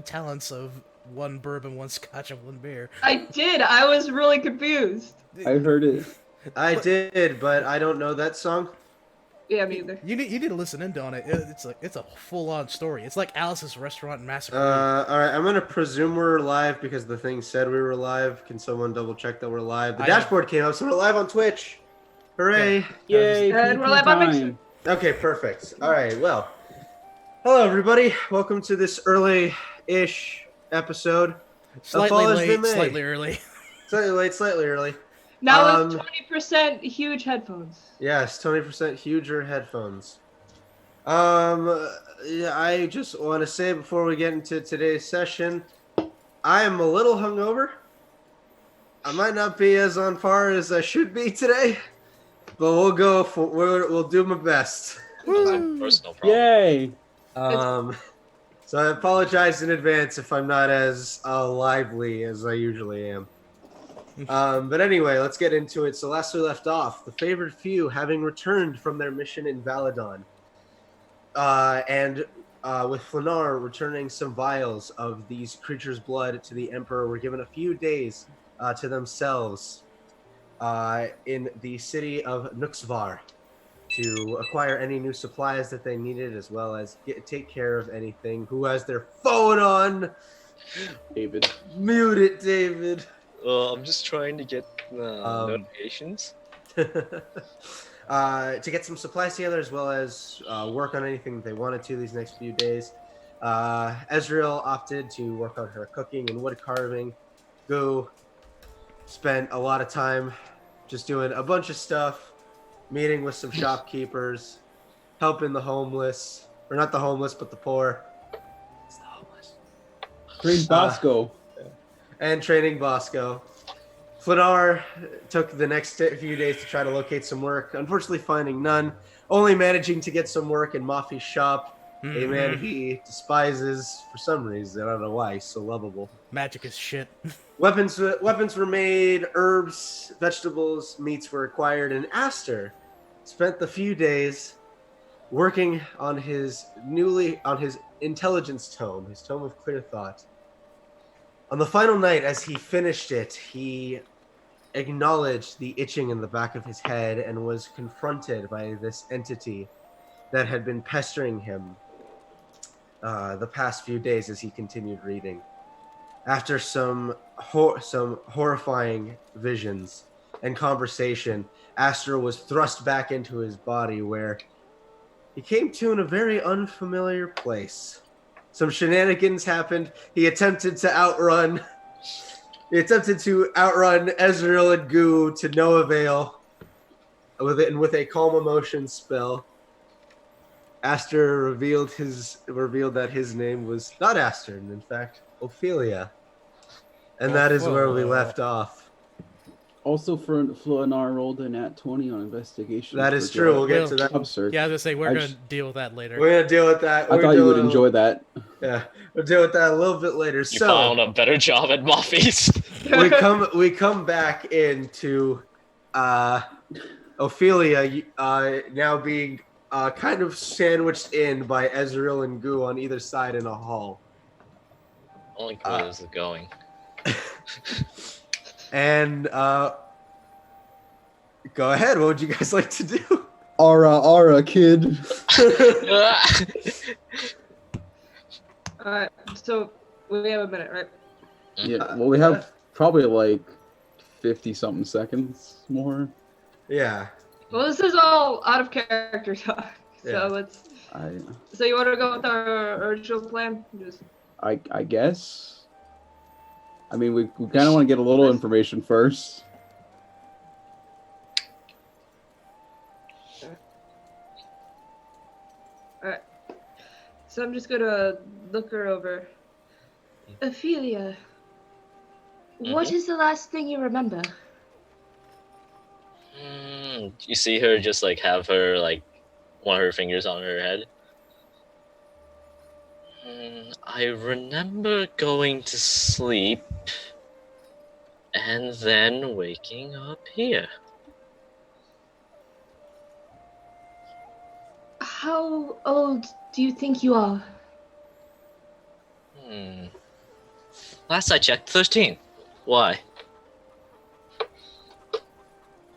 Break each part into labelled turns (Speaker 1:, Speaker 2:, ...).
Speaker 1: talents of one bourbon, one scotch, and one beer.
Speaker 2: I did. I was really confused.
Speaker 3: I heard it.
Speaker 4: I did, but I don't know that song.
Speaker 2: Yeah, me either.
Speaker 1: You need to listen into on it. It's a full on story. It's like Alice's Restaurant Massacre.
Speaker 4: All right, I'm gonna presume we're live because the thing said we were live. Can someone double check that we're live? The dashboard came up, so we're live on Twitch. Hooray!
Speaker 1: Yeah.
Speaker 3: Yay!
Speaker 2: And we're live on Mixer.
Speaker 4: Okay, perfect. All right, well, hello everybody. Welcome to this early-ish episode.
Speaker 1: Slightly
Speaker 4: Fall has been
Speaker 1: late,
Speaker 4: made.
Speaker 1: slightly early.
Speaker 4: Slightly late, slightly early.
Speaker 2: Now with 20% huge headphones.
Speaker 4: Yes, 20% huger headphones. Yeah, I just want to say before we get into today's session, I am a little hungover. I might not be as on par as I should be today, but we'll do my best.
Speaker 5: Personal problem.
Speaker 3: Yay!
Speaker 4: So I apologize in advance if I'm not as lively as I usually am. But anyway, let's get into it. So last we left off, the favored few having returned from their mission in Valadon, and with Flanar returning some vials of these creatures' blood to the Emperor, were given a few days to themselves in the city of Nuxvar to acquire any new supplies that they needed, as well as take care of anything. Who has their phone on?
Speaker 3: David.
Speaker 4: Mute it, David.
Speaker 5: I'm just trying to get notifications.
Speaker 4: To get some supplies together, as well as work on anything that they wanted to these next few days. Ezreal opted to work on her cooking and wood carving. Gu spent a lot of time just doing a bunch of stuff, meeting with some shopkeepers, helping the homeless, or not the homeless, but the poor. It's the homeless.
Speaker 3: Great Bosco.
Speaker 4: And training Bosco. Flanar took the next few days to try to locate some work, unfortunately finding none, only managing to get some work in Mafi's shop, a man he despises for some reason. I don't know why, he's so lovable.
Speaker 1: Magic is shit.
Speaker 4: Weapons were made, herbs, vegetables, meats were acquired, and Aster spent the few days working on his intelligence tome, his tome of clear thought. On the final night, as he finished it, he acknowledged the itching in the back of his head and was confronted by this entity that had been pestering him the past few days as he continued reading. After some horrifying visions and conversation, Aster was thrust back into his body, where he came to in a very unfamiliar place. Some shenanigans happened. He attempted to outrun Ezreal and Gu to no avail with a calm emotion spell. Aster revealed that his name was not Aster, and in fact Ophelia. And that is where we left off.
Speaker 3: Also, Flanar rolled a nat 20 on investigation.
Speaker 4: That is true. We'll get to that.
Speaker 3: Absurd.
Speaker 1: Yeah, I was gonna say we're gonna deal with that later.
Speaker 4: We're gonna deal with that.
Speaker 3: I thought you would enjoy that.
Speaker 4: Yeah, we'll deal with that a little bit later.
Speaker 5: You found a better job at Mafi's.
Speaker 4: we come back into Ophelia now being kind of sandwiched in by Ezreal and Gu on either side in a hall.
Speaker 5: Only clue is going.
Speaker 4: And go ahead. What would you guys like to do?
Speaker 3: Aura, kid.
Speaker 2: Alright, so we have a minute, right?
Speaker 3: Yeah, well, we have probably like 50-something seconds more.
Speaker 4: Yeah.
Speaker 2: Well, this is all out of character talk. So
Speaker 4: Yeah.
Speaker 2: So you want to go with our original plan?
Speaker 3: I guess. I mean, we kind of want to get a little information first.
Speaker 2: Alright. So I'm just gonna look her over. Ophelia, what is the last thing you remember?
Speaker 5: You see her just like have her like one of her fingers on her head. I remember going to sleep and then waking up here.
Speaker 2: How old do you think you are?
Speaker 5: Last I checked, 13. Why?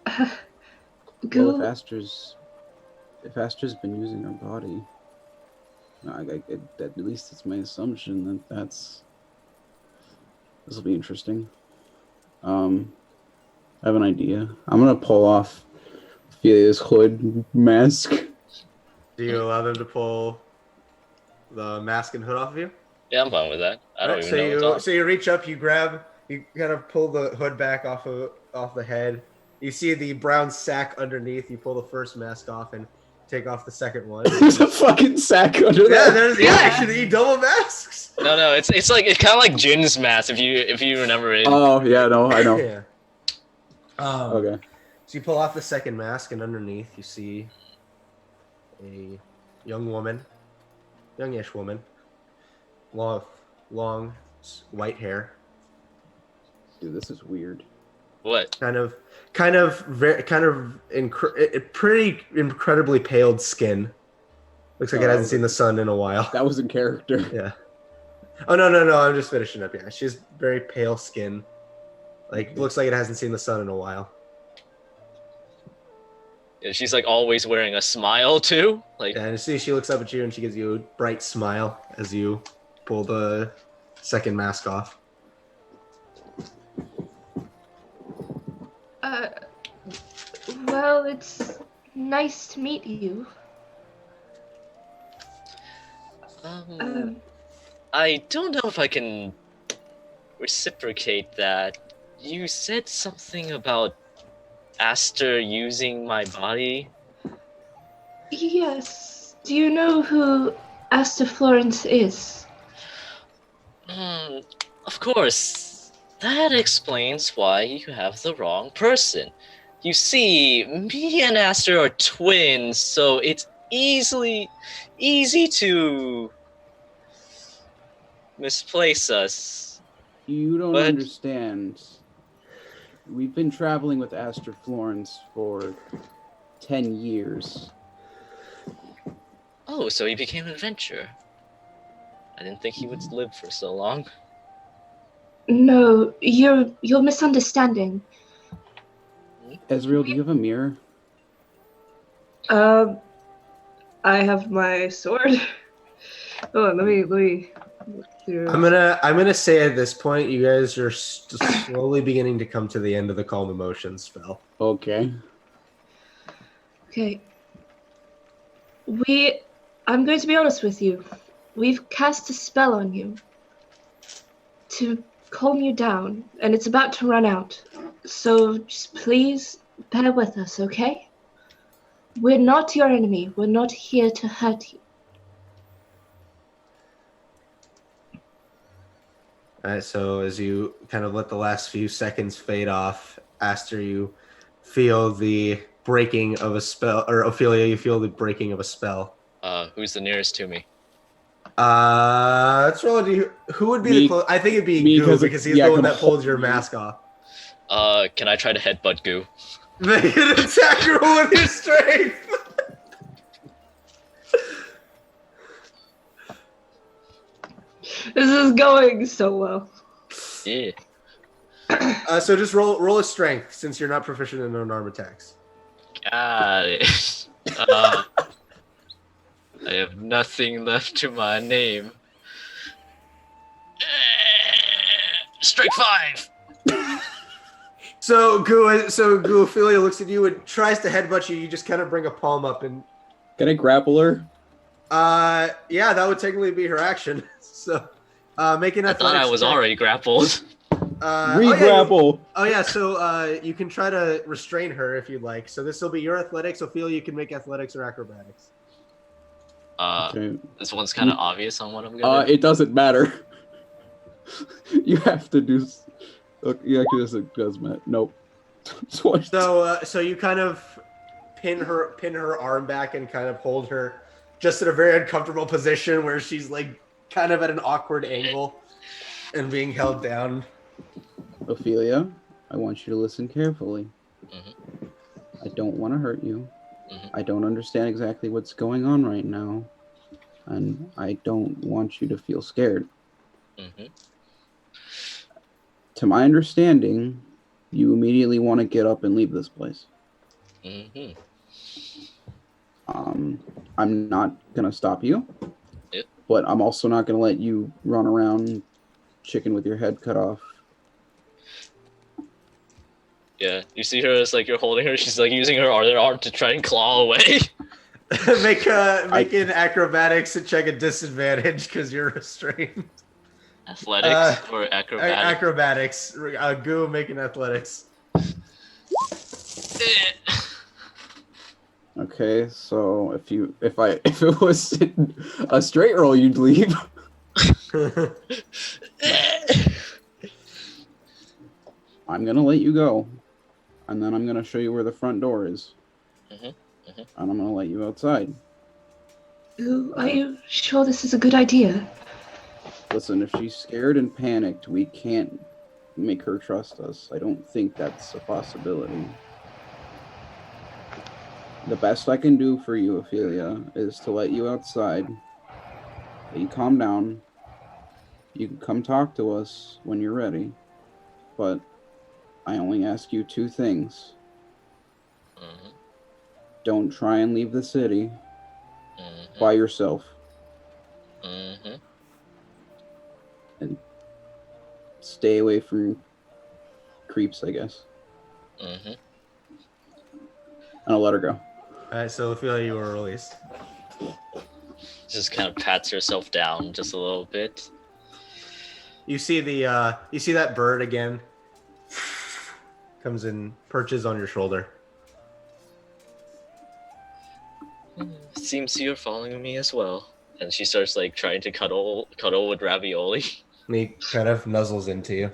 Speaker 3: Well,
Speaker 2: Goo,
Speaker 3: if Astra's been using her body, at least it's my assumption that this will be interesting. I have an idea. I'm gonna pull off Ophelia's hood mask.
Speaker 4: Do you allow them to pull the mask and hood off of you?
Speaker 5: Yeah, I'm fine with that. I don't
Speaker 4: Alright,
Speaker 5: even know what's on.
Speaker 4: so you reach up, you kind of pull the hood back off the head. You see the brown sack underneath. You pull the first mask off and take off the second one.
Speaker 3: There's a fucking sack under
Speaker 4: Yeah,
Speaker 3: there.
Speaker 4: there's actually double masks.
Speaker 5: No, it's like it's kind of like Jin's mask if you remember it.
Speaker 3: Oh yeah, no, I know.
Speaker 4: Yeah.
Speaker 3: Okay.
Speaker 4: So you pull off the second mask, and underneath you see a youngish woman, long white hair,
Speaker 3: Dude, this is weird.
Speaker 5: What?
Speaker 4: pretty incredibly pale skin. Looks like it hasn't seen the sun in a while.
Speaker 3: That was in character.
Speaker 4: Yeah. Oh no! I'm just finishing up. Yeah, she has very pale skin. Like looks like it hasn't seen the sun in a while.
Speaker 5: Yeah, she's like always wearing a smile too. Like
Speaker 4: Yeah, and see, she looks up at you and she gives you a bright smile as you pull the second mask off.
Speaker 2: Well, it's nice to meet you.
Speaker 5: I don't know if I can reciprocate that. You said something about Aster using my body.
Speaker 2: Yes. Do you know who Asta Florence is?
Speaker 5: Of course. That explains why you have the wrong person. You see, me and Aster are twins, so it's easy to misplace us.
Speaker 3: You don't
Speaker 5: But-
Speaker 3: understand. We've been traveling with Aster Florence for 10 years.
Speaker 5: Oh, so he became an adventurer. I didn't think he would live for so long.
Speaker 2: No, you're misunderstanding.
Speaker 3: Ezreal, do you have a mirror?
Speaker 2: I have my sword. Oh, let me look through.
Speaker 4: I'm gonna say at this point, you guys are slowly beginning to come to the end of the Calm Emotions spell.
Speaker 3: Okay.
Speaker 2: Okay. I'm going to be honest with you. We've cast a spell on you to calm you down, and it's about to run out. So just please bear with us, okay? We're not your enemy. We're not here to hurt you.
Speaker 4: Alright, so as you kind of let the last few seconds fade off, Aster, you feel the breaking of a spell, or Ophelia, you feel the breaking of a spell.
Speaker 5: Who's the nearest to me?
Speaker 4: Let's roll a who would be
Speaker 3: Me-
Speaker 4: the close? I think it'd be
Speaker 3: me,
Speaker 4: Goo, because he's
Speaker 3: yeah,
Speaker 4: the one
Speaker 3: 'cause
Speaker 4: that pulled your
Speaker 3: me.
Speaker 4: mask off.
Speaker 5: Can I try to headbutt Goo?
Speaker 4: Make an attack roll with your strength.
Speaker 2: This is going so well.
Speaker 5: Yeah.
Speaker 4: So just roll a strength since you're not proficient in unarmed attacks.
Speaker 5: Got it. I have nothing left to my name. Strike 5!
Speaker 4: So Goo, Ophelia looks at you and tries to headbutt you. You just kind of bring a palm up and
Speaker 3: Can I grapple her?
Speaker 4: yeah, that would technically be her action. So make an
Speaker 5: I
Speaker 4: athletics
Speaker 5: thought I was
Speaker 4: check.
Speaker 5: already grappled.
Speaker 3: Re-grapple!
Speaker 4: Oh yeah, so you can try to restrain her if you'd like. So this will be your athletics. Ophelia, you can make athletics or acrobatics.
Speaker 3: Okay.
Speaker 5: This one's kind of obvious on what I'm gonna do.
Speaker 3: It doesn't matter. You have to do... Okay, yeah, it does matter. Nope. Twice.
Speaker 4: So you kind of pin her arm back and kind of hold her just in a very uncomfortable position where she's like kind of at an awkward angle and being held down.
Speaker 3: Ophelia, I want you to listen carefully.
Speaker 5: Mhm.
Speaker 3: I don't want to hurt you.
Speaker 5: Mhm.
Speaker 3: I don't understand exactly what's going on right now. And I don't want you to feel scared.
Speaker 5: Mm-hmm.
Speaker 3: To my understanding, you immediately want to get up and leave this place.
Speaker 5: Mm-hmm.
Speaker 3: I'm not gonna stop you,
Speaker 5: Yep.
Speaker 3: but I'm also not gonna let you run around chicken with your head cut off.
Speaker 5: Yeah, you see her as like you're holding her. She's like using her other arm to try and claw away.
Speaker 4: make an acrobatics and check a disadvantage because you're restrained.
Speaker 5: Athletics or acrobatics?
Speaker 4: Acrobatics. Goo making athletics.
Speaker 3: Okay, so if it was a straight roll, you'd leave. I'm gonna let you go, and then I'm gonna show you where the front door is, and I'm gonna let you outside.
Speaker 2: Ooh, are you sure this is a good idea?
Speaker 3: Listen, if she's scared and panicked, we can't make her trust us. I don't think that's a possibility. The best I can do for you, Ophelia, is to let you outside. Let you calm down. You can come talk to us when you're ready. But I only ask you 2 things. Don't try and leave the city by yourself. And stay away from creeps, I guess. And I'll let her go.
Speaker 4: Alright, so Ophelia, you were released.
Speaker 5: Just kind of pats herself down just a little bit.
Speaker 4: You see that bird again. Comes and perches on your shoulder.
Speaker 5: Seems you're following me as well. And she starts like trying to cuddle with Ravioli.
Speaker 4: And he kind of nuzzles into you.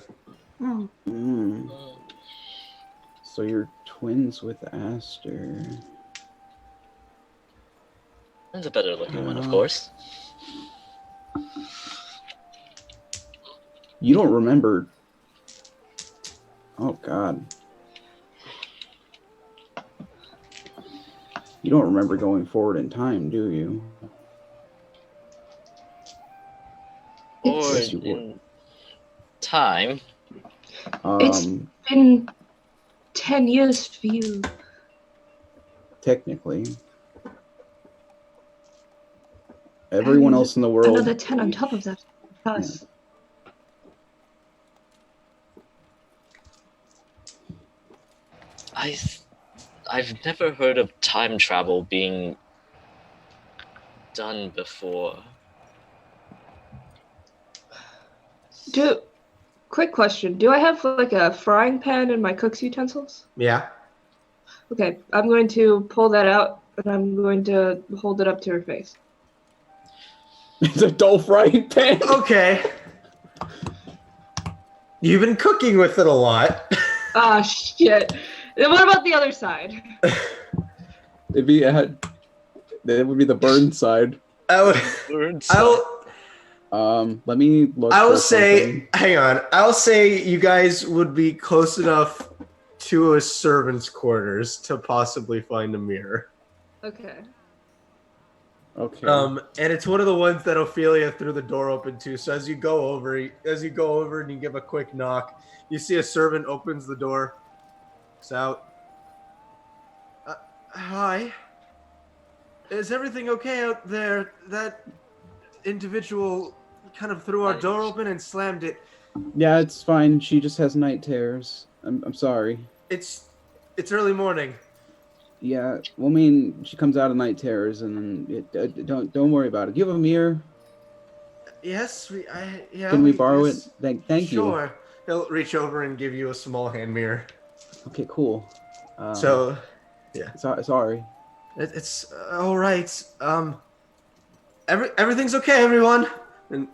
Speaker 3: So you're twins with Aster.
Speaker 5: And the better looking one, of course.
Speaker 3: You don't remember... Oh, God. You don't remember going forward in time, do you?
Speaker 5: Or
Speaker 3: Yes, you
Speaker 5: in time.
Speaker 2: It's been 10 years for you.
Speaker 3: Technically. Everyone else in the world...
Speaker 2: Another 10 on top of that. Us.
Speaker 5: I've never heard of time travel being done before.
Speaker 2: Quick question. Do I have like a frying pan in my cook's utensils?
Speaker 4: Yeah.
Speaker 2: Okay, I'm going to pull that out and I'm going to hold it up to her face.
Speaker 3: It's a dull frying pan!
Speaker 4: Okay. You've been cooking with it a lot.
Speaker 2: Ah, shit. Then what about the other side?
Speaker 3: That would be the burn side.
Speaker 4: Let
Speaker 3: me look.
Speaker 4: I will
Speaker 3: for
Speaker 4: say,
Speaker 3: something.
Speaker 4: hang on. I'll say you guys would be close enough to a servant's quarters to possibly find a mirror.
Speaker 2: Okay.
Speaker 3: Okay.
Speaker 4: And it's one of the ones that Ophelia threw the door open to. So as you go over and you give a quick knock, you see a servant opens the door. It's out. Hi. Is everything okay out there? That individual kind of threw our door open and slammed it.
Speaker 3: Yeah, it's fine. She just has night terrors. I'm sorry.
Speaker 4: It's early morning.
Speaker 3: Yeah, well, I mean, she comes out of night terrors, and then don't worry about it. Do you have a mirror?
Speaker 4: Yes,
Speaker 3: Can we borrow
Speaker 4: yes.
Speaker 3: it? Thank you.
Speaker 4: Sure. He'll reach over and give you a small hand mirror.
Speaker 3: Okay, cool.
Speaker 4: Yeah.
Speaker 3: Sorry.
Speaker 4: It's all right. Everything's okay, everyone. And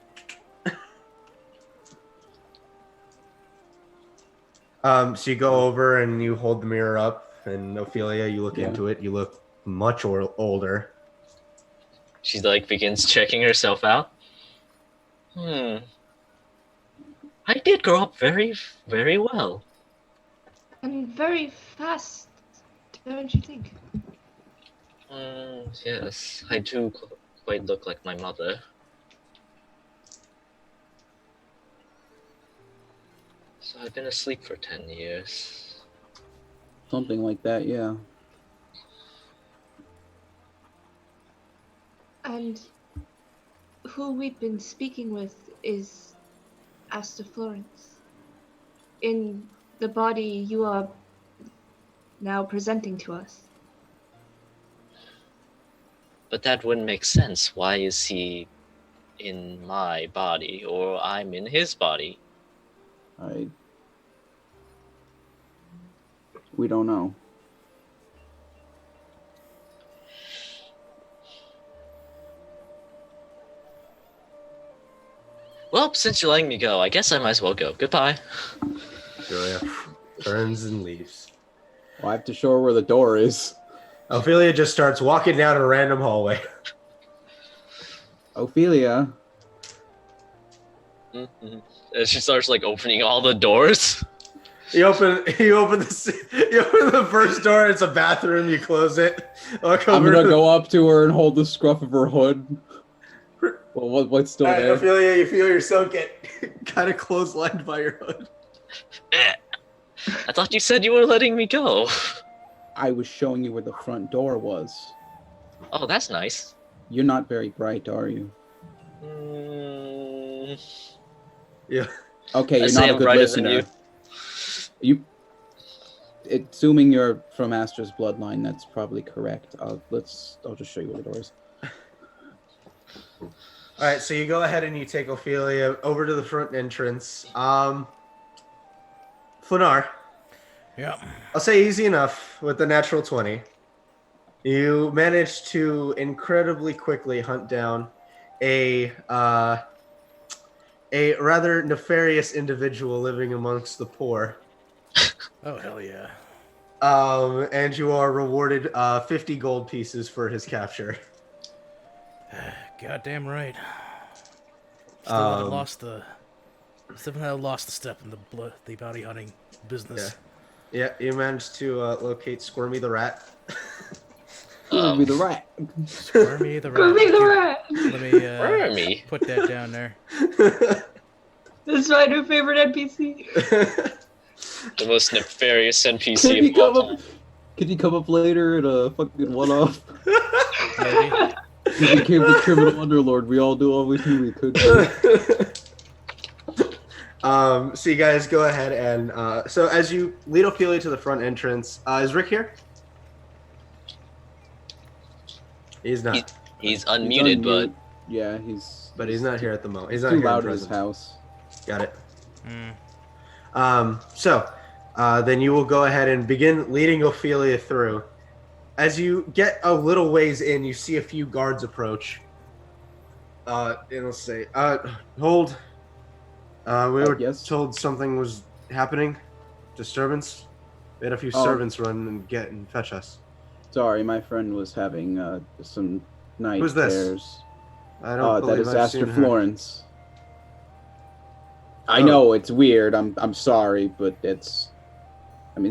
Speaker 4: so you go over and you hold the mirror up, and Ophelia, you look into it. You look much older.
Speaker 5: She like begins checking herself out. I did grow up very, very well.
Speaker 2: And very fast, don't you think?
Speaker 5: Yes, I do quite look like my mother. So I've been asleep for 10 years.
Speaker 3: Something like that, yeah.
Speaker 2: And who we've been speaking with is Asta Florence. In the body you are now presenting to us.
Speaker 5: But that wouldn't make sense. Why is he in my body, or I'm in his body?
Speaker 3: We don't know.
Speaker 5: Well, since you're letting me go, I guess I might as well go. Goodbye.
Speaker 4: Julia turns and leaves.
Speaker 3: Well, I have to show her where the door is.
Speaker 4: Ophelia just starts walking down a random hallway.
Speaker 3: Ophelia.
Speaker 5: Mhm. And she starts like opening all the doors.
Speaker 4: You open the first door. It's a bathroom. You close it. Walk
Speaker 3: I'm
Speaker 4: over
Speaker 3: gonna
Speaker 4: to-
Speaker 3: go up to her and hold the scruff of her hood. Well, what's still
Speaker 4: Alright,
Speaker 3: there?
Speaker 4: Ophelia, you feel yourself get kind of clotheslined by your hood.
Speaker 5: I thought you said you were letting me go.
Speaker 3: I was showing you where the front door was.
Speaker 5: Oh, that's nice.
Speaker 3: You're not very bright, are you?
Speaker 4: Yeah.
Speaker 3: Okay,
Speaker 5: I
Speaker 3: you're
Speaker 5: say
Speaker 3: not a
Speaker 5: I'm
Speaker 3: good
Speaker 5: brighter than
Speaker 3: listener. Assuming you're from Astra's bloodline, that's probably correct. I'll just show you where the door is.
Speaker 4: All right, so you go ahead and you take Ophelia over to the front entrance. Flanar,
Speaker 1: Yeah.
Speaker 4: I'll say easy enough with the natural 20. You managed to incredibly quickly hunt down a rather nefarious individual living amongst the poor.
Speaker 1: Oh, hell yeah.
Speaker 4: And you are rewarded 50 gold pieces for his capture.
Speaker 1: Goddamn right. Still haven't lost the step in the bounty hunting business.
Speaker 4: Yeah, you managed to locate Squirmy the rat.
Speaker 3: Be the rat.
Speaker 1: Squirmy the rat.
Speaker 2: Squirmy the rat!
Speaker 1: Let me
Speaker 5: Squirmy?
Speaker 1: put that down there.
Speaker 2: This is my new favorite NPC.
Speaker 5: The most nefarious
Speaker 3: Can
Speaker 5: NPC
Speaker 3: he
Speaker 5: of all
Speaker 3: come
Speaker 5: time.
Speaker 3: up? Can he come up later in a fucking one-off?
Speaker 1: Maybe.
Speaker 3: He became the criminal underlord. We all always knew he could.
Speaker 4: So you guys go ahead and so as you lead Ophelia to the front entrance, is Rick here? He's not.
Speaker 5: He's unmuted, but
Speaker 3: Yeah, he's
Speaker 4: But he's not here at the moment. He's not
Speaker 3: too
Speaker 4: here in
Speaker 3: loud in his
Speaker 4: presence.
Speaker 3: house.
Speaker 4: Got it.
Speaker 1: Mm.
Speaker 4: So then you will go ahead and begin leading Ophelia through. As you get a little ways in, you see a few guards approach. And let's say, hold. We were
Speaker 3: yes?
Speaker 4: told something was happening. Disturbance. We had a few
Speaker 3: Oh.
Speaker 4: servants run and get and fetch us.
Speaker 3: Sorry, my friend was having some night
Speaker 4: Who's this?
Speaker 3: terrors.
Speaker 4: I don't
Speaker 3: That
Speaker 4: believe
Speaker 3: is
Speaker 4: I've
Speaker 3: Astor
Speaker 4: seen her.
Speaker 3: Florence. I
Speaker 4: Oh.
Speaker 3: know it's weird. I'm sorry, but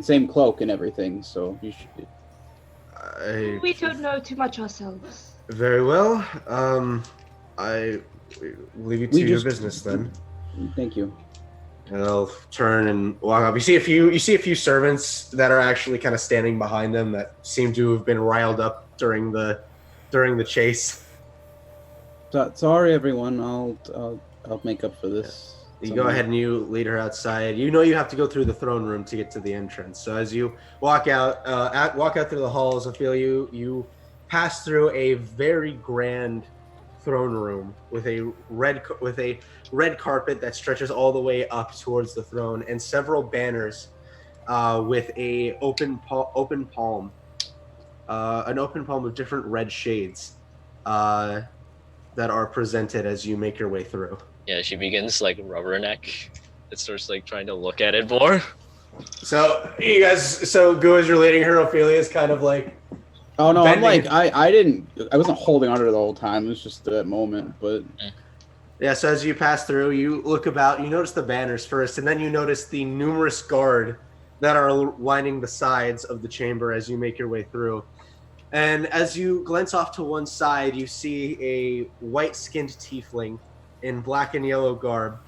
Speaker 3: same cloak and everything. So you should.
Speaker 2: We don't know too much ourselves.
Speaker 4: Very well. I leave you to
Speaker 3: We
Speaker 4: your
Speaker 3: just-
Speaker 4: business then.
Speaker 3: Thank you.
Speaker 4: And I'll turn and walk up. You see a few servants that are actually kind of standing behind them that seem to have been riled up during the chase.
Speaker 3: Sorry, everyone. I'll make up for this.
Speaker 4: You go ahead and you lead her outside. You know you have to go through the throne room to get to the entrance. So as you walk out through the halls, I feel you pass through a very grand throne room with a red carpet that stretches all the way up towards the throne, and several banners with an open palm of different red shades that are presented as you make your way through.
Speaker 5: yeah, she begins like rubberneck. It starts like trying to look at it more.
Speaker 4: So you guys, go as you're leading her. Ophelia's kind of like,
Speaker 3: Oh no, I'm
Speaker 4: bending
Speaker 3: like I wasn't holding onto her the whole time. It was just that moment, but
Speaker 4: yeah. So as you pass through, you look about. You notice the banners first, and then you notice the numerous guard that are lining the sides of the chamber as you make your way through. And as you glance off to one side, you see a white-skinned tiefling in black and yellow garb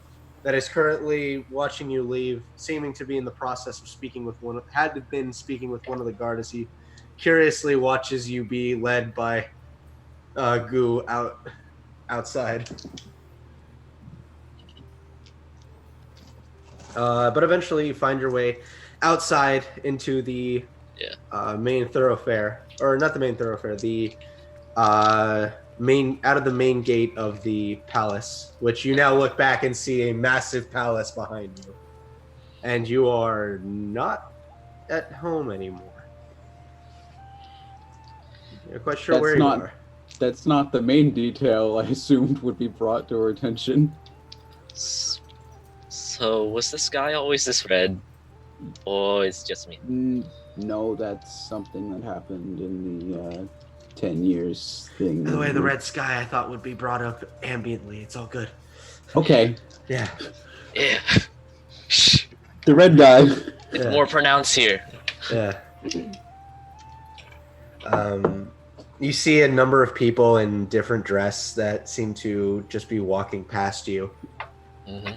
Speaker 4: that is currently watching you leave, seeming to be in the process of speaking with had been speaking with one of the guard as he curiously watches you be led by Goo outside. But eventually you find your way outside into the main thoroughfare, or not the main thoroughfare, the out of the main gate of the palace, which you now look back and see a massive palace behind you, and you are not at home anymore. You're quite sure where you are.
Speaker 3: That's not the main detail I assumed would be brought to our attention.
Speaker 5: So, was this guy always this red? Or it's just me?
Speaker 3: No, that's something that happened in the 10 years thing.
Speaker 4: By the way, the red sky I thought would be brought up ambiently. It's all good.
Speaker 3: Okay.
Speaker 4: Yeah.
Speaker 5: Yeah.
Speaker 3: The red guy.
Speaker 5: It's more pronounced here.
Speaker 4: Yeah. You see a number of people in different dress that seem to just be walking past you.
Speaker 5: Mm-hmm.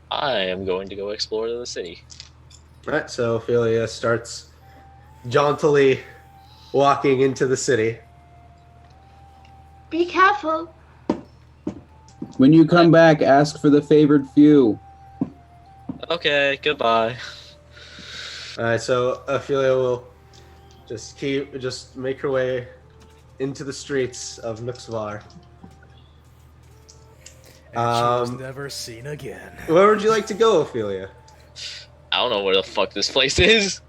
Speaker 5: I am going to go explore the city.
Speaker 4: All right, so Ophelia starts jauntily walking into the city.
Speaker 2: Be careful.
Speaker 3: When you come back, ask for the favored few.
Speaker 5: Okay, goodbye.
Speaker 4: All right, so Ophelia will just make her way into the streets of Nuxvar.
Speaker 1: And she was never seen again.
Speaker 4: Where would you like to go, Ophelia?
Speaker 5: I don't know where the fuck this place is.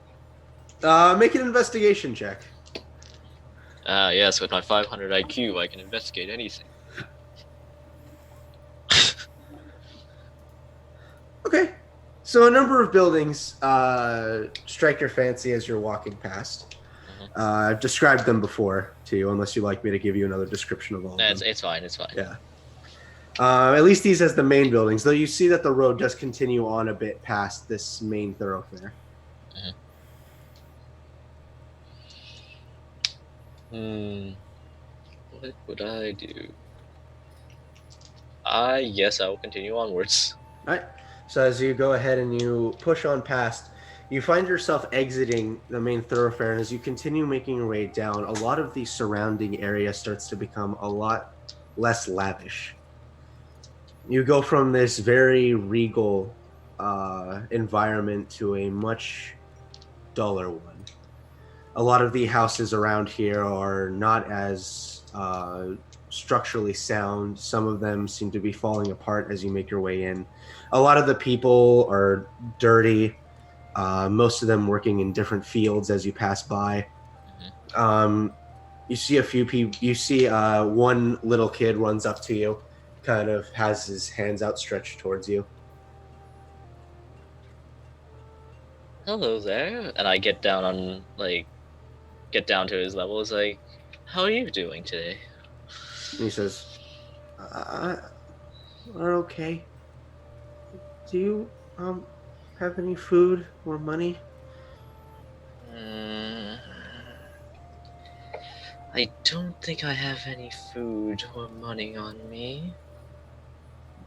Speaker 4: Make an investigation check.
Speaker 5: Yes, with my 500 IQ, I can investigate anything.
Speaker 4: Okay. So a number of buildings strike your fancy as you're walking past. I've described them before to you, unless you'd like me to give you another description of all of them.
Speaker 5: It's fine, it's fine.
Speaker 4: Yeah. At least these as the main buildings, though you see that the road does continue on a bit past this main thoroughfare.
Speaker 5: What would I do? Yes, I will continue onwards.
Speaker 4: All right. So as you go ahead and you push on past, you find yourself exiting the main thoroughfare, and as you continue making your way down, a lot of the surrounding area starts to become a lot less lavish. You go from this very regal environment to a much duller one. A lot of the houses around here are not as structurally sound. Some of them seem to be falling apart as you make your way in. A lot of the people are dirty, most of them working in different fields as you pass by. You see a few people. You see one little kid runs up to you, kind of has his hands outstretched towards you.
Speaker 5: Hello there. And I get down to his level. It's like, how are you doing today?
Speaker 4: And he says, "We're okay. Do you have any food or money?"
Speaker 5: I don't think I have any food or money on me.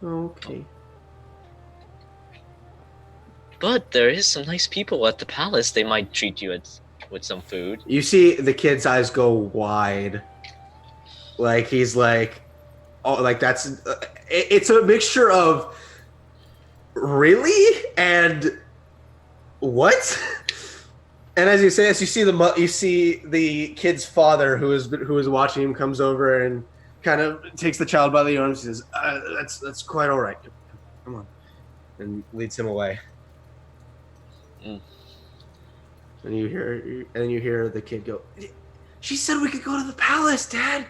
Speaker 4: Okay.
Speaker 5: But there is some nice people at the palace. They might treat you with some food.
Speaker 4: You see the kid's eyes go wide. Like he's like, oh, like that's. It's a mixture of really and what. And as you see you see the kid's father who is watching him comes over and kind of takes the child by the arms and says, "That's quite all right. Come on," and leads him away. And you hear the kid go, "She said we could go to the palace, Dad."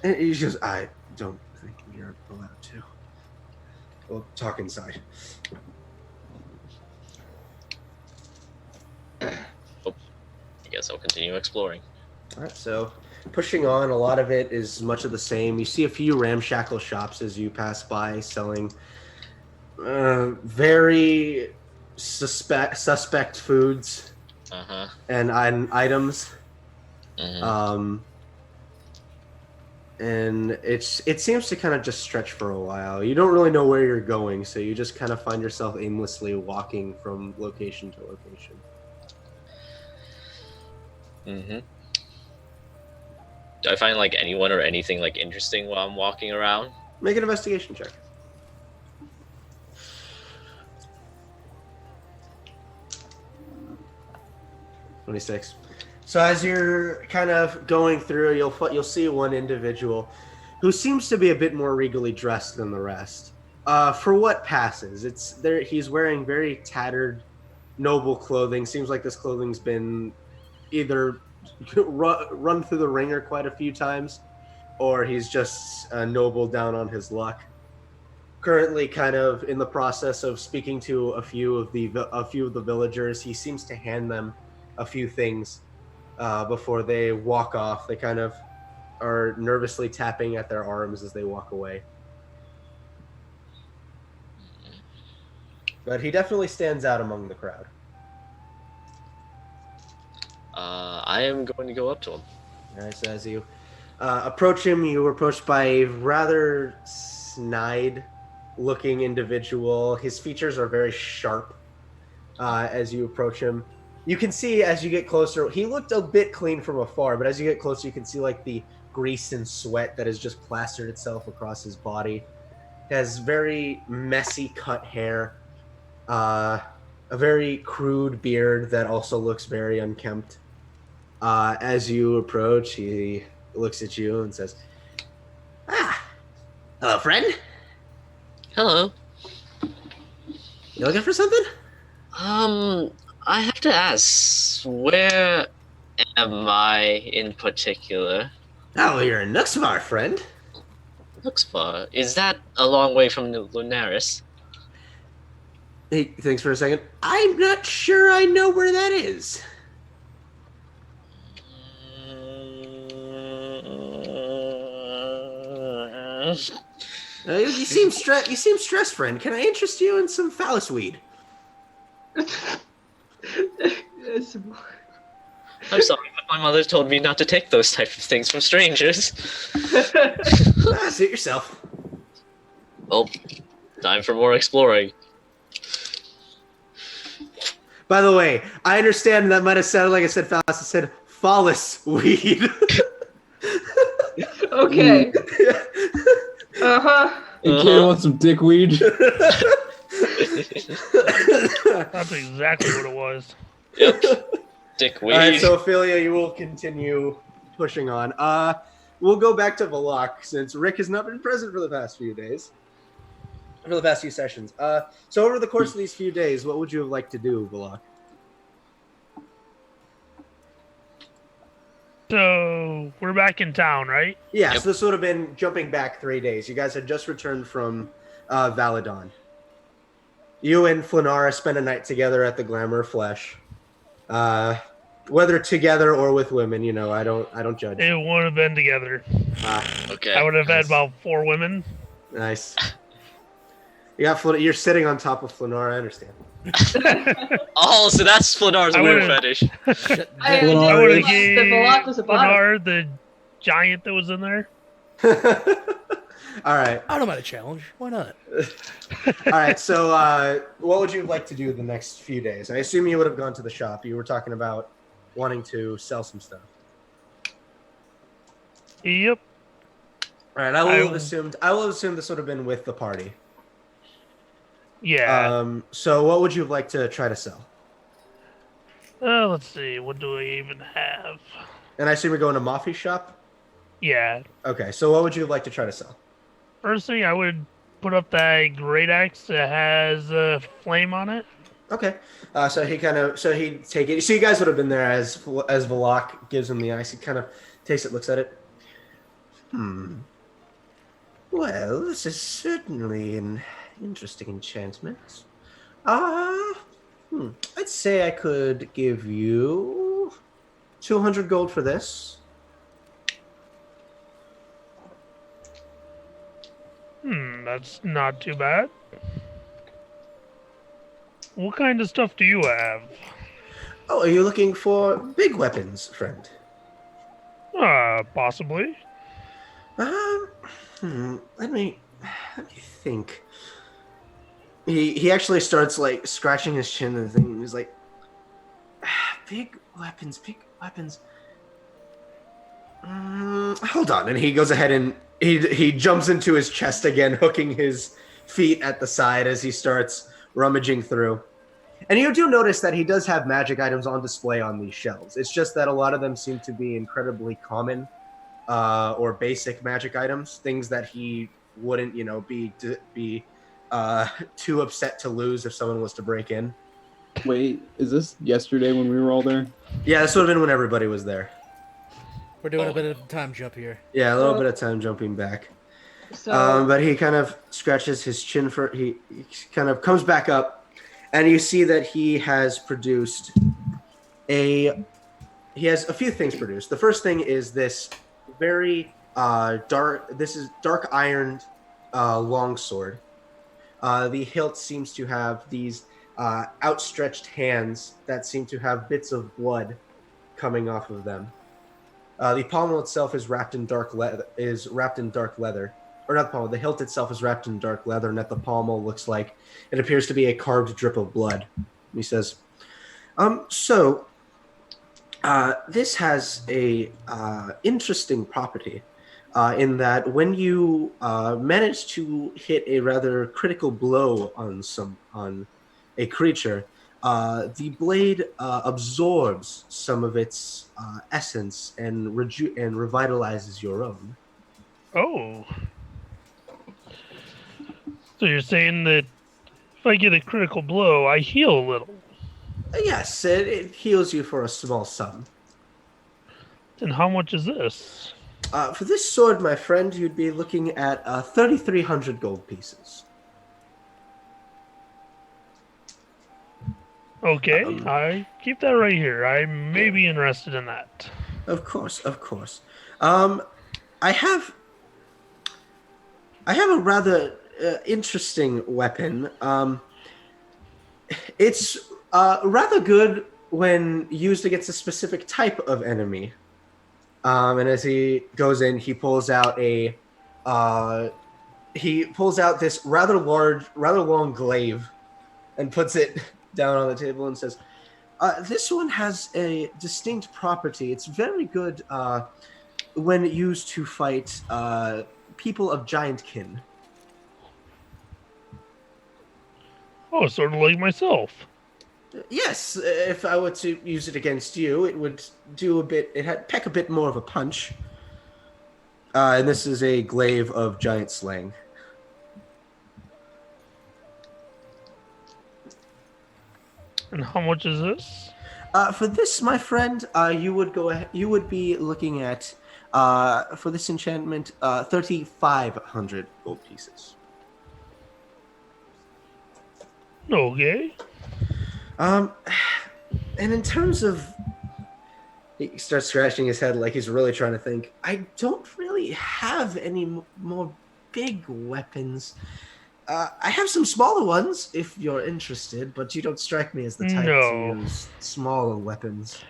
Speaker 4: And he goes, "I don't think you're allowed to. We'll talk inside."
Speaker 5: I guess I'll continue exploring.
Speaker 4: All right, so pushing on, a lot of it is much of the same. You see a few ramshackle shops as you pass by selling very suspect foods.
Speaker 5: Uh-huh.
Speaker 4: and items.
Speaker 5: Mhm.
Speaker 4: And it seems to kind of just stretch for a while. You don't really know where you're going, so you just kind of find yourself aimlessly walking from location to location.
Speaker 5: Mm-hmm. Do I find like anyone or anything like interesting while I'm walking around?
Speaker 4: Make an investigation check. 26. So as you're kind of going through, you'll see one individual who seems to be a bit more regally dressed than the rest. For what passes, it's there. He's wearing very tattered, noble clothing. Seems like this clothing's been either run through the ringer quite a few times, or he's just noble down on his luck. Currently, kind of in the process of speaking to a few of the villagers. He seems to hand them a few things before they walk off. They kind of are nervously tapping at their arms as they walk away. But he definitely stands out among the crowd.
Speaker 5: I am going to go up to him.
Speaker 4: All right, so as you approach him, you are approached by a rather snide-looking individual. His features are very sharp as you approach him. You can see as you get closer, he looked a bit clean from afar, but as you get closer, you can see like the grease and sweat that has just plastered itself across his body. He has very messy cut hair, a very crude beard that also looks very unkempt. As you approach, he looks at you and says, "Ah, hello, friend.
Speaker 5: Hello.
Speaker 4: You looking for something?"
Speaker 5: I have to ask, where am I in particular?
Speaker 4: Oh, you're in Nuxmar, friend.
Speaker 5: Looks far. Is that a long way from Lunaris?
Speaker 4: He thinks for a second. I'm not sure I know where that is. You seem stressed. You seem stressed, friend. Can I interest you in some phallus weed?
Speaker 2: Yes.
Speaker 5: I'm sorry, but my mother told me not to take those type of things from strangers.
Speaker 4: Suit yourself.
Speaker 5: Well, time for more exploring.
Speaker 4: By the way, I understand that might have sounded like I said phallus. I said phallus weed.
Speaker 2: Okay. Uh-huh.
Speaker 3: Hey, kid, want some dickweed?
Speaker 6: That's exactly what it was.
Speaker 5: Yep. Dickweed.
Speaker 4: All right, so Ophelia, you will continue pushing on. We'll go back to Valak since Rick has not been present for the past few days, for the past few sessions. So over the course of these few days, what would you have liked to do, Valak?
Speaker 6: So we're back in town, right?
Speaker 4: Yeah,
Speaker 5: Yep.
Speaker 4: so this would have been jumping back 3 days. You guys had just returned from Valadon. You and Flanara spent a night together at the Glamour Flesh. Whether together or with women, you know, I don't judge.
Speaker 6: It would have been together.
Speaker 5: Okay.
Speaker 6: I would have
Speaker 4: nice.
Speaker 6: had about 4 women.
Speaker 4: Nice. You're sitting on top of Flanara, I understand.
Speaker 5: Oh, so that's Flanar's
Speaker 6: I
Speaker 5: weird
Speaker 6: would've-
Speaker 5: fetish.
Speaker 2: I
Speaker 3: Lenore
Speaker 6: I would have
Speaker 3: is-
Speaker 6: gave
Speaker 2: the Valak was a bottom.
Speaker 6: Leonard the giant that was in there.
Speaker 4: All right.
Speaker 1: I don't mind a challenge. Why not?
Speaker 4: All right. So, what would you like to do the next few days? I assume you would have gone to the shop. You were talking about wanting to sell some stuff.
Speaker 6: Yep.
Speaker 4: All right. I will have
Speaker 6: I-
Speaker 4: assumed this would have been with the party.
Speaker 6: Yeah.
Speaker 4: So, what would you like to try to sell?
Speaker 6: Let's see. What do I even have?
Speaker 4: And I assume you're going to Mafi's shop.
Speaker 6: Yeah.
Speaker 4: Okay. So, what would you like to try to sell?
Speaker 6: First thing, I would put up that great axe that has a flame on it.
Speaker 4: Okay. So he'd take it. So you guys would have been there as Valak gives him the ice. He kind of takes it, looks at it. Well, this is certainly an interesting enchantment. I'd say I could give you 200 gold for this.
Speaker 6: That's not too bad. What kind of stuff do you have?
Speaker 4: Oh, are you looking for big weapons, friend?
Speaker 6: Possibly.
Speaker 4: Let me think. He actually starts like scratching his chin and thing. He's like, big weapons, big weapons. Hold on, and he goes ahead and he jumps into his chest again, hooking his feet at the side as he starts rummaging through. And you do notice that he does have magic items on display on these shelves. It's just that a lot of them seem to be incredibly common or basic magic items, things that he wouldn't, be too upset to lose if someone was to break in.
Speaker 3: Wait, is this yesterday when we were all there?
Speaker 4: Yeah, this would have been when everybody was there.
Speaker 1: We're doing a bit of a time jump here.
Speaker 4: Yeah, a little bit of time jumping back.
Speaker 2: So
Speaker 4: But he kind of scratches his chin he kind of comes back up, and you see that he has produced he has a few things produced. The first thing is this very dark ironed longsword. The hilt seems to have these outstretched hands that seem to have bits of blood coming off of them. The pommel itself is wrapped in dark leather. Or not the pommel. The hilt itself is wrapped in dark leather, and at the pommel looks like it appears to be a carved drip of blood. He says, this has a interesting property in that when you manage to hit a rather critical blow on a creature, the blade absorbs some of its essence and revitalizes your own.
Speaker 6: Oh. So you're saying that if I get a critical blow, I heal a little.
Speaker 4: Yes, it heals you for a small sum.
Speaker 6: Then how much is this?
Speaker 4: For this sword, my friend, you'd be looking at 3,300 gold pieces.
Speaker 6: Okay, I keep that right here. I may be interested in that.
Speaker 4: Of course. I have a rather interesting weapon. It's rather good when used against a specific type of enemy. And as he goes in, he pulls out this rather long glaive and puts it down on the table and says, this one has a distinct property. It's very good when used to fight people of giant kin.
Speaker 6: Oh, sort of like myself.
Speaker 4: Yes, if I were to use it against you, it would pack a bit more of a punch. And this is a glaive of giant slaying.
Speaker 6: And how much is this?
Speaker 4: For this, my friend, you would be looking at for this enchantment 3,500 gold pieces.
Speaker 6: Okay.
Speaker 4: And in terms of, he starts scratching his head like he's really trying to think. I don't really have any more big weapons. I have some smaller ones if you're interested, but you don't strike me as the type to use smaller weapons.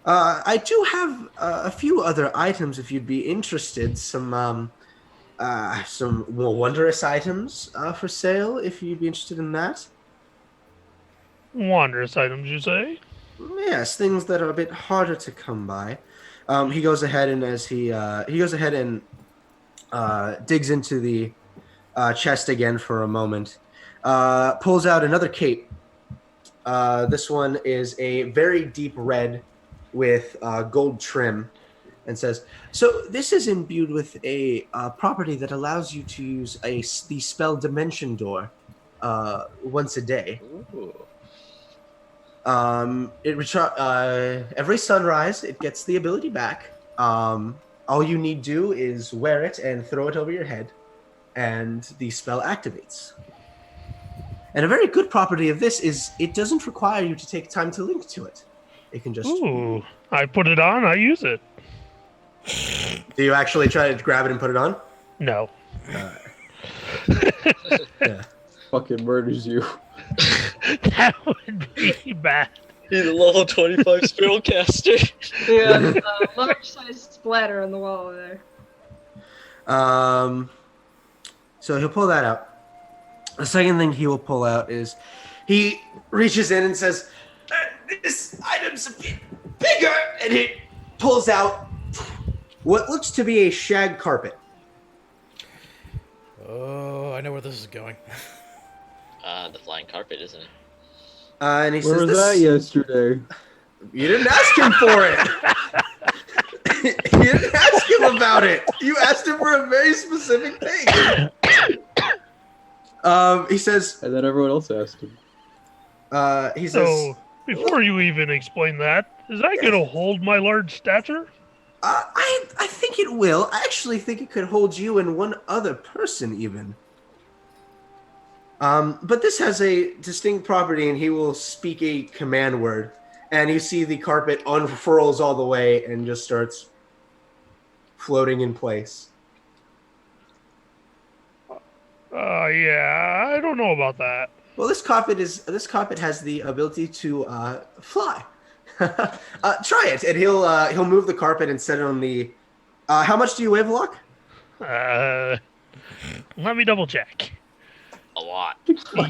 Speaker 4: I do have a few other items if you'd be interested. Some more wondrous items for sale if you'd be interested in that.
Speaker 6: Wondrous items, you say?
Speaker 4: Yes, things that are a bit harder to come by. He goes ahead and digs into the chest again for a moment, pulls out another cape. This one is a very deep red with gold trim, and says, so this is imbued with a property that allows you to use the spell Dimension Door once a day.
Speaker 5: Ooh.
Speaker 4: Every sunrise, it gets the ability back. All you need do is wear it and throw it over your head, and the spell activates. And a very good property of this is it doesn't require you to take time to link to it. It can just...
Speaker 6: Ooh, I put it on, I use it.
Speaker 4: Do you actually try to grab it and put it on?
Speaker 6: No.
Speaker 4: Yeah.
Speaker 3: Fucking murders you.
Speaker 6: That would be bad.
Speaker 5: He's a level 25 spellcaster.
Speaker 2: Yeah, large sized splatter on the wall there.
Speaker 4: So he'll pull that out. The second thing he will pull out is he reaches in and says, "This item's a bit bigger," and he pulls out what looks to be a shag carpet.
Speaker 1: Oh, I know where this is going.
Speaker 5: The flying carpet, isn't it?
Speaker 4: And he
Speaker 3: Where
Speaker 4: says,
Speaker 3: was that yesterday?
Speaker 4: "You didn't ask him for it. You didn't ask him about it. You asked him for a very specific thing." He says,
Speaker 3: And then everyone else asked him.
Speaker 4: he says,
Speaker 6: So, before you even explain that, is that going to hold my large stature?
Speaker 4: I think it will. I actually think it could hold you and one other person even. But this has a distinct property, and he will speak a command word, and you see the carpet unfurls all the way and just starts floating in place.
Speaker 6: Yeah, I don't know about that.
Speaker 4: Well, this carpet has the ability to fly. Try it, and he'll move the carpet and set it on the. How much do you weigh, Vlok?
Speaker 6: Let me double check.
Speaker 5: A lot.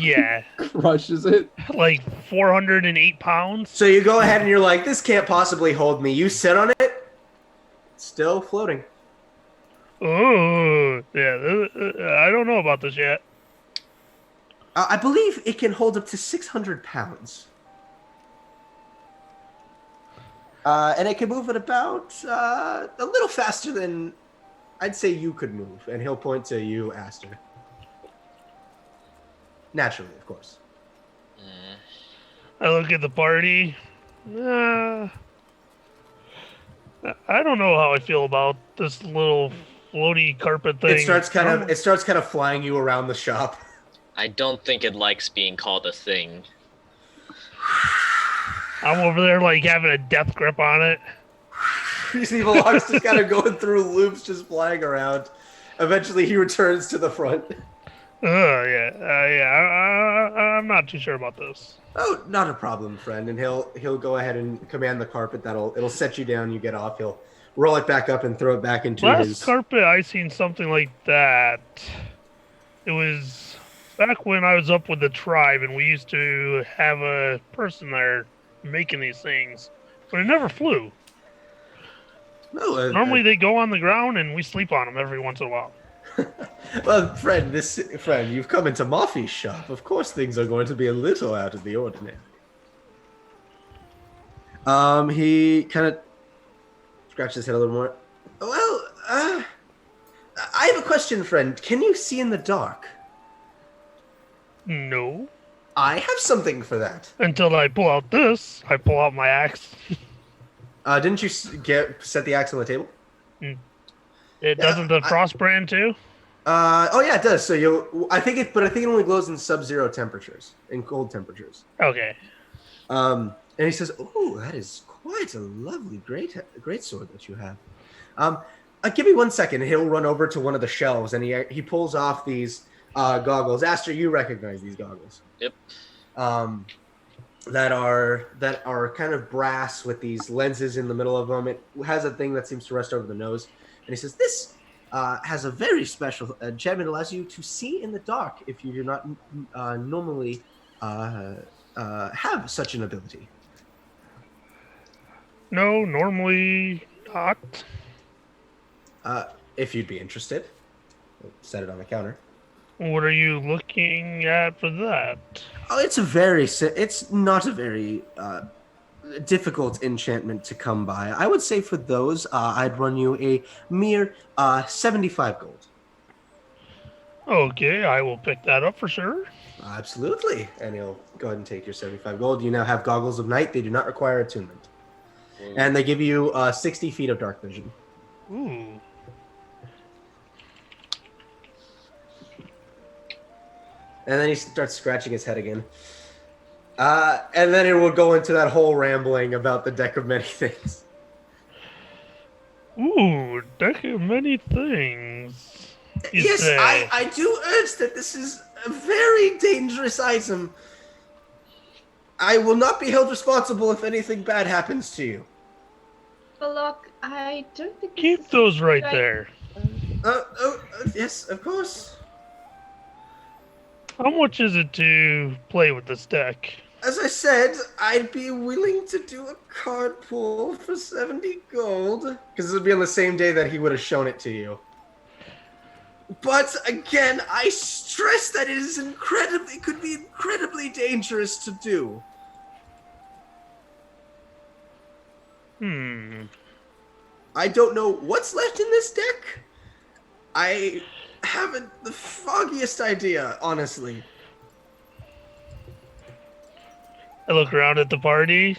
Speaker 6: Yeah,
Speaker 3: Crushes it.
Speaker 6: like 408 pounds.
Speaker 4: So you go ahead and you're like, this can't possibly hold me. You sit on it, it's still floating.
Speaker 6: Oh, yeah, I don't know about this yet.
Speaker 4: I believe it can hold up to 600 pounds. And it can move at about a little faster than I'd say you could move. And he'll point to you, Aster. Naturally, of course.
Speaker 6: I look at the party. I don't know how I feel about this little floaty carpet thing.
Speaker 4: It starts kind of flying you around the shop.
Speaker 5: I don't think it likes being called a thing.
Speaker 6: I'm over there like having a death grip on it.
Speaker 4: You see Vlog's just kind of going through loops, just flying around. Eventually, he returns to the front.
Speaker 6: I'm not too sure about this.
Speaker 4: Oh, not a problem, friend. And he'll go ahead and command the carpet. It'll set you down. You get off. He'll roll it back up and throw it back into
Speaker 6: Last
Speaker 4: his.
Speaker 6: carpet I seen something like that. It was back when I was up with the tribe, and we used to have a person there making these things, but it never flew.
Speaker 4: No,
Speaker 6: Normally they go on the ground, and we sleep on them every once in a while.
Speaker 4: well, friend, you've come into Moffy's shop. Of course, things are going to be a little out of the ordinary. He kind of scratches his head a little more. Well, I have a question, friend. Can you see in the dark?
Speaker 6: No.
Speaker 4: I have something for that.
Speaker 6: Until I pull out this, I pull out my axe.
Speaker 4: Didn't you set the axe on the table?
Speaker 6: It doesn't the frost brand too?
Speaker 4: Oh yeah, it does. So I think it only glows in sub-zero temperatures, in cold temperatures.
Speaker 6: Okay.
Speaker 4: And he says, "Oh, that is quite a lovely, great sword that you have." Give me 1 second. He'll run over to one of the shelves and he pulls off these goggles. Aster, you recognize these goggles?
Speaker 5: Yep.
Speaker 4: That are kind of brass with these lenses in the middle of them. It has a thing that seems to rest over the nose. And he says, "This has a very special gem. It allows you to see in the dark if you do not normally have such an ability."
Speaker 6: No, normally not.
Speaker 4: If you'd be interested, I'll set it on the counter.
Speaker 6: What are you looking at for that?
Speaker 4: Oh, it's not a very difficult enchantment to come by. I would say for those, I'd run you a mere 75 gold.
Speaker 6: Okay, I will pick that up for sure.
Speaker 4: Absolutely. And he'll go ahead and take your 75 gold. You now have goggles of night. They do not require attunement. And they give you 60 feet of dark vision.
Speaker 6: Ooh.
Speaker 4: And then he starts scratching his head again. And then it will go into that whole rambling about the deck of many things.
Speaker 6: Ooh, deck of many things. You
Speaker 4: Yes,
Speaker 6: say.
Speaker 4: I do urge that this is a very dangerous item. I will not be held responsible if anything bad happens to you.
Speaker 2: Balak, I don't think this
Speaker 6: Keep
Speaker 2: is
Speaker 6: those right
Speaker 2: good
Speaker 6: there.
Speaker 4: Yes, of course.
Speaker 6: How much is it to play with this deck?
Speaker 4: As I said, I'd be willing to do a card pull for 70 gold. Because this would be on the same day that he would have shown it to you. But again, I stress that it could be incredibly dangerous to do. I don't know what's left in this deck. I haven't the foggiest idea, honestly.
Speaker 6: I look around at the party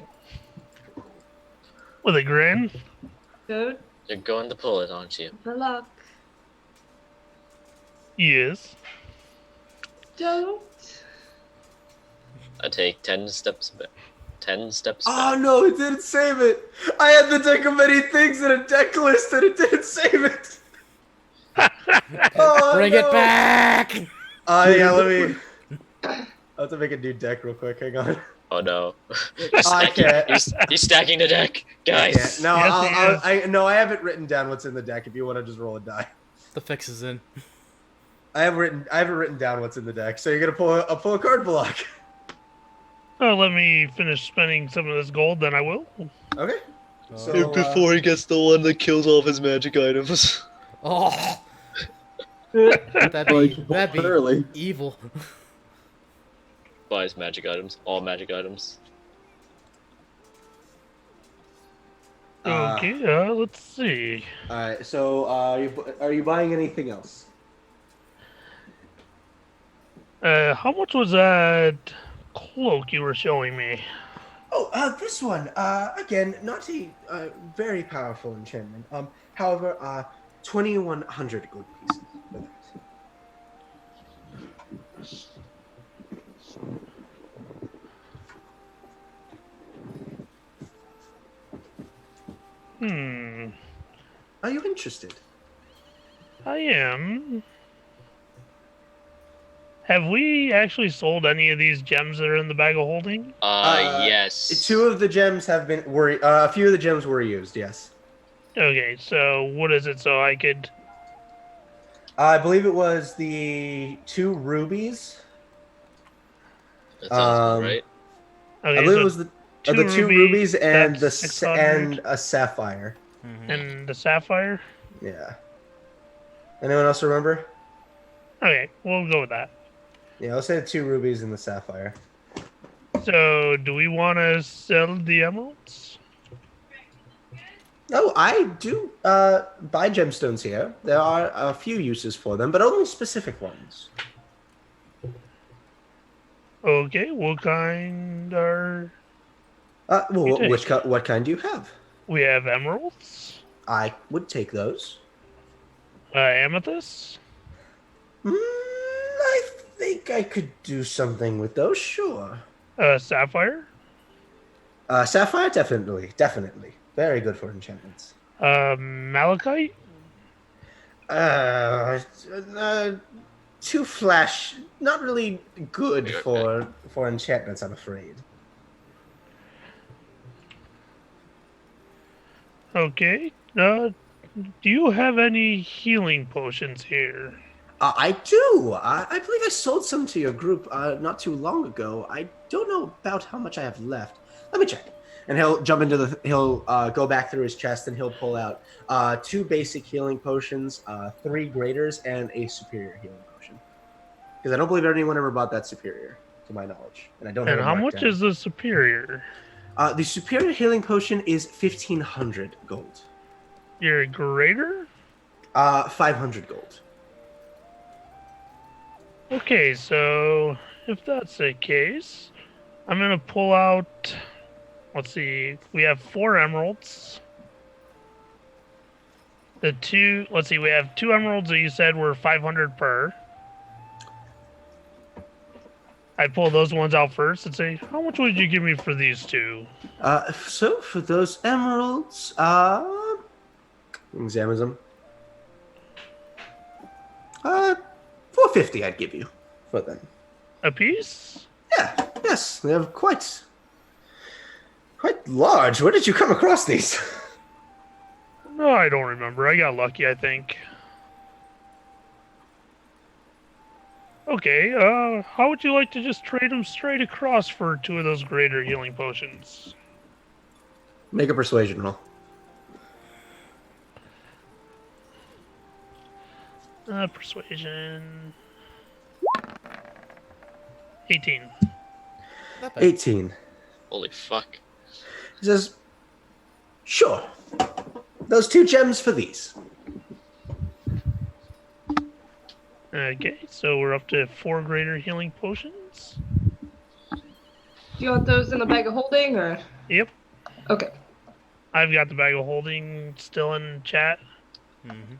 Speaker 6: with a grin.
Speaker 2: Don't,
Speaker 5: You're going to pull it, aren't you?
Speaker 2: Balak,
Speaker 6: Yes.
Speaker 2: don't.
Speaker 5: I take 10 steps back. 10 steps
Speaker 4: Oh
Speaker 5: back.
Speaker 4: no, it didn't save it. I had the deck of many things in a deck list and it didn't save it. Oh,
Speaker 1: Bring
Speaker 4: no.
Speaker 1: it back!
Speaker 4: Yeah, let me. I have to make a new deck real quick. Hang on.
Speaker 5: Oh no.
Speaker 4: I can't.
Speaker 5: He's stacking the deck. Guys.
Speaker 4: No,
Speaker 6: Yes, he is.
Speaker 4: I haven't written down what's in the deck. If you want to just roll a die,
Speaker 1: The fix is in.
Speaker 4: I haven't written down what's in the deck. So you're gonna pull a card block.
Speaker 6: Oh, let me finish spending some of this gold, then I will.
Speaker 4: Okay.
Speaker 1: Oh.
Speaker 4: So,
Speaker 5: he gets the one that kills all of his magic items.
Speaker 1: Oh,
Speaker 3: Like,
Speaker 1: that'd be
Speaker 3: early.
Speaker 1: evil.
Speaker 5: Buys magic items. All magic items.
Speaker 6: Okay, let's see.
Speaker 4: all right. So are you buying anything else?
Speaker 6: How much was that cloak you were showing me?
Speaker 4: Oh, this one. Again, not a very powerful enchantment. However, 2,100 gold pieces for that. Are you interested?
Speaker 6: I am. Have we actually sold any of these gems that are in the bag of holding?
Speaker 5: Yes.
Speaker 4: Two of the gems have been a few of the gems were used. Yes.
Speaker 6: Okay, so what is it so I could...
Speaker 4: I believe it was the 2 rubies.
Speaker 5: That sounds
Speaker 4: um,
Speaker 5: right.
Speaker 6: Okay,
Speaker 4: I believe
Speaker 6: so
Speaker 4: it was the 2 rubies and
Speaker 6: that's
Speaker 4: and a sapphire.
Speaker 6: and the sapphire?
Speaker 4: Yeah. Anyone else remember?
Speaker 6: Okay, we'll go with that.
Speaker 4: Yeah, I'll say the 2 rubies and the sapphire.
Speaker 6: So, do we want to sell the emeralds?
Speaker 4: Oh, I do buy gemstones here. There are a few uses for them, but only specific ones.
Speaker 6: Okay, what kind are...
Speaker 4: Well,
Speaker 6: You take.
Speaker 4: what kind do you have?
Speaker 6: We have emeralds,
Speaker 4: I would take those.
Speaker 6: amethysts,
Speaker 4: I think I could do something with those. Sure.
Speaker 6: sapphire,
Speaker 4: Sapphire, definitely. Very good for enchantments.
Speaker 6: malachite,
Speaker 4: Too flash. Not really good
Speaker 5: Okay.
Speaker 4: for enchantments, I'm afraid.
Speaker 6: Okay. Do you have any healing potions here?
Speaker 4: I do. I believe I sold some to your group not too long ago. I don't know about how much I have left. Let me check. And he'll jump into he'll go back through his chest and he'll pull out 2 basic healing potions, 3 graders, and a superior healing potion. Because I don't believe anyone ever bought that superior, to my knowledge. And I don't have
Speaker 6: And
Speaker 4: it
Speaker 6: how
Speaker 4: marked
Speaker 6: much
Speaker 4: down.
Speaker 6: is the superior?
Speaker 4: The superior healing potion is 1,500 gold.
Speaker 6: Your greater?
Speaker 4: 500 gold.
Speaker 6: Okay, so if that's the case, I'm gonna pull out. Let's see. We have 4 emeralds. Let's see. We have 2 emeralds that you said were 500 per. I pull those ones out first and say, how much would you give me for these 2?
Speaker 4: So for those emeralds, examines them. $450 I'd give you for them.
Speaker 6: A piece?
Speaker 4: Yeah, yes, they're quite large. Where did you come across these?
Speaker 6: No, I don't remember. I got lucky, I think. Okay, how would you like to just trade them straight across for 2 of those greater healing potions?
Speaker 4: Make a persuasion roll.
Speaker 6: Persuasion. 18.
Speaker 1: Not bad.
Speaker 4: 18.
Speaker 5: Holy fuck.
Speaker 4: He says, sure. Those 2 gems for these.
Speaker 6: Okay, so we're up to 4 greater healing potions.
Speaker 2: Do you want those in the bag of holding, or?
Speaker 6: Yep,
Speaker 2: Okay.
Speaker 6: I've got the bag of holding still in chat.
Speaker 1: Mm-hmm.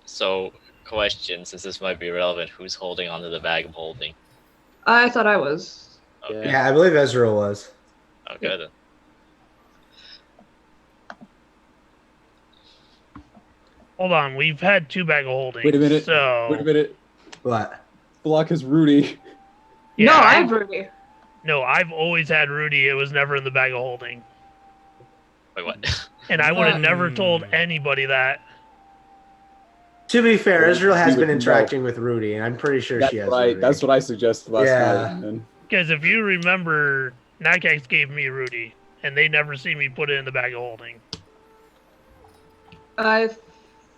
Speaker 5: So, question, since this might be relevant, who's holding onto the bag of holding?
Speaker 2: I thought I was.
Speaker 5: Okay,
Speaker 4: Yeah, I believe Ezra was.
Speaker 5: okay then.
Speaker 6: Hold on, we've had 2 bag of holding.
Speaker 3: Wait a minute.
Speaker 6: So,
Speaker 3: Wait a minute.
Speaker 4: What?
Speaker 3: Block is Rudy.
Speaker 6: Yeah,
Speaker 2: no, I'm Rudy.
Speaker 6: No, I've always had Rudy. It was never in the bag of holding.
Speaker 5: Wait, what?
Speaker 6: And I would have never
Speaker 1: Hmm.
Speaker 6: told anybody that.
Speaker 4: To be fair, Israel has
Speaker 3: You
Speaker 4: been
Speaker 3: would
Speaker 4: interacting with Rudy, and I'm pretty sure
Speaker 3: That's
Speaker 4: she has.
Speaker 3: what I.
Speaker 4: Rudy.
Speaker 3: That's what I suggested last
Speaker 4: Yeah.
Speaker 3: night. And
Speaker 6: Because if you remember, Nakax gave me Rudy, and they never see me put it in the bag of holding.
Speaker 2: I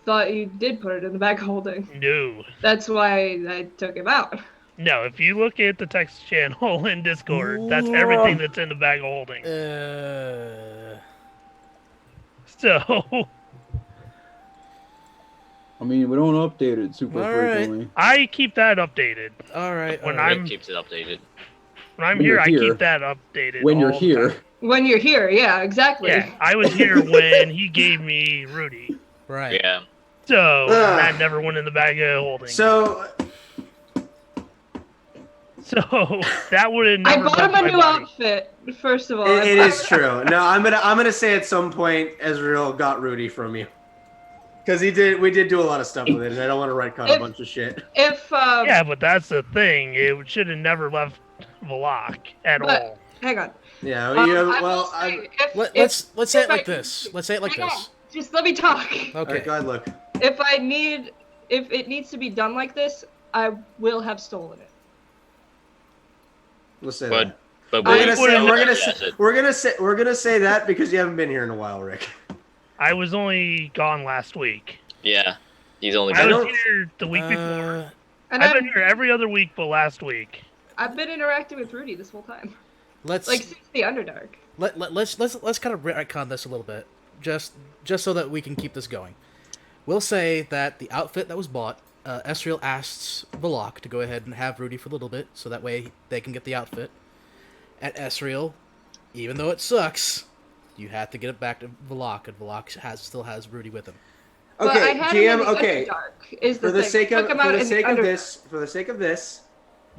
Speaker 2: thought you did put it in the bag of holding.
Speaker 6: No.
Speaker 2: That's why I took him out.
Speaker 6: No, if you look at the text channel in Discord, that's everything that's in the bag of holding. So,
Speaker 3: I mean, we don't update it super
Speaker 1: All right.
Speaker 3: frequently.
Speaker 6: I keep that updated.
Speaker 1: All right.
Speaker 6: When
Speaker 1: all right.
Speaker 6: I'm-
Speaker 5: Rick keeps it updated.
Speaker 6: When I'm
Speaker 3: When
Speaker 6: here,
Speaker 3: you're
Speaker 6: I
Speaker 3: here.
Speaker 6: keep that updated.
Speaker 3: When you're
Speaker 6: all the
Speaker 3: here,
Speaker 6: time.
Speaker 2: When you're here, yeah, exactly.
Speaker 6: Yeah, I was here when he gave me Rudy.
Speaker 1: Right.
Speaker 5: Yeah.
Speaker 6: So,
Speaker 4: Ugh.
Speaker 6: that never went in the bag of holding.
Speaker 4: So,
Speaker 6: So that would have
Speaker 2: I
Speaker 6: never
Speaker 2: bought him
Speaker 6: left
Speaker 2: a
Speaker 6: my
Speaker 2: new
Speaker 6: body.
Speaker 2: outfit, first of all.
Speaker 4: it is true. No, I'm gonna say at some point Ezreal got Rudy from you, because we did do a lot of stuff with it, and I don't want to retcon a
Speaker 2: If-
Speaker 4: bunch of shit.
Speaker 2: If,
Speaker 6: Yeah, but that's the thing. It should have never left Valak at
Speaker 2: But-
Speaker 6: all.
Speaker 2: hang on.
Speaker 4: Yeah,
Speaker 2: I
Speaker 4: you,
Speaker 2: will
Speaker 4: well,
Speaker 2: say,
Speaker 4: I'm.
Speaker 1: Let's say it
Speaker 2: if
Speaker 1: like
Speaker 2: I-
Speaker 1: this. Let's say it like
Speaker 2: hang on,
Speaker 1: this.
Speaker 2: just let me talk.
Speaker 1: Okay.
Speaker 4: Go ahead, look.
Speaker 2: If it needs to be done like this, I will have stolen it.
Speaker 4: We'll say
Speaker 5: But
Speaker 4: that.
Speaker 5: but
Speaker 4: We're
Speaker 5: we-
Speaker 4: gonna say
Speaker 5: we-
Speaker 4: we're gonna say that because you haven't been here in a while, Rick.
Speaker 6: I was only gone last week.
Speaker 5: Yeah. He's only
Speaker 6: I
Speaker 5: been
Speaker 6: was
Speaker 4: don't-
Speaker 6: here the week before.
Speaker 2: And
Speaker 6: I've been here every other week but last week.
Speaker 2: I've been interacting with Rudy this whole time,
Speaker 1: let's
Speaker 2: like since the Underdark.
Speaker 1: let's kind of retcon this a little bit, just so that we can keep this going. We'll say that the outfit that was bought, Ezreal asks Valak to go ahead and have Rudy for a little bit, so that way they can get the outfit. At Ezreal, even though it sucks, you have to get it back to Valak, and Valak still has Rudy with him.
Speaker 2: But I
Speaker 4: Okay,
Speaker 2: had him in
Speaker 4: GM.
Speaker 2: the
Speaker 4: Okay,
Speaker 2: Underdark, is the
Speaker 4: for the
Speaker 2: thing.
Speaker 4: sake of
Speaker 2: Took him out in the Underdark.
Speaker 4: for the sake of this,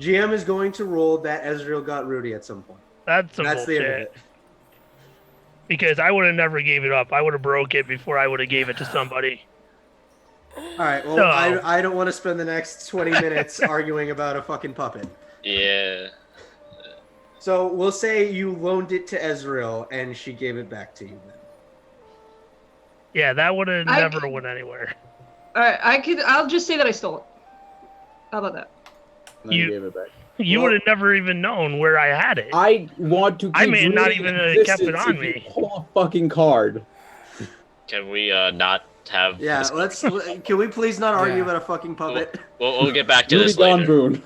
Speaker 4: GM is going to roll that Ezreal got Rudy at some point.
Speaker 6: That's some
Speaker 4: That's the end of
Speaker 6: bullshit.
Speaker 4: it.
Speaker 6: Because I would have never gave it up. I would have broke it before I would have gave it to somebody.
Speaker 4: All right. Well,
Speaker 6: So-
Speaker 4: I don't want to spend the next 20 minutes arguing about a fucking puppet.
Speaker 5: Yeah.
Speaker 4: So we'll say you loaned it to Ezreal and she gave it back to you. Then.
Speaker 6: Yeah, that would have
Speaker 2: I
Speaker 6: never
Speaker 2: can-
Speaker 6: went anywhere.
Speaker 2: All right, I'll just say that I stole it. How about that?
Speaker 3: and then
Speaker 6: You-
Speaker 3: he gave it back.
Speaker 6: You
Speaker 4: Well-
Speaker 6: would have never even known where I had it.
Speaker 3: I want to. Keep
Speaker 6: I may not
Speaker 3: Rudy
Speaker 6: even
Speaker 3: in
Speaker 6: have kept it
Speaker 3: existence
Speaker 6: on
Speaker 3: if you
Speaker 6: me.
Speaker 3: Pull a fucking card.
Speaker 5: Can we not have
Speaker 4: Yeah.
Speaker 5: this-
Speaker 4: Let's. Can we please not argue
Speaker 1: Yeah.
Speaker 4: about a fucking puppet?
Speaker 5: we'll get back to
Speaker 3: Rudy
Speaker 5: this later.
Speaker 3: Donboon.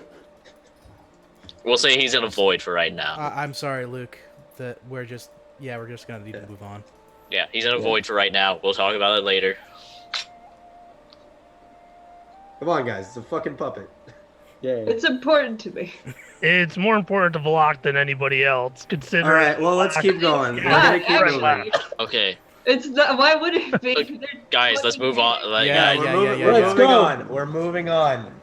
Speaker 5: We'll say he's in a void for right now.
Speaker 1: I'm sorry, Luke, that we're just gonna need to move on.
Speaker 5: Yeah, he's in a void for right now. We'll talk about it later.
Speaker 4: Come on, guys. It's a fucking puppet.
Speaker 3: Yeah.
Speaker 2: It's important to me.
Speaker 6: It's more important to Valak than anybody else, considering.
Speaker 4: All right. Well, let's keep going. We're gonna keep
Speaker 2: Actually,
Speaker 4: moving.
Speaker 5: Okay,
Speaker 2: It's not. Why would it be?
Speaker 5: Look,
Speaker 2: They're
Speaker 5: guys, let's move on. Like,
Speaker 1: Yeah,
Speaker 5: guys,
Speaker 4: We're
Speaker 1: yeah,
Speaker 4: moving,
Speaker 1: yeah,
Speaker 4: we're
Speaker 1: yeah.
Speaker 4: moving
Speaker 3: Let's go.
Speaker 4: on. We're moving on.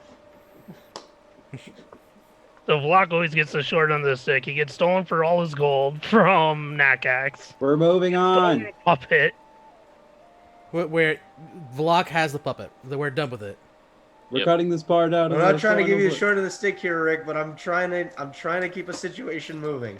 Speaker 6: So Valak always gets the short end of the stick. He gets stolen for all his gold from Nakax.
Speaker 3: We're moving on.
Speaker 6: Puppet.
Speaker 1: Where Valak has the puppet. We're done with it.
Speaker 3: We're
Speaker 5: Yep.
Speaker 3: cutting this part out.
Speaker 4: I'm
Speaker 3: of
Speaker 4: not
Speaker 3: the
Speaker 4: trying to give you the
Speaker 3: final-
Speaker 4: short of the stick here, Rick, but I'm trying to keep a situation moving.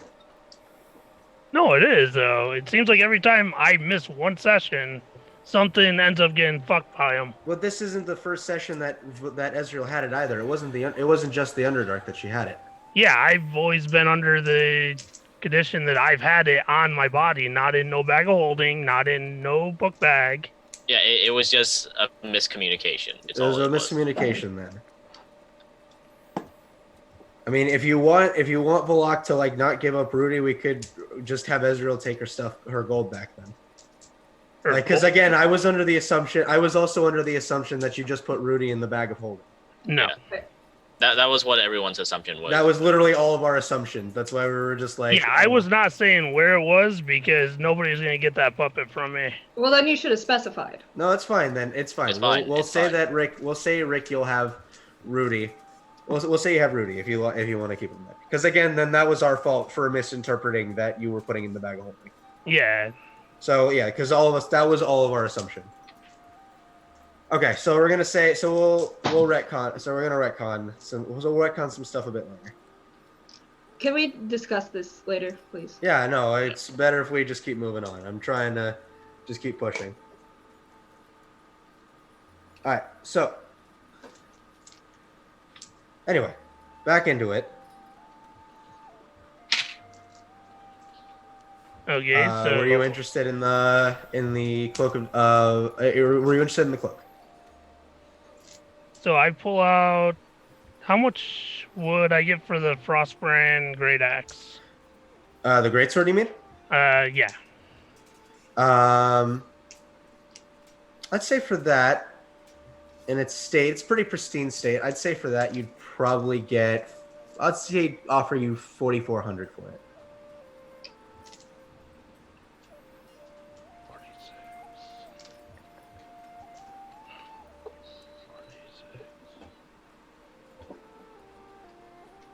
Speaker 6: No, it is though. It seems like every time I miss one session, something ends up getting fucked by him.
Speaker 4: Well, this isn't the first session that Ezreal had it either. It wasn't just the Underdark that she had it.
Speaker 6: Yeah, I've always been under the condition that I've had it on my body, not in no bag of holding, not in no book bag.
Speaker 5: Yeah, it was just a miscommunication. It's
Speaker 4: There was
Speaker 5: all
Speaker 4: a
Speaker 5: it was.
Speaker 4: miscommunication then. I mean, if you want Valak to like not give up Rudy, we could just have Ezreal take her gold back then. Like, because again, I was also under the assumption that you just put Rudy in the bag of holding.
Speaker 6: No.
Speaker 5: That was what everyone's assumption was.
Speaker 4: That was literally all of our assumptions. That's why we were just like,
Speaker 6: Yeah, I was not saying where it was because nobody's gonna get that puppet from me.
Speaker 2: Well, then you should have specified.
Speaker 4: No, it's fine then. It's fine.
Speaker 5: It's fine.
Speaker 4: We'll
Speaker 5: It's
Speaker 4: say
Speaker 5: fine.
Speaker 4: that Rick. We'll say Rick. You'll have Rudy. We'll say you have Rudy if you want to keep him there. Because again, then that was our fault for misinterpreting that you were putting in the bag of holding.
Speaker 6: Yeah.
Speaker 4: So yeah, because that was all of our assumption. Okay, so we're gonna say we'll retcon. So we're gonna retcon some stuff a bit later.
Speaker 2: Can we discuss this later, please?
Speaker 4: Yeah, no, it's better if we just keep moving on. I'm trying to just keep pushing. All right, so anyway, back into it.
Speaker 6: Okay, so
Speaker 4: Were you interested in the cloak of? Were you interested in the cloak?
Speaker 6: So I pull out. How much would I get for the Frostbrand Great Axe?
Speaker 4: The greatsword, you mean?
Speaker 6: Yeah.
Speaker 4: I'd say for that, in its state, it's pretty pristine state. I'd say for that, you'd probably get. I'd say offer you 4,400 for it.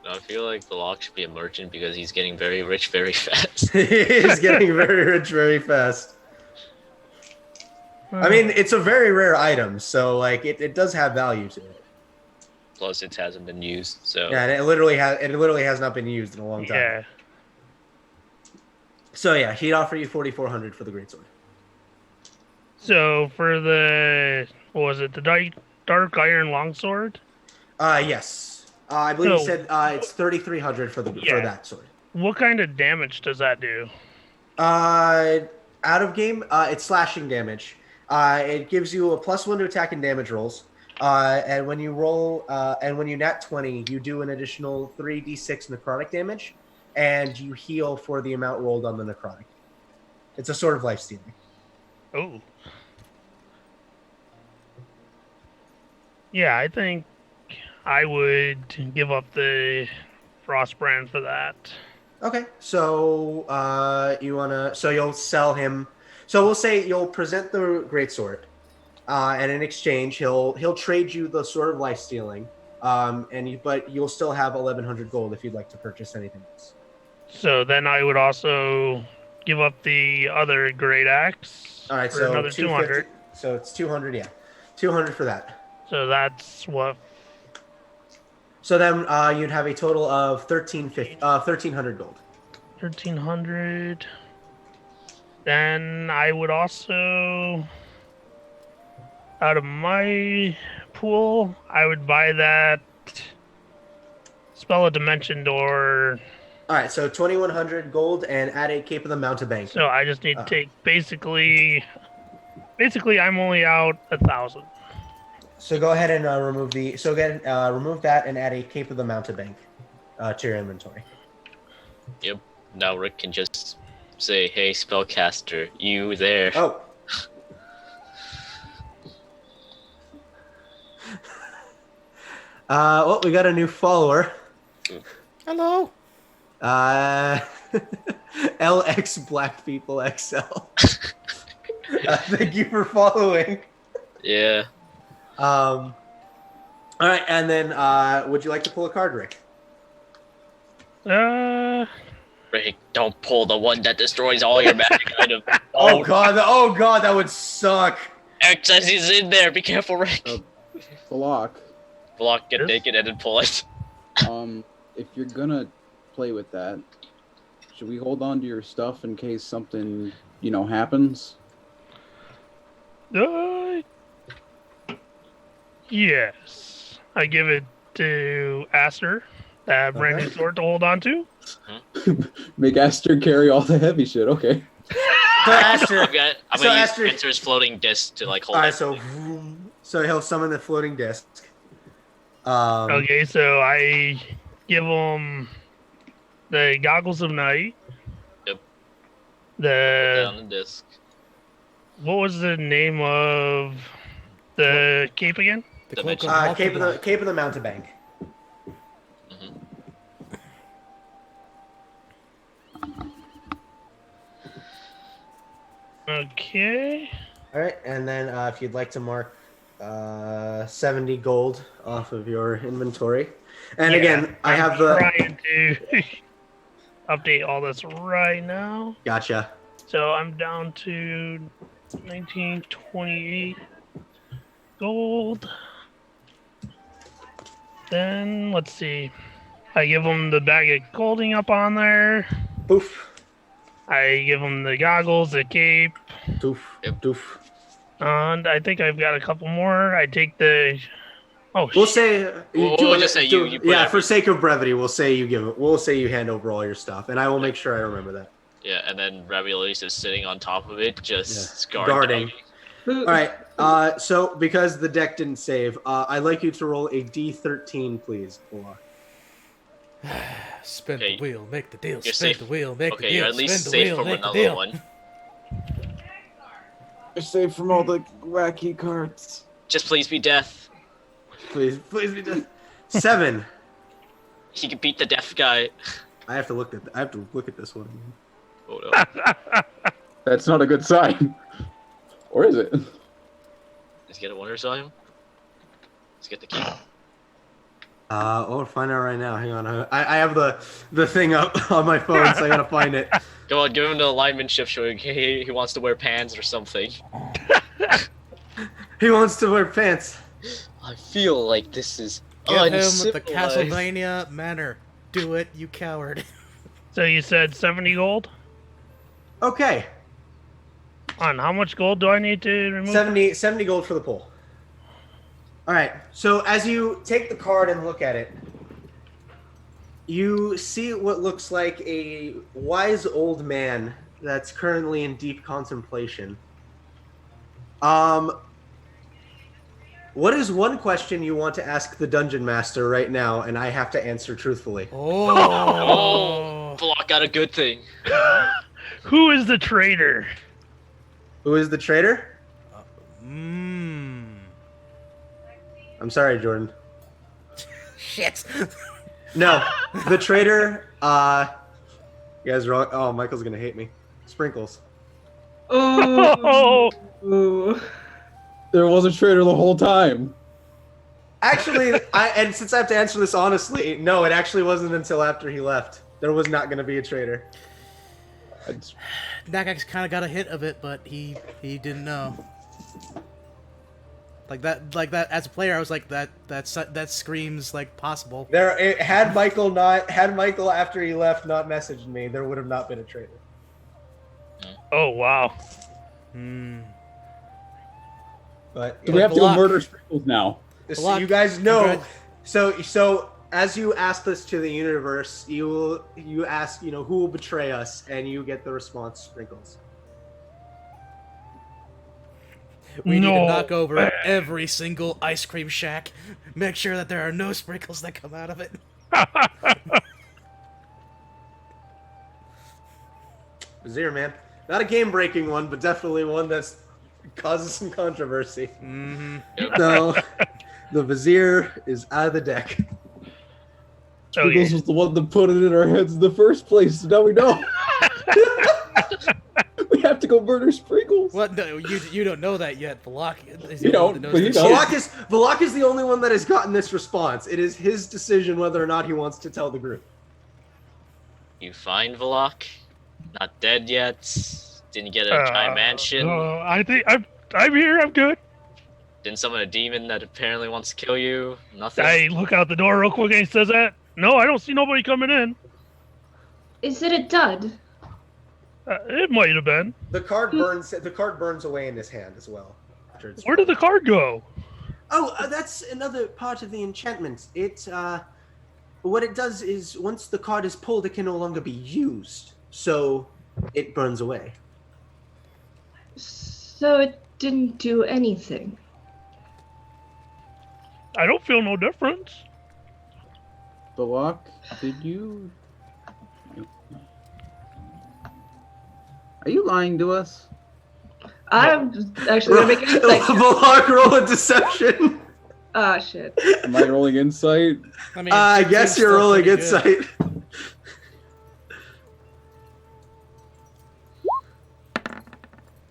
Speaker 5: I feel like Valak should be a merchant because he's getting very rich very fast.
Speaker 4: He's getting very rich very fast. I mean, it's a very rare item, so like it does have value to it.
Speaker 5: Plus, it hasn't been used, so
Speaker 4: Yeah, and it literally has not been used in a long time.
Speaker 6: Yeah.
Speaker 4: So yeah, he'd offer you 4,400 for the greatsword.
Speaker 6: So for the what was it? The dark iron longsword.
Speaker 4: Yes. I believe you
Speaker 6: So-
Speaker 4: said it's 3,300 for that sword.
Speaker 6: What kind of damage does that do?
Speaker 4: Out of game, it's slashing damage. It gives you a +1 to attack and damage rolls. And when you roll, and when you nat 20, you do an additional 3d6 necrotic damage, and you heal for the amount rolled on the necrotic. It's a sort of life stealing.
Speaker 6: Oh. Yeah, I think I would give up the Frostbrand for that.
Speaker 4: Okay, so you'll sell him. So we'll say you'll present the greatsword, and in exchange he'll trade you the sword of life stealing, but you'll still have 1,100 gold if you'd like to purchase anything else.
Speaker 6: So then I would also give up the other great axe
Speaker 4: All right,
Speaker 6: for
Speaker 4: so
Speaker 6: another 200.
Speaker 4: So it's 200, yeah, 200 for that.
Speaker 6: So that's what.
Speaker 4: So then you'd have a total of 1,300 gold.
Speaker 6: 1,300. Then I would also, out of my pool, I would buy that Spell of Dimension Door.
Speaker 4: All right, so 2,100 gold and add a Cape of the Mountebank.
Speaker 6: So I just need to take basically I'm only out 1,000.
Speaker 4: So go ahead and remove that and add a Cape of the Mountebank to your inventory.
Speaker 5: yep. Now Rick can just say, "Hey, spellcaster, you there?"
Speaker 4: Oh. Well, we got a new follower.
Speaker 1: Hello.
Speaker 4: LX Black People XL. Thank you for following.
Speaker 5: Yeah.
Speaker 4: All right, and then would you like to pull a card, Rick?
Speaker 5: Rick, don't pull the one that destroys all your magic items.
Speaker 4: Oh god, that would suck.
Speaker 5: Excess is in there. Be careful, Rick.
Speaker 3: The lock.
Speaker 5: Block, get
Speaker 6: Yes.
Speaker 5: naked, and then pull it.
Speaker 3: If you're gonna play with that, should we hold on to your stuff in case something, happens?
Speaker 6: Yes. I give it to Aster, that brand new
Speaker 4: Okay.
Speaker 6: sword to hold on to.
Speaker 3: Make Aster carry all the heavy shit. Okay.
Speaker 4: So Aster,
Speaker 5: I'm gonna
Speaker 4: So
Speaker 5: use
Speaker 4: Aster-
Speaker 5: Spencer's floating disc to like hold
Speaker 4: all right,
Speaker 5: it.
Speaker 4: so he'll summon the floating disc.
Speaker 6: Okay, so I give him the goggles of night.
Speaker 5: Yep. Put
Speaker 6: The
Speaker 5: down the disc.
Speaker 6: what was the name of the cape again?
Speaker 1: The
Speaker 5: Dimension.
Speaker 1: cloak of
Speaker 4: Cape of the Mountebank.
Speaker 5: Mhm.
Speaker 6: Okay.
Speaker 4: All right, and then if you'd like to mark 70 gold off of your inventory, and
Speaker 6: Yeah,
Speaker 4: again, I
Speaker 6: I'm
Speaker 4: have the
Speaker 6: trying to update all this right now.
Speaker 4: gotcha.
Speaker 6: So I'm down to 1928 gold. Then let's see. I give them the bag of golding up on there.
Speaker 4: Poof,
Speaker 6: I give them the goggles, the cape,
Speaker 4: doof,
Speaker 5: Yep.
Speaker 4: doof.
Speaker 6: and I think I've got a couple more. I take the. Oh,
Speaker 4: We'll
Speaker 6: shit.
Speaker 4: say
Speaker 5: We'll just say you put
Speaker 4: yeah. For
Speaker 5: every-
Speaker 4: sake of brevity, we'll say you give it. We'll say you hand over all your stuff, and I will make sure I remember that.
Speaker 5: Yeah, and then Raviolis is sitting on top of it, just
Speaker 4: Yeah.
Speaker 5: guarding.
Speaker 4: All right. So because the deck didn't save, I'd like you to roll a D13, please. Bullock.
Speaker 1: Spin
Speaker 5: Okay,
Speaker 1: the wheel, make the deal.
Speaker 5: you're
Speaker 1: Spin
Speaker 5: safe.
Speaker 1: the wheel, make the
Speaker 5: Okay,
Speaker 1: deal.
Speaker 5: you're at least
Speaker 1: spin the
Speaker 5: safe
Speaker 1: wheel,
Speaker 5: from
Speaker 1: make the
Speaker 5: another
Speaker 1: deal.
Speaker 5: one.
Speaker 3: You're safe from all the wacky cards.
Speaker 5: Just please be death.
Speaker 4: Please be done. 7.
Speaker 5: He can beat the deaf guy.
Speaker 4: I have to look at this one.
Speaker 5: Oh no.
Speaker 3: That's not a good sign. Or is it?
Speaker 5: Let's get a wonder sign. Let's get the key.
Speaker 4: We'll find out right now. Hang on. I have the thing up on my phone, so I gotta find it.
Speaker 5: Go on, give him the alignment shift showing he wants to wear pants or something.
Speaker 4: He wants to wear pants.
Speaker 5: I feel like this is
Speaker 1: Give him the
Speaker 5: uncivilized.
Speaker 1: Castlevania manner. Do it, you coward.
Speaker 6: So you said 70 gold?
Speaker 4: Okay.
Speaker 6: On how much gold do I need to remove?
Speaker 4: 70 gold for the pull. All right. So as you take the card and look at it, you see what looks like a wise old man that's currently in deep contemplation. What is one question you want to ask the dungeon master right now, and I have to answer truthfully?
Speaker 1: Oh.
Speaker 5: Block got a good thing.
Speaker 6: Who is the traitor?
Speaker 4: Who is the traitor?
Speaker 1: Mmm.
Speaker 4: I'm sorry, Jordan.
Speaker 1: Shit.
Speaker 4: No, the traitor. You guys are wrong. Oh, Michael's gonna hate me. Sprinkles.
Speaker 6: Oh,
Speaker 2: Ooh.
Speaker 3: There was a traitor the whole time.
Speaker 4: Actually, and since I have to answer this honestly, no, it actually wasn't until after he left. There was not gonna be a traitor.
Speaker 3: It's-
Speaker 1: Nagax kind of got a hint of it, but he didn't know. Like that. As a player, I was like, that screams like possible.
Speaker 4: Had Michael after he left not messaged me, there would have not been a traitor.
Speaker 6: oh wow.
Speaker 1: Hmm.
Speaker 4: But
Speaker 3: Do we have to go
Speaker 1: Block.
Speaker 3: murder Sprinkles now?
Speaker 4: so
Speaker 1: Block.
Speaker 4: you guys know.
Speaker 1: Congrats.
Speaker 4: So as you ask this to the universe, you ask, who will betray us, and you get the response, Sprinkles.
Speaker 1: We need to
Speaker 6: No.
Speaker 1: knock over every single ice cream shack. Make sure that there are no sprinkles that come out of it.
Speaker 4: Vizier, man. Not a game-breaking one, but definitely one that's causes some controversy.
Speaker 1: Mm-hmm.
Speaker 4: So, the Vizier is out of the deck.
Speaker 6: Okay.
Speaker 3: Sprinkles was the one that put it in our heads in the first place, so now we know. We have to go murder Sprinkles.
Speaker 1: What? No, you don't know that yet. Balak is
Speaker 3: You
Speaker 1: the one
Speaker 3: don't,
Speaker 1: that knows
Speaker 3: but you
Speaker 1: this
Speaker 3: don't.
Speaker 1: shit.
Speaker 4: Valak is the only one that has gotten this response. It is his decision whether or not he wants to tell the group.
Speaker 5: You find Volok? Not dead yet. Didn't get a giant mansion.
Speaker 6: I think I'm here. I'm good.
Speaker 5: Didn't summon a demon that apparently wants to kill you? Nothing?
Speaker 6: I look out the door real quick and he says that. No, I don't see nobody coming in.
Speaker 2: Is it a dud?
Speaker 6: It might have been.
Speaker 4: The card burns. The card burns away in his hand as well. after it's
Speaker 6: Where did the card go?
Speaker 4: Oh, that's another part of the enchantment. What it does is once the card is pulled, it can no longer be used, so it burns away.
Speaker 2: So it didn't do anything.
Speaker 6: I don't feel no difference.
Speaker 3: Balak, did you... Are you lying to us?
Speaker 2: I'm actually gonna make an insight.
Speaker 4: Balak, roll a deception.
Speaker 2: Ah, shit.
Speaker 3: Am I rolling insight?
Speaker 1: I mean,
Speaker 4: I
Speaker 1: it
Speaker 4: guess
Speaker 1: seems
Speaker 4: you're
Speaker 1: still
Speaker 4: rolling
Speaker 1: pretty good.
Speaker 4: insight.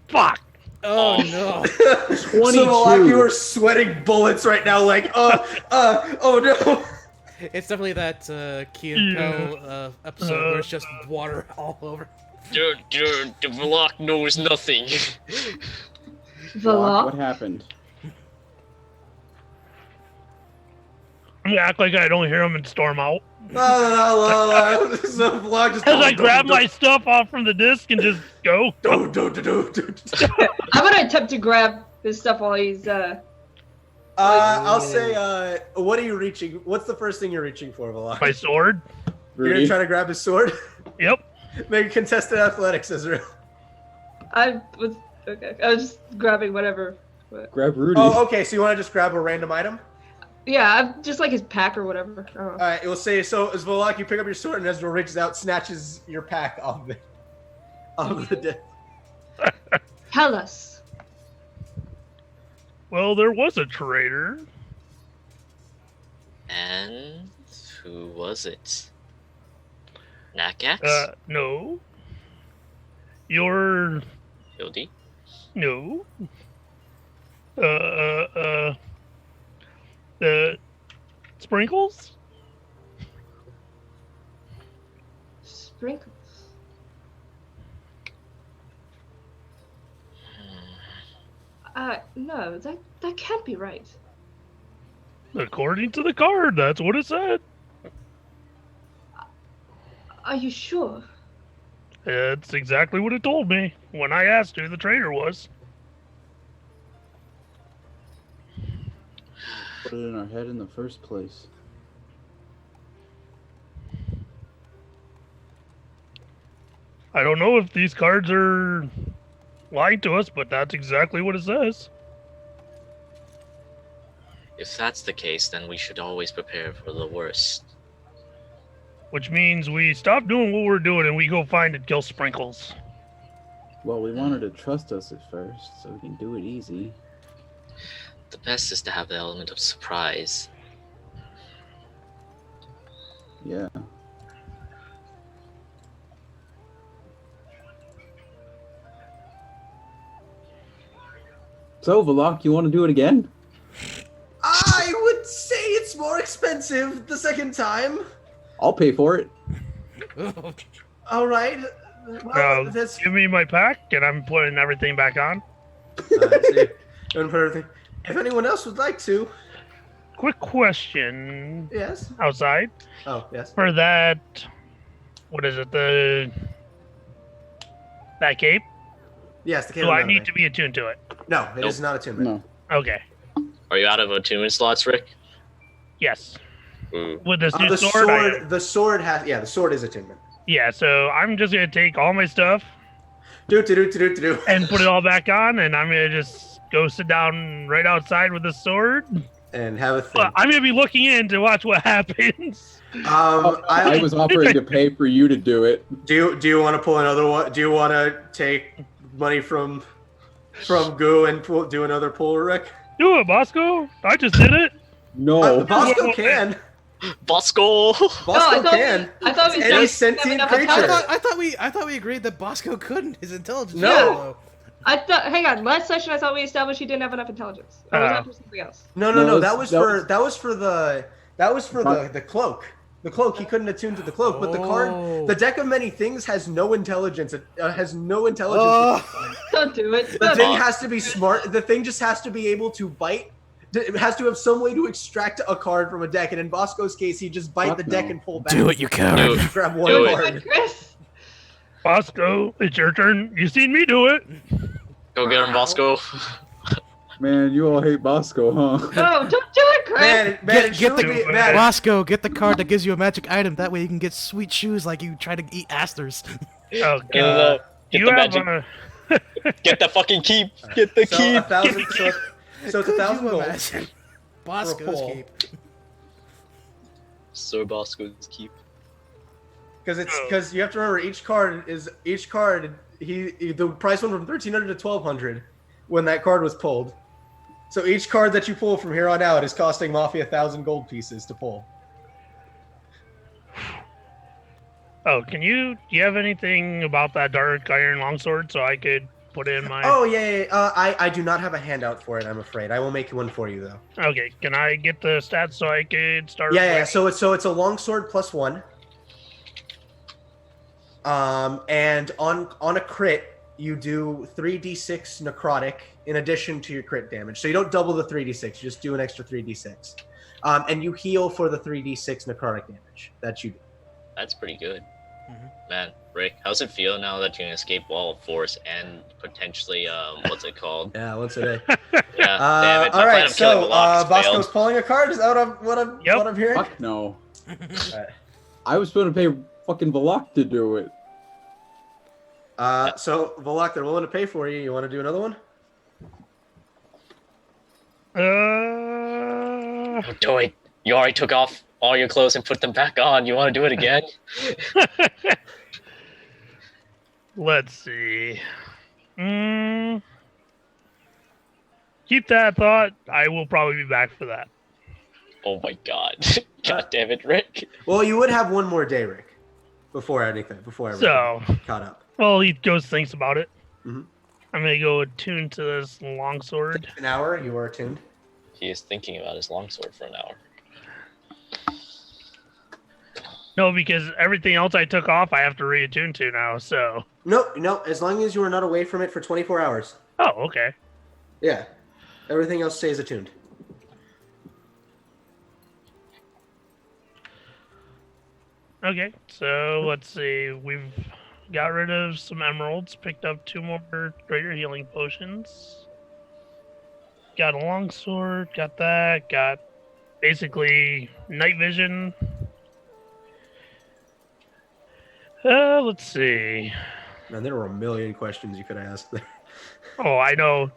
Speaker 6: Fuck.
Speaker 1: Oh no!
Speaker 4: So Balak, you are sweating bullets right now, like, oh no.
Speaker 1: It's definitely that Key and Peele episode where it's just water all over.
Speaker 5: The Vlok knows nothing.
Speaker 3: Balak, what
Speaker 2: Valak?
Speaker 3: happened?
Speaker 6: I'm gonna act like I don't hear him and storm out.
Speaker 4: So Balak just.
Speaker 6: As I grab my stuff off from the disc and just go.
Speaker 2: I'm gonna attempt to grab his stuff while he's
Speaker 4: I'll say, what are you reaching? What's the first thing you're reaching for, Balak?
Speaker 6: My sword.
Speaker 4: You're gonna
Speaker 3: Rudy?
Speaker 4: try to grab his sword?
Speaker 6: Yep.
Speaker 4: Make a contested athletics, Israel.
Speaker 2: I was just grabbing whatever.
Speaker 3: Grab Rudy.
Speaker 4: Oh, okay. So you want to just grab a random item?
Speaker 2: Yeah, I'm just like his pack or whatever. I don't know.
Speaker 4: All right. It will say so. As Volok, you pick up your sword, and Ezra reaches out, snatches your pack off the desk.
Speaker 2: Tell us.
Speaker 6: Well, there was a traitor.
Speaker 5: And who was it? Nakax?
Speaker 6: No. Your...
Speaker 5: Hildy?
Speaker 6: No. Sprinkles?
Speaker 2: Sprinkles. No, that can't be right.
Speaker 6: According to the card, that's what it said.
Speaker 2: Are you sure?
Speaker 6: It's exactly what it told me when I asked who the traitor was.
Speaker 3: Put it in our head in the first place.
Speaker 6: I don't know if these cards are lying to us, but that's exactly what it says.
Speaker 5: If that's the case, then we should always prepare for the worst.
Speaker 6: Which means we stop doing what we're doing and we go find and kill Sprinkles.
Speaker 3: Well, we wanted to trust us at first, so we can do it easy.
Speaker 5: The best is to have the element of surprise.
Speaker 3: Yeah. So, Valak, you want to do it again?
Speaker 4: I would say it's more expensive the second time.
Speaker 3: I'll pay for it.
Speaker 4: All right. Well, that's.
Speaker 6: Give me my pack and I'm putting everything back on.
Speaker 4: See. Don't put everything. If anyone else would like to,
Speaker 6: Quick question
Speaker 4: yes.
Speaker 6: outside.
Speaker 4: Oh, yes.
Speaker 6: For that, what is it, that cape?
Speaker 4: Yes, the
Speaker 6: Do
Speaker 4: cable
Speaker 6: I
Speaker 4: none
Speaker 6: need
Speaker 4: of
Speaker 6: to be attuned to it?
Speaker 4: No, it is
Speaker 5: Nope.
Speaker 4: not attunement.
Speaker 3: No.
Speaker 6: Okay.
Speaker 5: Are you out of attunement slots, Rick?
Speaker 6: Yes.
Speaker 5: Ooh.
Speaker 6: With this new
Speaker 4: The
Speaker 6: sword,
Speaker 4: the sword has, the sword is attunement.
Speaker 6: yeah, so I'm just going to take all my stuff
Speaker 4: Do.
Speaker 6: and put it all back on, and I'm going to just go sit down right outside with the sword.
Speaker 4: And have a thing.
Speaker 6: But I'm going to be looking in to watch what happens.
Speaker 3: I was offering to pay for you to do it.
Speaker 4: Do you want to pull another one? Do you want to take money from Goo and do another pull, Rick?
Speaker 6: Do it, Bosco. I just did it.
Speaker 3: No.
Speaker 4: Bosco can.
Speaker 5: Bosco!
Speaker 4: Bosco can.
Speaker 2: I thought we
Speaker 4: Any
Speaker 2: said
Speaker 4: sentient
Speaker 2: enough
Speaker 4: creature.
Speaker 2: intelligence.
Speaker 1: I thought we agreed that Bosco couldn't. His intelligence.
Speaker 4: No.
Speaker 1: was low.
Speaker 2: I thought. Hang on. Last session, I thought we established he didn't have enough intelligence. Or was that for something else?
Speaker 4: No.
Speaker 3: No,
Speaker 4: That was for the cloak. The cloak. He couldn't attune to the cloak, but the card,
Speaker 1: Oh.
Speaker 4: the deck of many things, has no intelligence. It has no intelligence.
Speaker 2: So Don't do it.
Speaker 4: The
Speaker 2: Don't
Speaker 4: thing
Speaker 2: do it.
Speaker 4: has to be smart. The thing just has to be able to bite. It has to have some way to extract a card from a deck. And in Bosco's case, he just bite
Speaker 3: Fuck
Speaker 4: the deck
Speaker 3: no.
Speaker 4: and pull back.
Speaker 1: Do it, you coward.
Speaker 5: Dude.
Speaker 4: Grab one
Speaker 5: Do it.
Speaker 4: card.
Speaker 2: Chris.
Speaker 6: Bosco, it's your turn. You seen me do it.
Speaker 5: Go get him, Bosco.
Speaker 3: Man, you all hate Bosco, huh?
Speaker 2: No, don't do it, Chris.
Speaker 4: Man, it
Speaker 1: Get
Speaker 4: should
Speaker 1: the
Speaker 4: be man.
Speaker 1: Bosco, get the card that gives you a magic item. That way you can get sweet shoes like you try to eat asters.
Speaker 6: Oh,
Speaker 5: Get
Speaker 6: God.
Speaker 5: the
Speaker 6: You have
Speaker 5: magic. Get the fucking keep. Get the
Speaker 4: So
Speaker 5: keep.
Speaker 4: 1,000. So it's 1,000 gold.
Speaker 1: imagine? Bosco's
Speaker 4: pull.
Speaker 1: keep.
Speaker 5: Sir Bosco's keep.
Speaker 4: Because you have to remember each card. The price went from 1,300 to 1,200 when that card was pulled. So each card that you pull from here on out is costing Mafia 1,000 gold pieces to pull.
Speaker 6: Oh, do you have anything about that dark iron longsword so I could put in my...
Speaker 4: Oh yeah. I do not have a handout for it. I'm afraid. I will make one for you though.
Speaker 6: Okay, can I get the stats so I could start...
Speaker 4: Yeah. So it's a longsword +1. And on a crit, you do 3d6 necrotic in addition to your crit damage. So you don't double the 3d6, you just do an extra 3d6. And you heal for the 3d6 necrotic damage that you do.
Speaker 5: That's pretty good.
Speaker 1: Mhm.
Speaker 5: Man, Rick, how's it feel now that you can escape Wall of Force and potentially, what's it called?
Speaker 4: Yeah, once a day.
Speaker 5: Yeah, damn it.
Speaker 4: All
Speaker 5: My plan
Speaker 4: right,
Speaker 5: of killing
Speaker 4: so
Speaker 5: Malaks
Speaker 4: Bosco's
Speaker 5: failed.
Speaker 4: pulling a card. Is that what I'm hearing?
Speaker 3: Fuck no.
Speaker 4: Alright.
Speaker 3: I was supposed to pay fucking Balak to do it.
Speaker 4: So Volok, they're willing to pay for you. You want to do another one?
Speaker 5: Do it. You already took off all your clothes and put them back on. You want to do it again?
Speaker 6: Let's see. Keep that thought. I will probably be back for that.
Speaker 5: Oh my god. God damn it, Rick.
Speaker 4: Well, you would have one more day, Rick, before everything
Speaker 6: So,
Speaker 4: caught up.
Speaker 6: well, he goes thinks about it.
Speaker 4: Mhm.
Speaker 6: I'm gonna go attune to this longsword.
Speaker 4: An hour, you are attuned.
Speaker 5: He is thinking about his longsword for an hour.
Speaker 6: No, because everything else I took off, I have to reattune to now. So,
Speaker 4: No. As long as you are not away from it for 24 hours.
Speaker 6: oh, okay.
Speaker 4: Yeah. Everything else stays attuned.
Speaker 6: Okay, so let's see. We've got rid of some emeralds, picked up 2 more greater healing potions. Got a longsword, got that, got basically night vision. Let's see.
Speaker 4: Man, there were a million questions you could ask there.
Speaker 6: Oh, I know.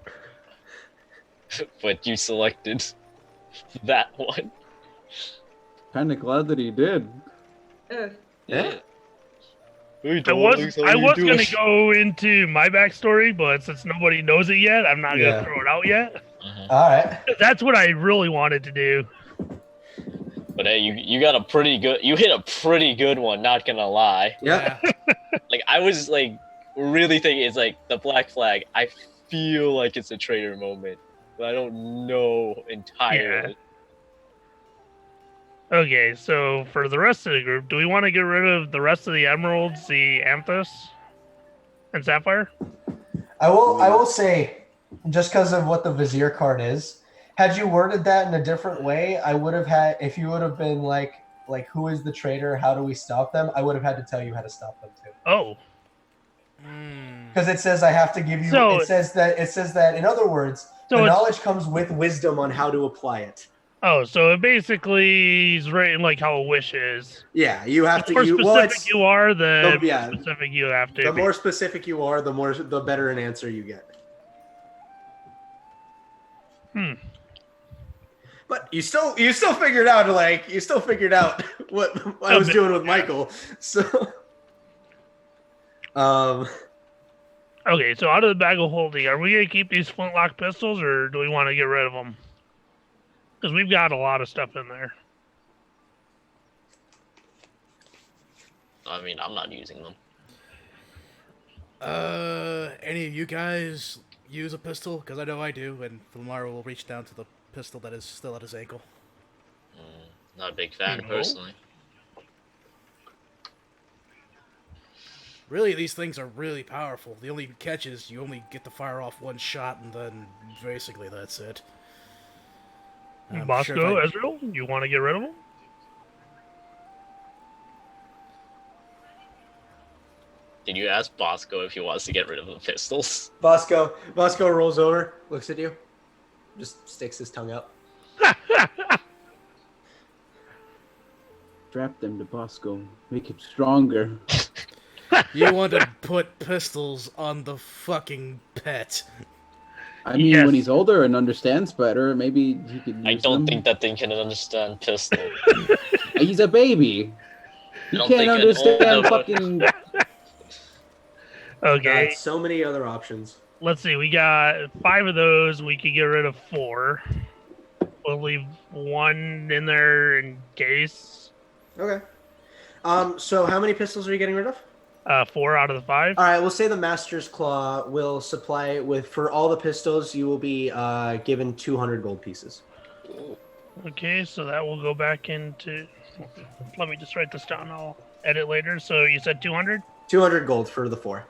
Speaker 5: But you selected that one.
Speaker 3: Kinda glad that he did.
Speaker 4: Yeah.
Speaker 6: I was gonna go into my backstory, but since nobody knows it yet, I'm not gonna
Speaker 4: Yeah.
Speaker 6: throw it out yet.
Speaker 4: All right.
Speaker 6: That's what I really wanted to do.
Speaker 5: But hey, you got a pretty good. You hit a pretty good one. Not gonna lie.
Speaker 4: Yeah.
Speaker 5: Like I was like really thinking it's like the black flag. I feel like it's a traitor moment, but I don't know entirely.
Speaker 6: Okay, so for the rest of the group, do we want to get rid of the rest of the emeralds, the amethyst, and sapphire?
Speaker 4: I will say, just because of what the Vizier card is, had you worded that in a different way, I would have had, if you would have been like who is the traitor, how do we stop them, I would have had to tell you how to stop them too.
Speaker 6: Oh,
Speaker 4: Because it says I have to give you,
Speaker 6: So-
Speaker 4: it says that, in other words,
Speaker 6: So
Speaker 4: the
Speaker 6: it's-
Speaker 4: knowledge comes with wisdom on how to apply it.
Speaker 6: oh, so it basically is written like how a wish is.
Speaker 4: Yeah, you have
Speaker 6: The
Speaker 4: to,
Speaker 6: more specific you are, the
Speaker 4: yeah.
Speaker 6: more specific you have to
Speaker 4: the
Speaker 6: be.
Speaker 4: more specific you are, the better an answer you get. But you still figured out what I was doing with Michael. So
Speaker 6: Okay, so out of the bag of holding, are we gonna keep these flintlock pistols, or do we want to get rid of them? Because we've got a lot of stuff in there.
Speaker 5: I mean, I'm not using them.
Speaker 1: Any of you guys use a pistol? Because I know I do, and Lamar will reach down to the pistol that is still at his ankle.
Speaker 5: Not a big fan
Speaker 6: No.
Speaker 5: personally.
Speaker 1: Really, these things are really powerful. The only catch is you only get to fire off one shot, and then basically that's it. I'm
Speaker 6: Bosco,
Speaker 1: sure if I-
Speaker 6: Ezreal, you want to get rid of him?
Speaker 5: Did you ask Bosco if he wants to get rid of the pistols?
Speaker 4: Bosco rolls over, looks at you, just sticks his tongue out.
Speaker 3: Strap them to Bosco. Make him stronger.
Speaker 1: You want to put pistols on the fucking pet.
Speaker 3: I mean,
Speaker 6: Yes.
Speaker 3: when he's older and understands better, maybe he could.
Speaker 5: I
Speaker 3: use
Speaker 5: don't
Speaker 3: them.
Speaker 5: think that thing can understand pistol.
Speaker 3: He's a baby. He
Speaker 5: don't
Speaker 3: can't
Speaker 5: think an
Speaker 3: understand
Speaker 5: older-
Speaker 3: fucking.
Speaker 6: Okay,
Speaker 4: Got so many other options.
Speaker 6: let's see. We got 5 of those. We could get rid of 4. We'll leave 1 in there in case.
Speaker 4: Okay. So how many pistols are you getting rid of?
Speaker 6: 4 out of the 5.
Speaker 4: All right, we'll say the Master's Claw will supply with for all the pistols. You will be given 200 gold pieces.
Speaker 6: Okay, so that will go back into. Let me just write this down. I'll edit later. So you said 200?
Speaker 4: 200 gold for the 4.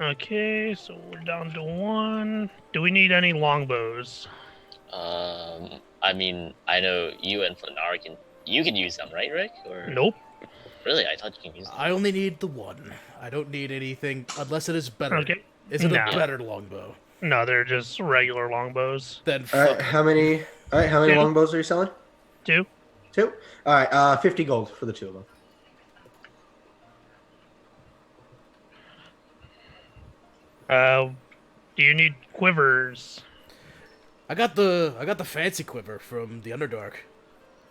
Speaker 6: Okay, so we're down to 1. Do we need any longbows?
Speaker 5: I mean, I know you and Flanar you can use them, right, Rick? Or
Speaker 6: Nope.
Speaker 5: really, I thought you can use them.
Speaker 1: I only need the one. I don't need anything unless it is better.
Speaker 6: Okay.
Speaker 1: Is it
Speaker 6: No.
Speaker 1: a better longbow?
Speaker 6: No, they're just regular longbows.
Speaker 1: Then
Speaker 4: All right,
Speaker 1: fuck.
Speaker 4: how many? All right, how many
Speaker 6: 2.
Speaker 4: longbows are you selling?
Speaker 6: 2.
Speaker 4: 2. All right, 50 gold for the 2 of them.
Speaker 6: Do you need quivers?
Speaker 1: I got the fancy quiver from the Underdark.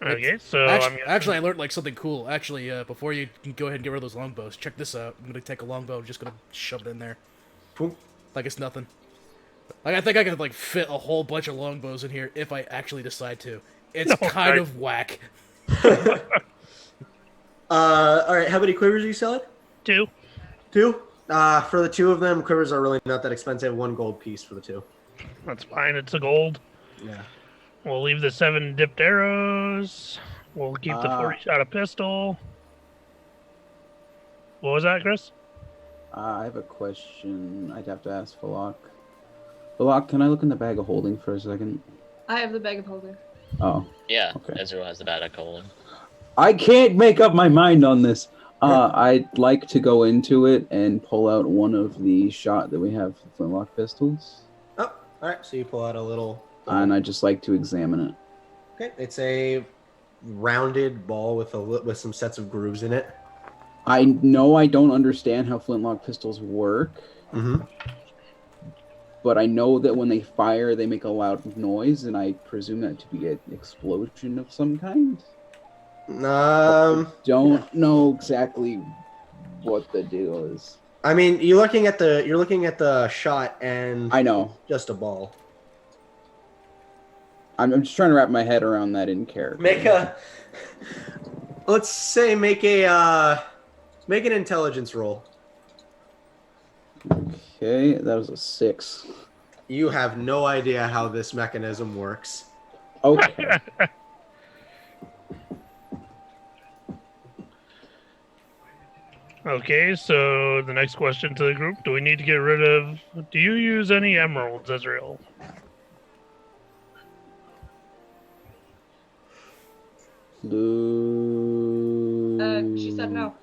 Speaker 6: Okay, so
Speaker 1: Actually, I learned like something cool. Actually, before you can go ahead and get rid of those longbows, check this out. I'm gonna take a longbow. I'm just gonna shove it in there,
Speaker 4: Boom.
Speaker 1: like it's nothing. Like I think I could like fit a whole bunch of longbows in here if I actually decide to. It's
Speaker 6: No,
Speaker 1: kind
Speaker 6: right.
Speaker 1: of whack.
Speaker 4: All right, how many quivers are you selling?
Speaker 6: 2.
Speaker 4: 2. For the 2 of them, quivers are really not that expensive. 1 gold piece for the 2.
Speaker 6: That's fine. It's a gold.
Speaker 4: Yeah.
Speaker 6: We'll leave the 7 dipped arrows. We'll keep the 40 shot of pistol. What was that, Chris?
Speaker 3: I have a question. I'd have to ask Falak. Falak, can I look in the bag of holding for a second?
Speaker 2: I have the bag of holding.
Speaker 3: Oh,
Speaker 5: Yeah,
Speaker 3: Okay.
Speaker 5: Ezreal has the bad at Colin.
Speaker 3: I can't make up my mind on this. I'd like to go into it and pull out one of the shot that we have flintlock pistols,
Speaker 4: Oh, all right. So you pull out a little.
Speaker 3: and I'd just like to examine it.
Speaker 4: Okay, it's a rounded ball with some sets of grooves in it.
Speaker 3: I know I don't understand how flintlock pistols work,
Speaker 4: Mm-hmm.
Speaker 3: but I know that when they fire, they make a loud noise, and I presume that to be an explosion of some kind. Don't know exactly what the deal is.
Speaker 4: I mean, you're looking at the shot, and
Speaker 3: I know.
Speaker 4: just a ball.
Speaker 3: I'm just trying to wrap my head around that in character.
Speaker 4: Let's say make an intelligence roll.
Speaker 3: Okay, that was a 6.
Speaker 4: You have no idea how this mechanism works.
Speaker 3: Okay.
Speaker 6: Okay, so the next question to the group: do we need to get rid of? Do you use any emeralds, Ezreal?
Speaker 2: She said no.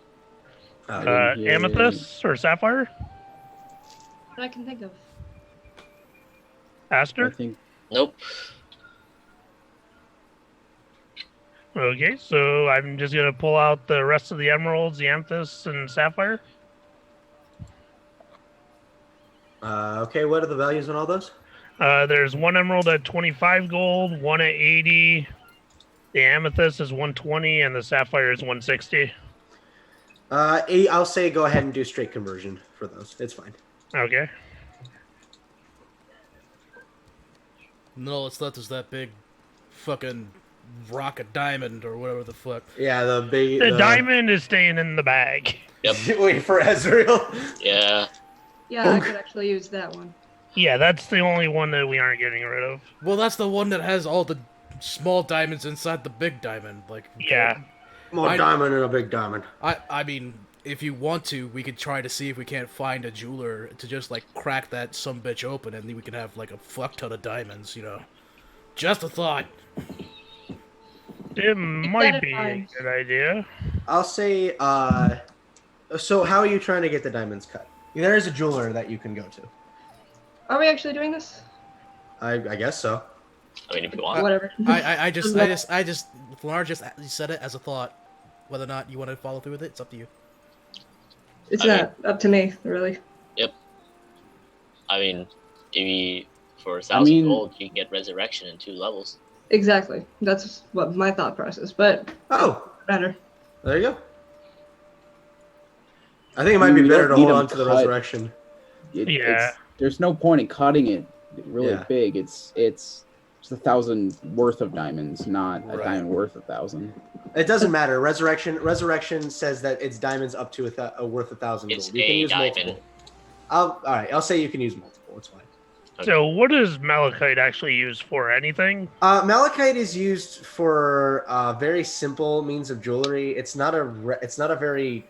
Speaker 3: didn't hear
Speaker 6: Amethyst or sapphire?
Speaker 2: That I can think of.
Speaker 3: I
Speaker 6: Aster?
Speaker 3: think
Speaker 5: Nope.
Speaker 6: Okay, so I'm just gonna pull out the rest of the emeralds, the amethyst, and sapphire.
Speaker 4: Okay, what are the values on all those?
Speaker 6: There's 1 emerald at 25 gold, 1 at 80. The amethyst is 120, and the sapphire is 160.
Speaker 4: I'll say go ahead and do straight conversion for those. It's fine.
Speaker 6: Okay.
Speaker 1: No, it's not just that big fucking rock of diamond or whatever the fuck.
Speaker 4: Yeah, the
Speaker 6: The diamond is staying in the bag.
Speaker 5: Yep.
Speaker 4: Wait for Ezreal.
Speaker 5: Yeah.
Speaker 2: Yeah, I could actually use that one.
Speaker 6: Yeah, that's the only one that we aren't getting rid of.
Speaker 1: Well, that's the one that has all the small diamonds inside the big diamond. Like,
Speaker 6: Yeah.
Speaker 4: More
Speaker 1: I-
Speaker 4: diamond and a big diamond.
Speaker 1: I mean, if you want to, we could try to see if we can't find a jeweler to just like crack that some bitch open, and then we can have like a fuck ton of diamonds. You know, just a thought.
Speaker 6: It might be a
Speaker 2: mind.
Speaker 6: good idea.
Speaker 4: I'll say. So how are you trying to get the diamonds cut? There is a jeweler that you can go to.
Speaker 2: Are we actually doing this?
Speaker 4: I guess so.
Speaker 5: I mean, if you want.
Speaker 2: Whatever.
Speaker 1: I just, Flanar just said it as a thought. Whether or not you want to follow through with it, it's up to you.
Speaker 2: It's
Speaker 5: I mean-
Speaker 2: not up to me, really.
Speaker 5: I mean, maybe for 1,000
Speaker 3: mean-
Speaker 5: gold, you can get resurrection in 2 levels.
Speaker 2: Exactly. That's what my thought process. But
Speaker 4: Oh,
Speaker 2: better.
Speaker 4: there you go. I think it might be
Speaker 3: You
Speaker 4: better
Speaker 3: don't
Speaker 4: to
Speaker 3: need
Speaker 4: hold
Speaker 3: them
Speaker 4: on to the
Speaker 3: cut.
Speaker 4: resurrection.
Speaker 6: Yeah.
Speaker 3: There's no point in cutting it really
Speaker 4: Yeah.
Speaker 3: big. It's just 1,000 worth of diamonds, not a
Speaker 1: Right.
Speaker 3: diamond worth 1,000.
Speaker 4: It doesn't matter. Resurrection says that it's diamonds up to worth 1,000 gold.
Speaker 5: It's
Speaker 4: You can
Speaker 5: a
Speaker 4: use
Speaker 5: diamond.
Speaker 4: multiple. All right. I'll say you can use multiple. It's fine.
Speaker 6: So, what does malachite actually use for? Anything?
Speaker 4: Malachite is used for very simple means of jewelry. It's not a very,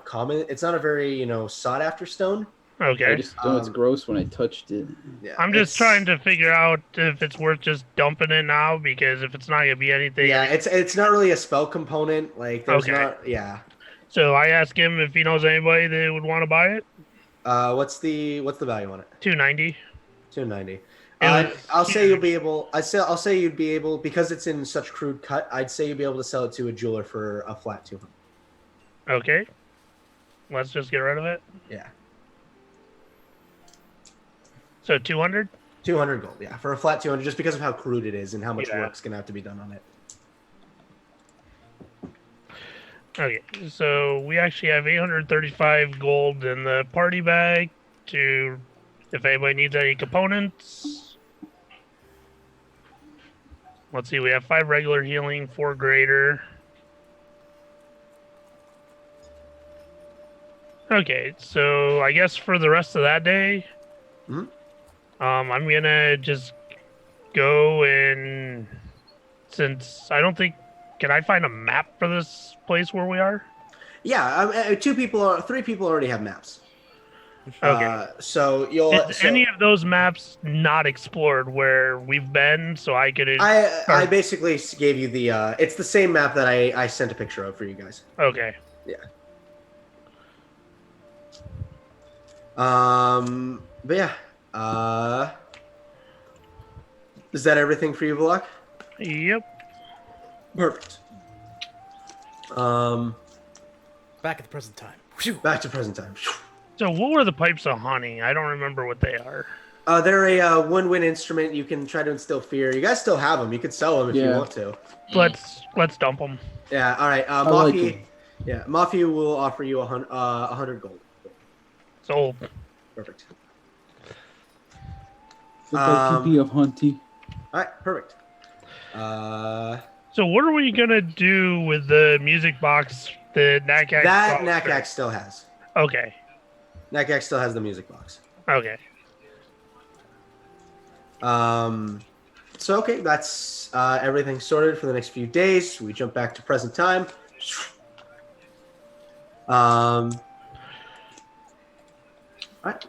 Speaker 4: common. It's not a very sought after stone.
Speaker 3: I
Speaker 6: Okay.
Speaker 3: just know it's gross when I touched it.
Speaker 4: Yeah,
Speaker 6: I'm just
Speaker 4: it's-
Speaker 6: trying to figure out if it's worth just dumping it now, because if it's not gonna be anything.
Speaker 4: Yeah, it's not really a spell component. Like there's
Speaker 6: Okay.
Speaker 4: not. Yeah.
Speaker 6: So I asked him if he knows anybody that would want to buy it.
Speaker 4: What's the value on it?
Speaker 6: 290.
Speaker 4: 290.
Speaker 6: It was
Speaker 4: I'll say
Speaker 6: huge.
Speaker 4: you'll be able. I'll say you'd be able, because it's in such crude cut. I'd say you'd be able to sell it to a jeweler for a flat 200.
Speaker 6: Okay. Let's just get rid of it.
Speaker 4: Yeah,
Speaker 6: So 200.
Speaker 4: 200 gold. Yeah, for a flat 200, just because of how crude it is and how much
Speaker 6: Yeah.
Speaker 4: work's gonna have to be done on it.
Speaker 6: Okay. So we actually have 835 gold in the party bag to, if anybody needs any components. Let's see. We have 5 regular healing, 4 greater. Okay, so I guess for the rest of that day,
Speaker 4: Mhm.
Speaker 6: I'm gonna just go and, since I don't think, can I find a map for this place where we are?
Speaker 4: Yeah, 3 people already have maps.
Speaker 6: Okay.
Speaker 4: So you'll.
Speaker 6: Is
Speaker 4: so
Speaker 6: any of those maps not explored where we've been, so I could?
Speaker 4: I basically gave you the. It's the same map that I sent a picture of for you guys.
Speaker 6: Okay.
Speaker 4: But yeah. Is that everything for you, Vlak?
Speaker 6: Yep.
Speaker 4: Perfect.
Speaker 1: Back at the present time. Phew.
Speaker 4: Back to present time.
Speaker 6: So what were the pipes of honey? I don't remember what they are.
Speaker 4: They're a one-win instrument. You can try to instill fear. You guys still have them. You could sell them if you
Speaker 3: Yeah.
Speaker 4: want to.
Speaker 6: Let's dump them.
Speaker 4: Yeah. All right.
Speaker 3: like
Speaker 4: Mafi.
Speaker 3: 'em.
Speaker 4: Yeah. Mafi will offer you 100 gold.
Speaker 6: So
Speaker 4: Perfect.
Speaker 3: The TP of Hunty.
Speaker 4: All right. Perfect.
Speaker 6: so what are we gonna do with the music box that Nakak?
Speaker 4: That
Speaker 6: bought?
Speaker 4: Nakak still has.
Speaker 6: Okay.
Speaker 4: Nakak still has the music box.
Speaker 6: Okay.
Speaker 4: So okay, that's everything sorted for the next few days. We jump back to present time. All right.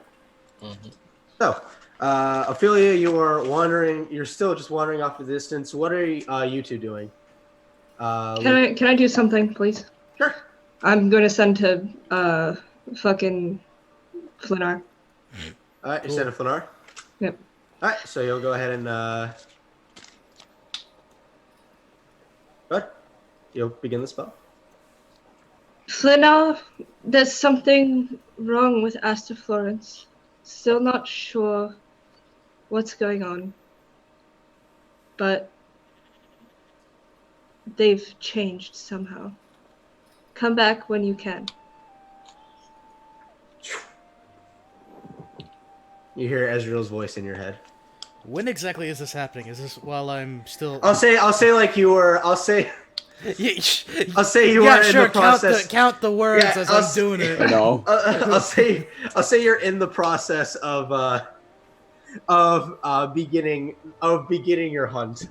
Speaker 5: Mhm.
Speaker 4: So, Ophelia, you are wandering. You're still just wandering off the distance. What are you two doing?
Speaker 2: Can I do something, please?
Speaker 4: Sure.
Speaker 2: I'm going to send to fucking Flinar.
Speaker 4: All right, you send a Flanar.
Speaker 2: Yep.
Speaker 4: All right, so you'll go ahead and what? You'll begin the spell.
Speaker 2: Flinar, there's something wrong with Asta Florence. Still not sure what's going on. But they've changed somehow. Come back when you can.
Speaker 4: You hear Ezreal's voice in your head.
Speaker 1: When exactly is this happening? Is this while I'm still?
Speaker 4: I'll say like you were. I'll say
Speaker 1: Yeah,
Speaker 4: you
Speaker 1: yeah,
Speaker 4: were in
Speaker 1: sure.
Speaker 4: the process.
Speaker 1: Count the words
Speaker 4: Yeah,
Speaker 1: as
Speaker 4: I'll
Speaker 1: I'm doing
Speaker 3: I
Speaker 1: it.
Speaker 3: know.
Speaker 4: I'll say you're in the process of beginning your hunt.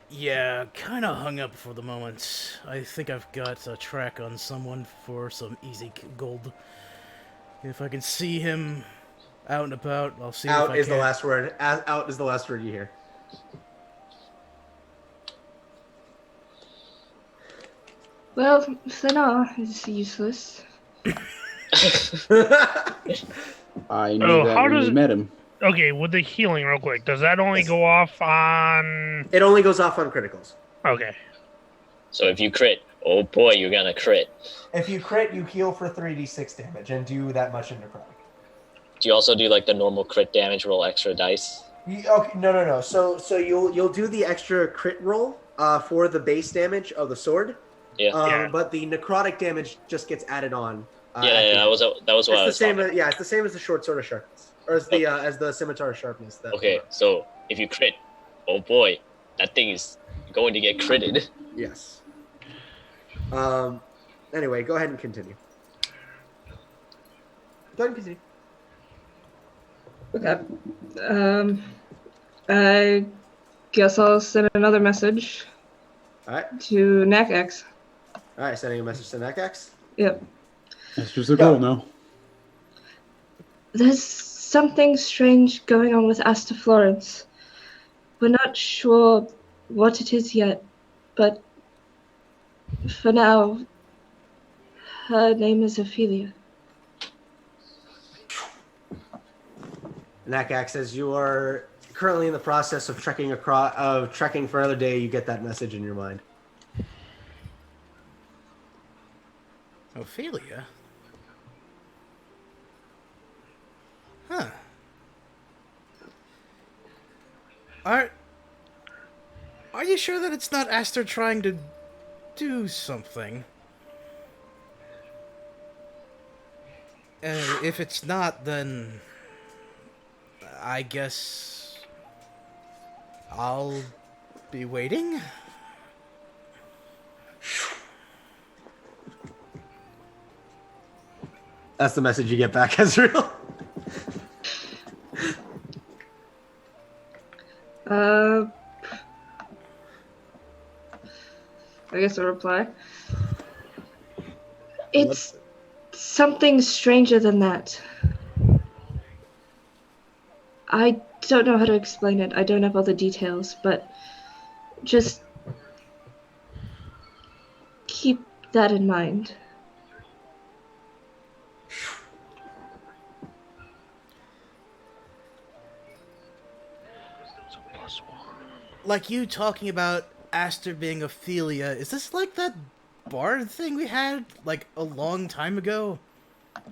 Speaker 1: Yeah, kind of hung up for the moment. I think I've got a track on someone for some easy gold. If I can see him out and about, I'll see if
Speaker 4: Out
Speaker 1: I
Speaker 4: is
Speaker 1: can.
Speaker 4: the last word. Out is the last word you hear.
Speaker 2: Well, Thanar is useless.
Speaker 3: I knew
Speaker 6: Oh,
Speaker 3: that
Speaker 6: how
Speaker 3: when we
Speaker 6: does-
Speaker 3: met him.
Speaker 6: Okay, with the healing, real quick, does that only
Speaker 4: Yes.
Speaker 6: go off on?
Speaker 4: It only goes off on criticals.
Speaker 6: Okay.
Speaker 5: So if you crit, oh boy, you're gonna crit.
Speaker 4: If you crit, you heal for 3d6 damage and do that much in necrotic.
Speaker 5: Do you also do like the normal crit damage, roll extra dice?
Speaker 4: Okay, no. So you'll do the extra crit roll for the base damage of the sword.
Speaker 5: Yeah.
Speaker 6: Yeah.
Speaker 4: But the necrotic damage just gets added on.
Speaker 5: Yeah, that was what
Speaker 4: It's
Speaker 5: I
Speaker 4: the
Speaker 5: was
Speaker 4: same.
Speaker 5: talking.
Speaker 4: Yeah, it's the same as the short sword of sharpness, or as the scimitar of sharpness.
Speaker 5: Okay, so if you crit, oh boy, that thing is going to get critted.
Speaker 4: Yes. Anyway, go ahead and continue. Go ahead and continue.
Speaker 2: Okay. I guess I'll send another message
Speaker 4: All right.
Speaker 2: to NACX.
Speaker 4: All right. Sending a message to NACX.
Speaker 2: Yep.
Speaker 3: That's just a goal now.
Speaker 2: There's something strange going on with Asta Florence. We're not sure what it is yet, but for now, her name is Ophelia.
Speaker 4: NACX, as you are currently in the process of trekking for another day, you get that message in your mind.
Speaker 1: Ophelia? Huh. Are you sure that it's not Aster trying to do something? If it's not, then I guess I'll be waiting.
Speaker 4: That's the message you get back, Ezreal.
Speaker 2: I guess I'll reply. It's something stranger than that. I don't know how to explain it. I don't have all the details, but just keep that in mind.
Speaker 1: Like you talking about Aster being Ophelia, is this like that bard thing we had like a long time ago?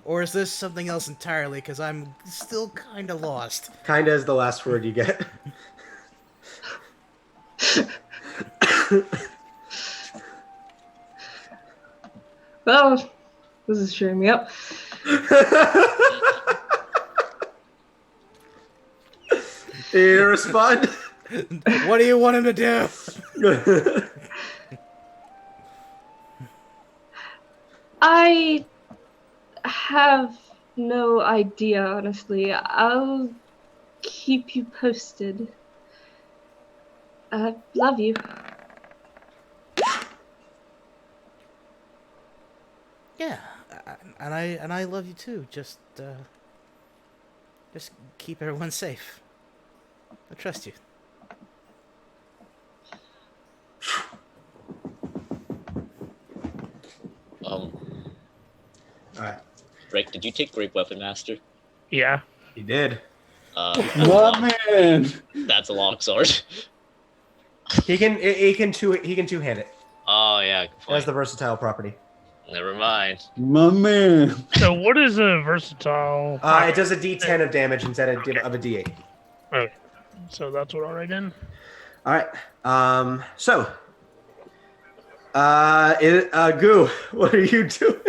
Speaker 1: Or is this something else entirely? Because I'm still kind of lost.
Speaker 4: Kinda is the last word you get.
Speaker 2: Well, this is cheering me up.
Speaker 4: You respond?
Speaker 1: What do you want him to do?
Speaker 2: I have no idea, honestly. I'll keep you posted. Love you.
Speaker 1: Yeah, and I love you too. Just keep everyone safe. I trust you.
Speaker 4: All right.
Speaker 5: Rick, did you take Great Weapon Master?
Speaker 6: Yeah.
Speaker 4: He did.
Speaker 5: That's,
Speaker 3: My man!
Speaker 5: that's a long sword.
Speaker 4: He can two-hand it.
Speaker 5: Oh yeah, good
Speaker 4: That's
Speaker 5: point.
Speaker 4: the versatile property.
Speaker 5: Never mind.
Speaker 3: My man!
Speaker 6: So what is a versatile?
Speaker 4: It does a D10 of damage instead of a D8.
Speaker 6: Okay. So that's what I'll write in.
Speaker 4: All right. Goo, what are you doing?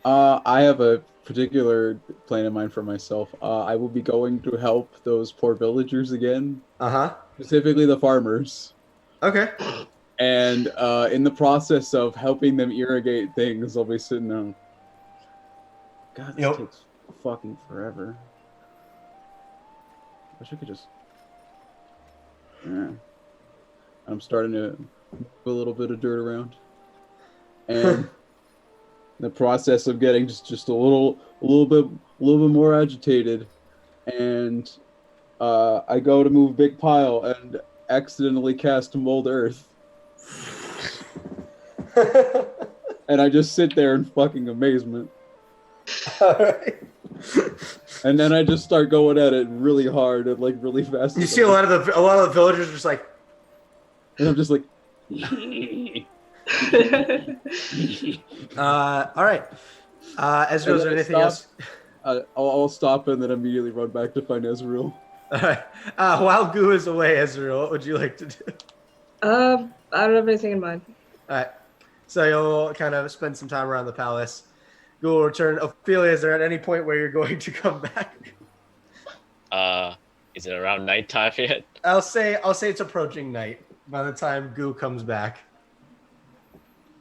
Speaker 3: I have a particular plan in mind for myself. I will be going to help those poor villagers again, specifically the farmers.
Speaker 4: Okay.
Speaker 3: And in the process of helping them irrigate things, I'll be sitting there. God, this takes fucking forever. I wish I could just. Yeah. I'm starting to move a little bit of dirt around. And the process of getting just a little bit more agitated, and I go to move big pile and accidentally cast mold earth, and I just sit there in fucking amazement.
Speaker 4: All right.
Speaker 3: And then I just start going at it really hard and like really fast.
Speaker 4: You see a lot of the villagers just like,
Speaker 3: and I'm just like,
Speaker 4: all right. Ezra, is there anything else?
Speaker 3: I'll stop and then immediately run back to find Ezreal.
Speaker 4: All right. While Goo is away, Ezra, what would you like to do?
Speaker 2: I don't have anything in mind.
Speaker 4: All right. So you'll kind of spend some time around the palace. Goo will return. Ophelia, is there at any point where you're going to come back?
Speaker 5: Is it around nighttime yet?
Speaker 4: I'll say it's approaching night by the time Goo comes back.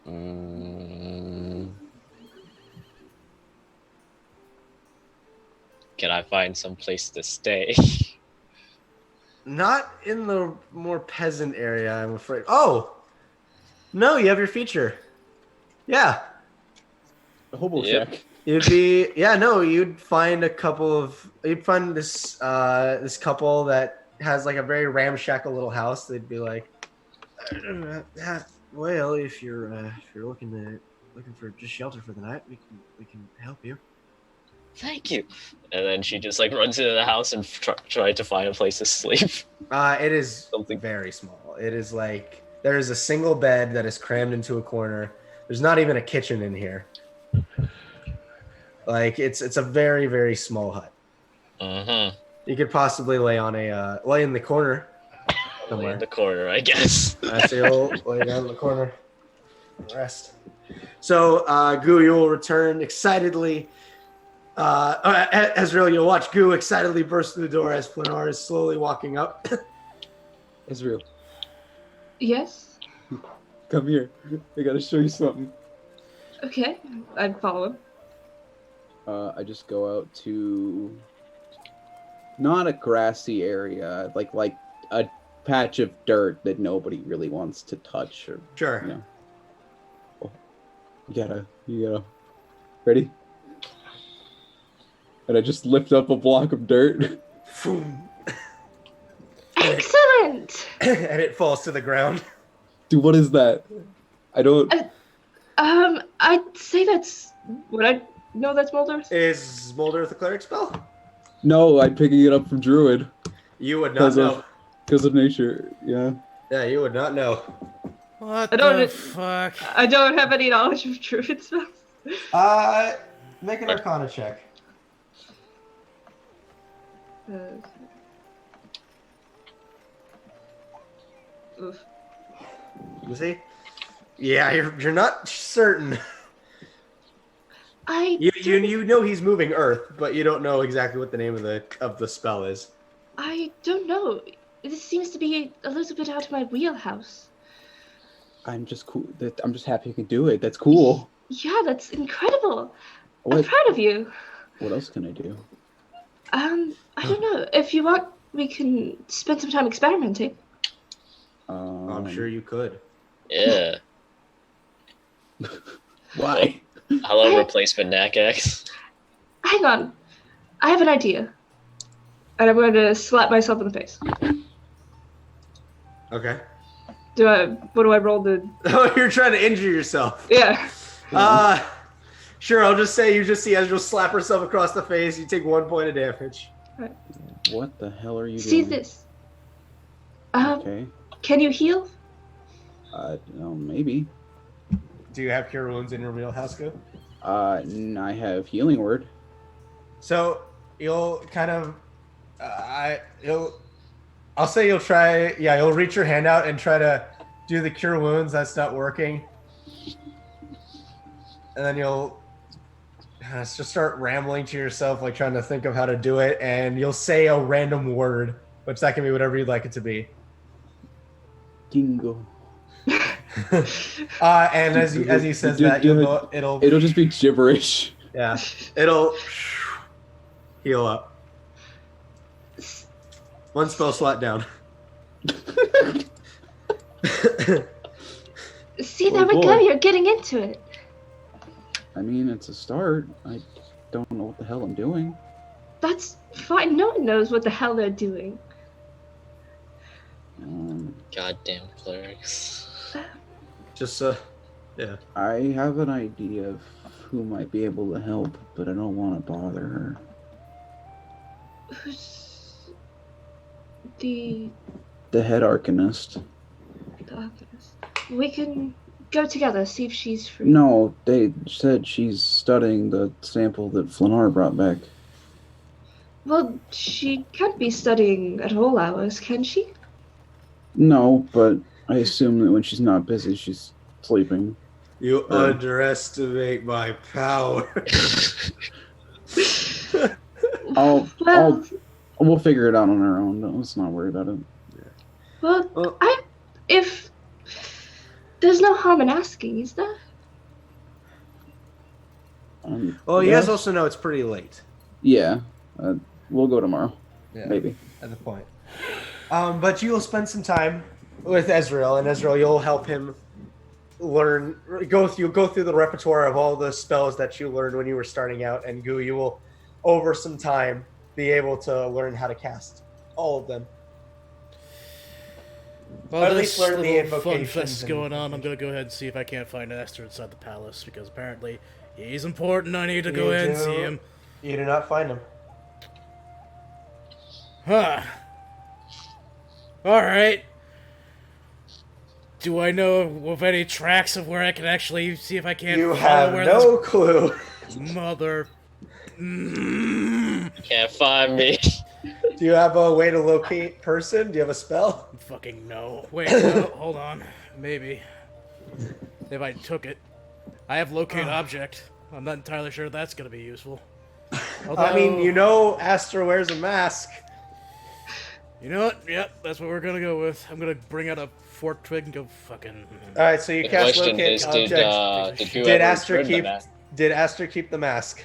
Speaker 5: Can I find some place to stay?
Speaker 4: Not in the more peasant area, I'm afraid. Oh! No, you have your feature. Yeah.
Speaker 3: The hobo
Speaker 5: Yep.
Speaker 3: shack.
Speaker 4: You'd find this this couple that has like a very ramshackle little house. They'd be like, well, if you're looking for just shelter for the night, we can help you.
Speaker 5: Thank you. And then she just like runs into the house and try to find a place to sleep.
Speaker 4: It is
Speaker 5: Something.
Speaker 4: very small. It is like there is a single bed that is crammed into a corner. There's not even a kitchen in here. Like it's a very, very small hut.
Speaker 5: Mm-hmm.
Speaker 4: You could possibly lay in the corner somewhere.
Speaker 5: In the corner, I guess.
Speaker 4: So you'll lay down in the corner and rest. So Goo, you will return excitedly. Ezreal, you'll watch Goo excitedly burst through the door as Plenar is slowly walking up.
Speaker 3: Ezreal,
Speaker 2: Yes.
Speaker 3: come here. I gotta show you something.
Speaker 2: Okay. I'd follow him.
Speaker 3: I just go out to not a grassy area, like a patch of dirt that nobody really wants to touch, or
Speaker 4: Sure.
Speaker 3: you know. Oh, you gotta ready? And I just lift up a block of dirt.
Speaker 2: Excellent.
Speaker 4: And it falls to the ground.
Speaker 3: Dude, what is that? I don't.
Speaker 2: I'd say that's what I know. That's Mulder.
Speaker 4: Is Molder the cleric spell?
Speaker 3: No, I'm picking it up from Druid
Speaker 4: You would not know.
Speaker 3: because of nature. Yeah.
Speaker 4: Yeah, you would not know.
Speaker 1: What
Speaker 2: I don't
Speaker 1: the
Speaker 2: know-
Speaker 1: fuck?
Speaker 2: I don't have any knowledge of druid spells.
Speaker 4: Make an Arcana check.
Speaker 2: Oof.
Speaker 4: You see? Yeah, you're not certain. You know he's moving Earth, but you don't know exactly what the name of the spell is.
Speaker 2: I don't know. This seems to be a little bit out of my wheelhouse.
Speaker 3: I'm just cool. I'm just happy you can do it. That's cool.
Speaker 2: Yeah, that's incredible. I'm
Speaker 3: What?
Speaker 2: proud of you.
Speaker 3: What else can I do?
Speaker 2: I don't know. If you want, we can spend some time experimenting.
Speaker 4: I'm sure you could.
Speaker 5: Yeah.
Speaker 3: Why?
Speaker 5: Hello, replacement Nakax.
Speaker 2: Hang on. I have an idea. And I'm going to slap myself in the face.
Speaker 4: Okay.
Speaker 2: What do I roll to?
Speaker 4: Oh, you're trying to injure yourself.
Speaker 2: Yeah.
Speaker 4: Sure, I'll just say you just see Ezreal slap herself across the face. You take 1 point of damage.
Speaker 3: What the hell are you
Speaker 2: See
Speaker 3: doing?
Speaker 2: this.
Speaker 3: Okay.
Speaker 2: Can you heal?
Speaker 3: No, maybe.
Speaker 4: Do you have cure wounds in your wheelhouse, Go?
Speaker 3: I have healing word.
Speaker 4: So you'll kind of, I'll say you'll try. Yeah, you'll reach your hand out and try to do the cure wounds. That's not working. And then you'll just start rambling to yourself, like trying to think of how to do it. And you'll say a random word, which that can be whatever you'd like it to be.
Speaker 3: Dingo.
Speaker 4: And as he says that,
Speaker 3: It'll just be gibberish.
Speaker 4: yeah, it'll heal up. 1 spell slot down.
Speaker 2: See,
Speaker 3: Oh,
Speaker 2: there we go.
Speaker 3: boy.
Speaker 2: You're getting into it.
Speaker 3: I mean, it's a start. I don't know what the hell I'm doing.
Speaker 2: That's fine. No one knows what the hell they're doing.
Speaker 5: Goddamn clerics.
Speaker 4: Just yeah.
Speaker 3: I have an idea of who might be able to help, but I don't want to bother her.
Speaker 2: Who's the
Speaker 3: The head arcanist.
Speaker 2: alchemist? We can go together, see if she's free.
Speaker 3: No, they said she's studying the sample that Flanar brought back.
Speaker 2: Well, she can't be studying at all hours, can she?
Speaker 3: No, but I assume that when she's not busy, she's sleeping.
Speaker 4: You underestimate my power.
Speaker 2: Well,
Speaker 3: We'll figure it out on our own. Let's not worry about it.
Speaker 2: well, if there's no harm in asking, is there?
Speaker 4: Well, you
Speaker 3: yeah.
Speaker 4: guys also know it's pretty late.
Speaker 3: Yeah, we'll go tomorrow.
Speaker 4: Yeah.
Speaker 3: Maybe.
Speaker 4: At the point. But you'll spend some time with Ezreal, and Ezreal, you'll help him go through the repertoire of all the spells that you learned when you were starting out, and Gu, you will, over some time, be able to learn how to cast all of them.
Speaker 1: Well,
Speaker 4: At
Speaker 1: this
Speaker 4: least learn the
Speaker 1: little fun
Speaker 4: invocations
Speaker 1: fest is
Speaker 4: and-
Speaker 1: going on. I'm gonna go ahead and see if I can't find Aster inside the palace, because apparently he's important. I need to go
Speaker 4: You
Speaker 1: ahead and
Speaker 4: do-
Speaker 1: see him.
Speaker 4: You do not find him.
Speaker 1: Huh. Alright. Do I know of any tracks of where I can actually see if I can't
Speaker 4: You
Speaker 1: follow
Speaker 4: have
Speaker 1: where
Speaker 4: no clue.
Speaker 1: this mother...
Speaker 5: Can't find me.
Speaker 4: Do you have a way to locate person? Do you have a spell?
Speaker 1: Fucking no. Wait, no, hold on. Maybe. If I took it. I have locate object. I'm not entirely sure that's gonna be useful.
Speaker 4: I mean, you know Astra wears a mask.
Speaker 1: You know what? Yep, that's what we're gonna go with. I'm gonna bring out a fork twig and go fucking...
Speaker 4: Alright, so you
Speaker 5: The
Speaker 4: cast
Speaker 5: question
Speaker 4: locate
Speaker 5: is,
Speaker 4: object.
Speaker 5: did
Speaker 4: Did
Speaker 5: whoever
Speaker 4: Astra
Speaker 5: turned the
Speaker 4: keep
Speaker 5: mask-
Speaker 4: Did Astra keep the mask?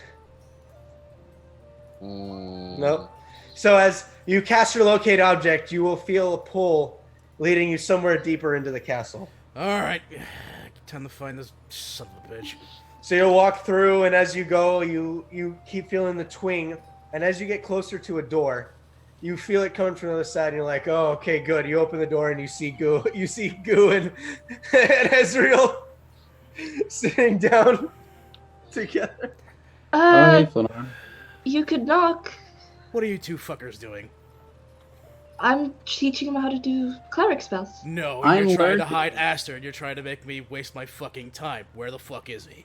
Speaker 5: Mm,
Speaker 4: Nope. So as you cast your locate object, you will feel a pull leading you somewhere deeper into the castle.
Speaker 1: Alright. Time to find this son of a bitch.
Speaker 4: So you'll walk through, and as you go, you keep feeling the twing, and as you get closer to a door, you feel it coming from the other side, and you're like, "Oh, okay, good." You open the door, and you see Gu and Ezreal sitting down together.
Speaker 3: Hey, Flanar.
Speaker 2: You could knock.
Speaker 1: What are you two fuckers doing?
Speaker 2: I'm teaching him how to do cleric spells.
Speaker 1: No, you're
Speaker 3: I'm
Speaker 1: trying to
Speaker 3: learning.
Speaker 1: hide Aster, and you're trying to make me waste my fucking time. Where the fuck is he?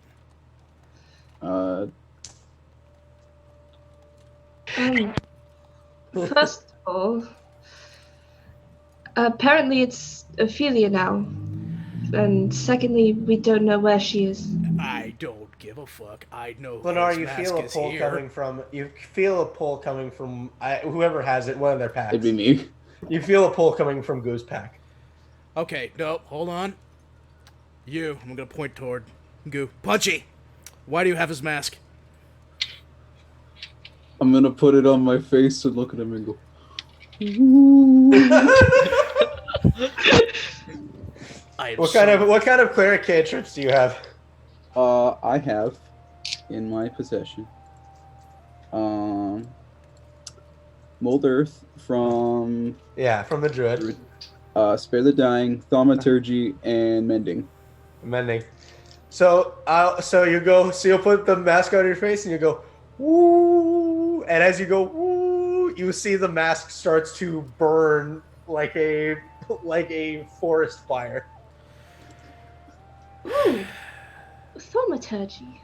Speaker 2: First of all, apparently it's Ophelia now. And secondly, we don't know where she is.
Speaker 1: I don't give a fuck. I know
Speaker 4: Lenar,
Speaker 1: his
Speaker 4: you
Speaker 1: mask
Speaker 4: feel a
Speaker 1: is
Speaker 4: pull
Speaker 1: here.
Speaker 4: coming from whoever has it, one of their packs.
Speaker 3: It'd be me.
Speaker 4: You feel a pull coming from Gu's pack.
Speaker 1: Okay, no, hold on. You, I'm gonna point toward Goo. Punchy! Why do you have his mask?
Speaker 3: I'm gonna put it on my face and look at him and go.
Speaker 1: I am
Speaker 4: What
Speaker 1: so-
Speaker 4: kind of cleric cantrips do you have?
Speaker 3: I have in my possession Mold Earth from
Speaker 4: Yeah, from the druid.
Speaker 3: Spare the Dying, Thaumaturgy, and Mending.
Speaker 4: Mending. So you'll put the mask on your face and you go woo, and as you go woo, you see the mask starts to burn like a forest fire.
Speaker 2: Ooh, thaumaturgy.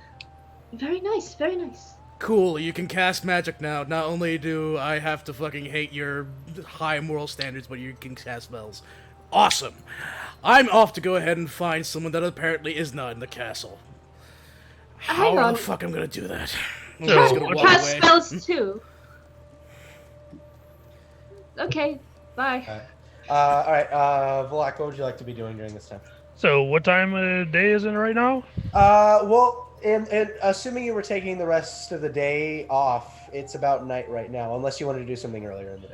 Speaker 2: Very nice, very nice.
Speaker 1: Cool, you can cast magic now. Not only do I have to fucking hate your high moral standards, but you can cast spells. Awesome! I'm off to go ahead and find someone that apparently is not in the castle.
Speaker 2: Hang
Speaker 1: How
Speaker 2: on.
Speaker 1: the fuck I'm gonna do that? I'm
Speaker 6: So,
Speaker 1: just gonna walk
Speaker 2: Cast
Speaker 1: away.
Speaker 2: spells too. Okay, bye.
Speaker 4: All right, Valak, what would you like to be doing during this time?
Speaker 6: So, what time of day is it right now?
Speaker 4: Well, and assuming you were taking the rest of the day off, it's about night right now, unless you wanted to do something earlier in the day.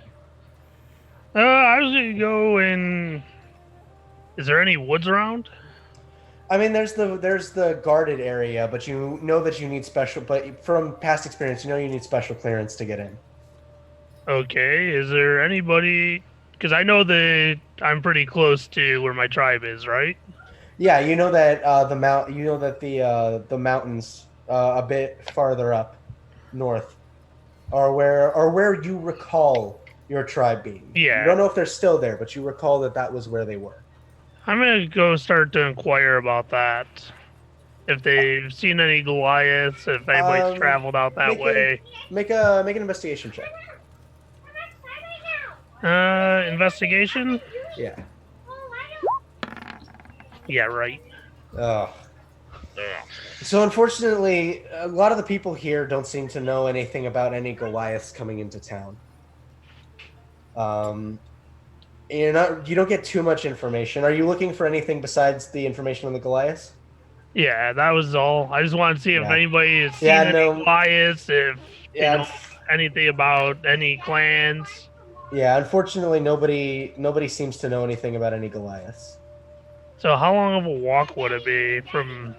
Speaker 6: I was gonna go and Is there any woods around?
Speaker 4: I mean, there's the guarded area, but you know that you need special. But from past experience, you know you need special clearance to get in.
Speaker 6: Okay. Is there anybody? Because I know that I'm pretty close to where my tribe is, right?
Speaker 4: Yeah, you know that the mountains a bit farther up north are where you recall your tribe being.
Speaker 6: Yeah.
Speaker 4: You don't know if they're still there, but you recall that was where they were.
Speaker 6: I'm gonna go start to inquire about that. If they've seen any Goliaths, if anybody's traveled out that way.
Speaker 4: Make an investigation check.
Speaker 6: Investigation?
Speaker 4: Yeah.
Speaker 6: Yeah, right.
Speaker 4: Oh. So unfortunately, a lot of the people here don't seem to know anything about any Goliaths coming into town. You don't get too much information. Are you looking for anything besides the information on the Goliaths?
Speaker 6: Yeah, that was all. I just wanted to see if
Speaker 4: Yeah.
Speaker 6: anybody has seen
Speaker 4: Yeah,
Speaker 6: any
Speaker 4: no.
Speaker 6: Goliaths, if
Speaker 4: Yeah,
Speaker 6: you know anything about any clans.
Speaker 4: yeah. Unfortunately, nobody seems to know anything about any Goliaths.
Speaker 6: So how long of a walk would it be from?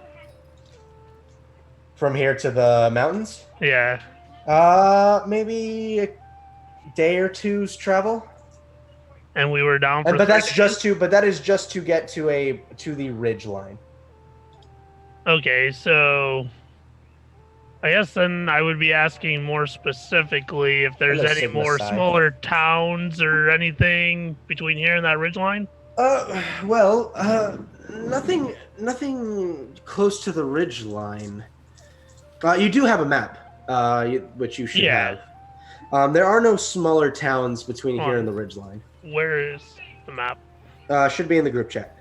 Speaker 4: From here to the mountains?
Speaker 6: Yeah.
Speaker 4: Maybe a day or two's travel.
Speaker 6: And we were down for.
Speaker 4: But that is just to get to the ridge line.
Speaker 6: Okay, so I guess then I would be asking more specifically if there's
Speaker 4: On the
Speaker 6: any
Speaker 4: Sigma
Speaker 6: more
Speaker 4: side.
Speaker 6: smaller towns or anything between here and that ridgeline.
Speaker 4: Nothing close to the ridge line. You do have a map, which you should
Speaker 6: Yeah.
Speaker 4: have. There are no smaller towns between here
Speaker 6: Oh.
Speaker 4: and the ridge line.
Speaker 6: Where is the map?
Speaker 4: Should be in the group chat.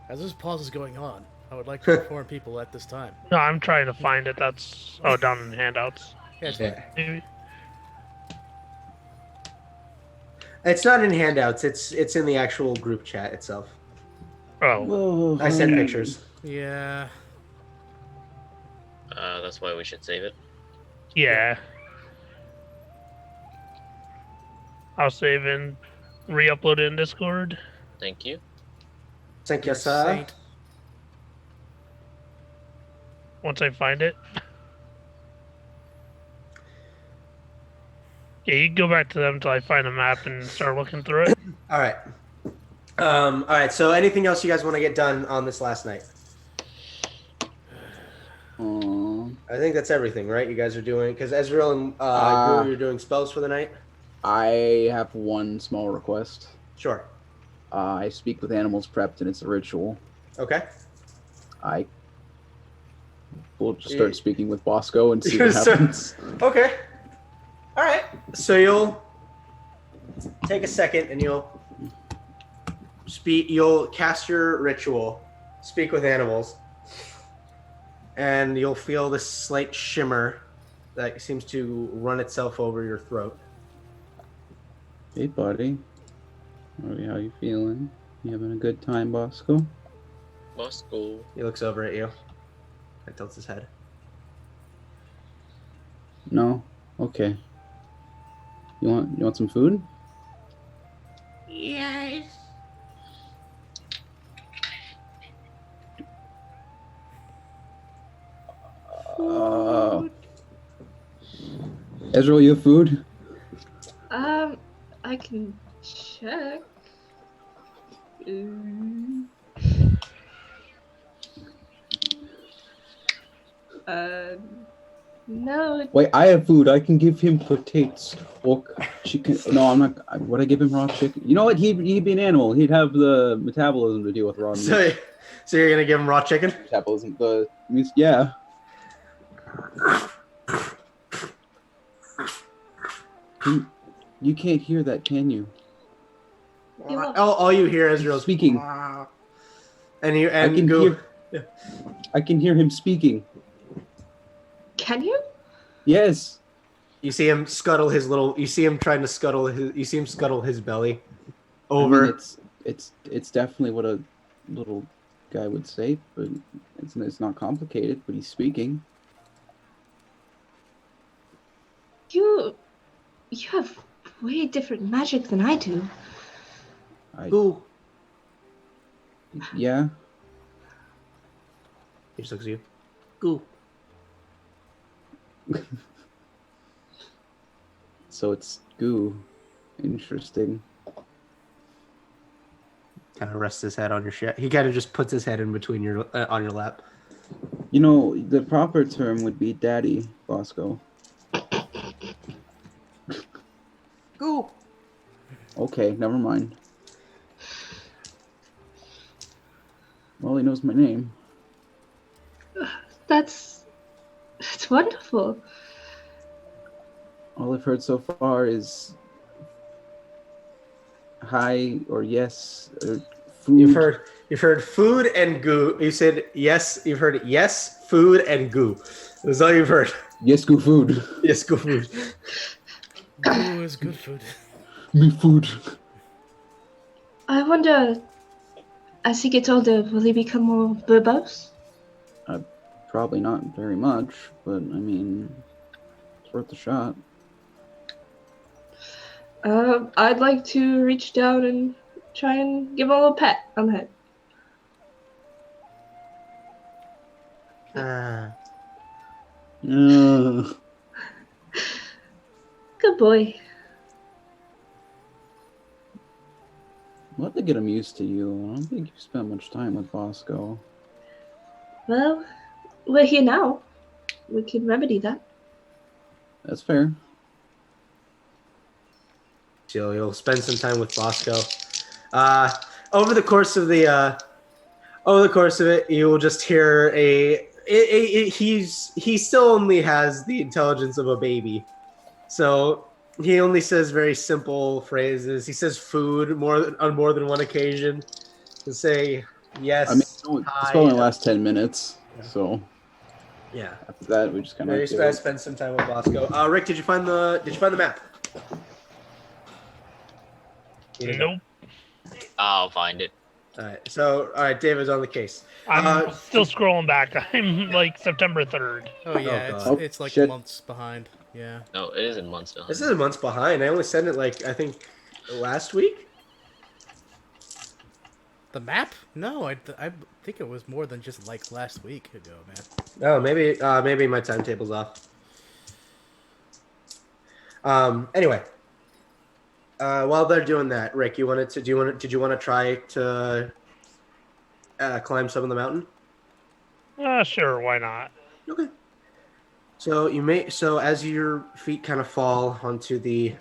Speaker 1: As this pause is going on, I would like to inform people at this time.
Speaker 6: No, I'm trying to find it. That's down in handouts.
Speaker 1: Yeah, it's
Speaker 4: Yeah.
Speaker 6: Maybe.
Speaker 4: It's not in handouts. It's in the actual group chat itself.
Speaker 6: Oh,
Speaker 4: I sent pictures.
Speaker 1: yeah.
Speaker 5: That's why we should save it.
Speaker 6: yeah. I'll save and re-upload it in Discord.
Speaker 5: Thank you.
Speaker 4: Thank you, sir.
Speaker 1: Saint.
Speaker 6: Once I find it. Yeah, you can go back to them until I find the map and start looking through it.
Speaker 4: All right. All right. So, anything else you guys want to get done on this last night? I think that's everything, right? You guys are doing because Ezreal and Guru, you're doing spells for the night.
Speaker 3: I have one small request.
Speaker 4: Sure.
Speaker 3: I speak with animals prepped, and it's a ritual.
Speaker 4: Okay.
Speaker 3: I will just start speaking with Bosco and see
Speaker 4: You're
Speaker 3: what
Speaker 4: so-
Speaker 3: happens.
Speaker 4: Okay. All right. So you'll take a second and you'll speak. You'll cast your ritual, speak with animals, and you'll feel this slight shimmer that seems to run itself over your throat.
Speaker 3: Hey, buddy. How you feeling? You having a good time, Bosco?
Speaker 5: Moscow.
Speaker 4: He looks over at you and tilts his head.
Speaker 3: No? Okay. You want some food?
Speaker 7: Yes.
Speaker 3: Ezreal, you have food?
Speaker 2: I can check. No.
Speaker 3: Wait, I have food. I can give him potatoes or chicken. No, I'm not. Would I give him raw chicken? You know what? He'd be an animal. He'd have the metabolism to deal with raw meat.
Speaker 4: So you're gonna give him raw chicken?
Speaker 3: Metabolism. Yeah. You can't hear that, can you?
Speaker 2: You will-
Speaker 4: All you hear is Ezreal
Speaker 3: Speaking.
Speaker 4: and you
Speaker 3: I can
Speaker 4: go.
Speaker 3: I can hear him speaking.
Speaker 2: Can you?
Speaker 3: Yes.
Speaker 4: You see him scuttle his little. You see him trying to scuttle his. You see him scuttle his belly. over.
Speaker 3: I mean, it's definitely what a little guy would say, but it's not complicated. But he's speaking.
Speaker 2: You have way different magic than I do.
Speaker 4: Who?
Speaker 3: Yeah.
Speaker 4: He just looks at you. Goo.
Speaker 3: So it's goo. Interesting.
Speaker 4: Kind of rests his head on your shit. He kind of just puts his head in between your on your lap.
Speaker 3: You know, the proper term would be daddy, Bosco.
Speaker 4: Goo.
Speaker 3: Okay, never mind. Well, he knows my name.
Speaker 2: That's wonderful.
Speaker 3: All I've heard so far is hi or yes or food.
Speaker 4: You've heard food and goo. You said yes. You've heard yes, food and goo. That's all you've heard.
Speaker 3: Yes, goo food.
Speaker 4: Yes, goo food.
Speaker 1: Ooh, it's good food.
Speaker 3: Me food.
Speaker 2: I wonder, as he gets older, will he become more verbose?
Speaker 3: Probably not very much, but I mean, it's worth a shot.
Speaker 2: I'd like to reach down and try and give him a little pat on the head. Good boy.
Speaker 3: We'll have to get him used to you. I don't think you spent much time with Bosco.
Speaker 2: Well, we're here now. We can remedy that.
Speaker 3: That's fair.
Speaker 4: So you'll spend some time with Bosco. Over the course of it, you will just hear he still only has the intelligence of a baby, so he only says very simple phrases. He says food on more than one occasion. To say yes.
Speaker 3: I mean, it's
Speaker 4: hi,
Speaker 3: probably last 10 minutes, so
Speaker 4: yeah.
Speaker 3: after that we just kind
Speaker 4: You
Speaker 3: of
Speaker 4: spend some time with Bosco. Rick, did you find the map?
Speaker 6: Nope.
Speaker 5: I'll find it.
Speaker 4: All right, David's on the case.
Speaker 6: I'm still scrolling back. I'm like September 3rd.
Speaker 1: Oh yeah,
Speaker 4: God.
Speaker 1: it's like
Speaker 3: Shit.
Speaker 1: months behind. Yeah.
Speaker 5: No, it is in months now.
Speaker 4: This is months behind. I only sent it I think last week.
Speaker 1: The map? No, I think it was more than just like last week ago, man.
Speaker 4: Oh, maybe my timetable's off. Anyway, while they're doing that, Rick, did you want to try to climb some of the mountain?
Speaker 6: Sure, why not?
Speaker 4: Okay. So as your feet kind of fall onto the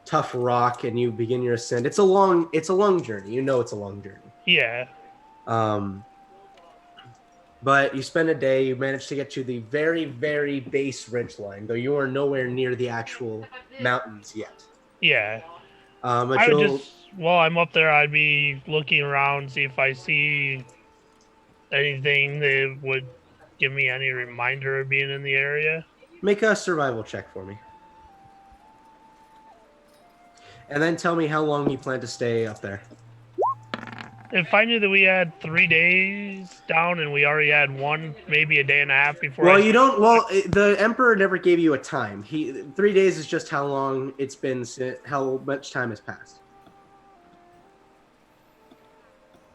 Speaker 4: tough rock and you begin your ascent, it's a long journey. You know it's a long journey.
Speaker 6: Yeah.
Speaker 4: But you spend a day, you manage to get to the very, very base ridge line, though you are nowhere near the actual mountains yet.
Speaker 6: Yeah.
Speaker 4: But
Speaker 6: I would just, while I'm up there, I'd be looking around, see if I see anything that would give me any reminder of being in the area.
Speaker 4: make a survival check for me. And then tell me how long you plan to stay up there.
Speaker 6: If I knew that we had 3 days down and we already had one, maybe a day and a half before.
Speaker 4: The Emperor never gave you a time. 3 days is just how long it's been, how much time has passed.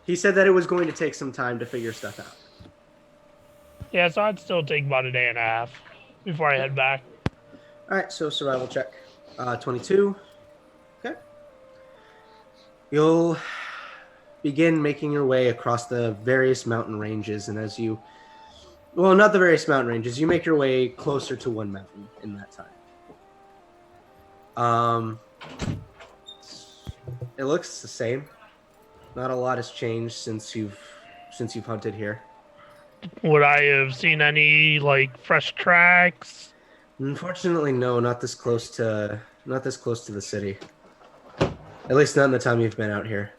Speaker 4: He said that it was going to take some time to figure stuff out.
Speaker 6: Yeah, so I'd still take about a day and a half before I head back.
Speaker 4: All right, so survival check. 22. Okay. You'll begin making your way across the various mountain ranges, and not the various mountain ranges, you make your way closer to one mountain in that time. It looks the same. Not a lot has changed since you've hunted here.
Speaker 6: Would I have seen any fresh tracks?
Speaker 4: Unfortunately, no, not this close to the city. At least not in the time you've been out here.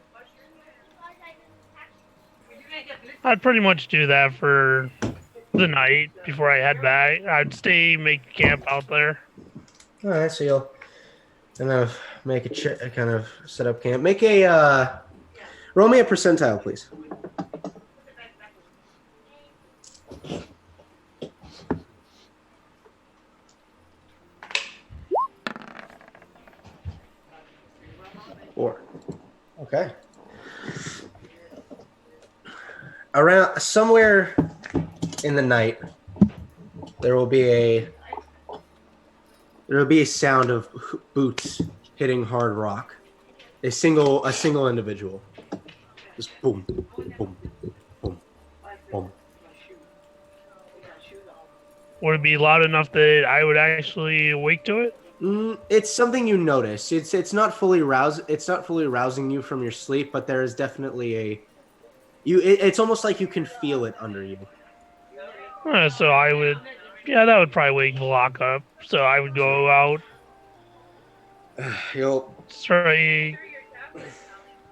Speaker 6: I'd pretty much do that for the night before I head back. I'd make camp out there.
Speaker 4: All right, so kind of make a kind of set up camp. Make a roll me a percentile, please. Four. Okay. Around somewhere in the night, there will be a sound of boots hitting hard rock. A single individual. Just boom, boom, boom, boom.
Speaker 6: Would it be loud enough that I would actually awake to it?
Speaker 4: It's something you notice. It's not fully rousing you from your sleep, but there is definitely it's almost like you can feel it under you.
Speaker 6: So I would, yeah, that would probably wake Valak up. So I would go out,
Speaker 4: You'll
Speaker 6: try.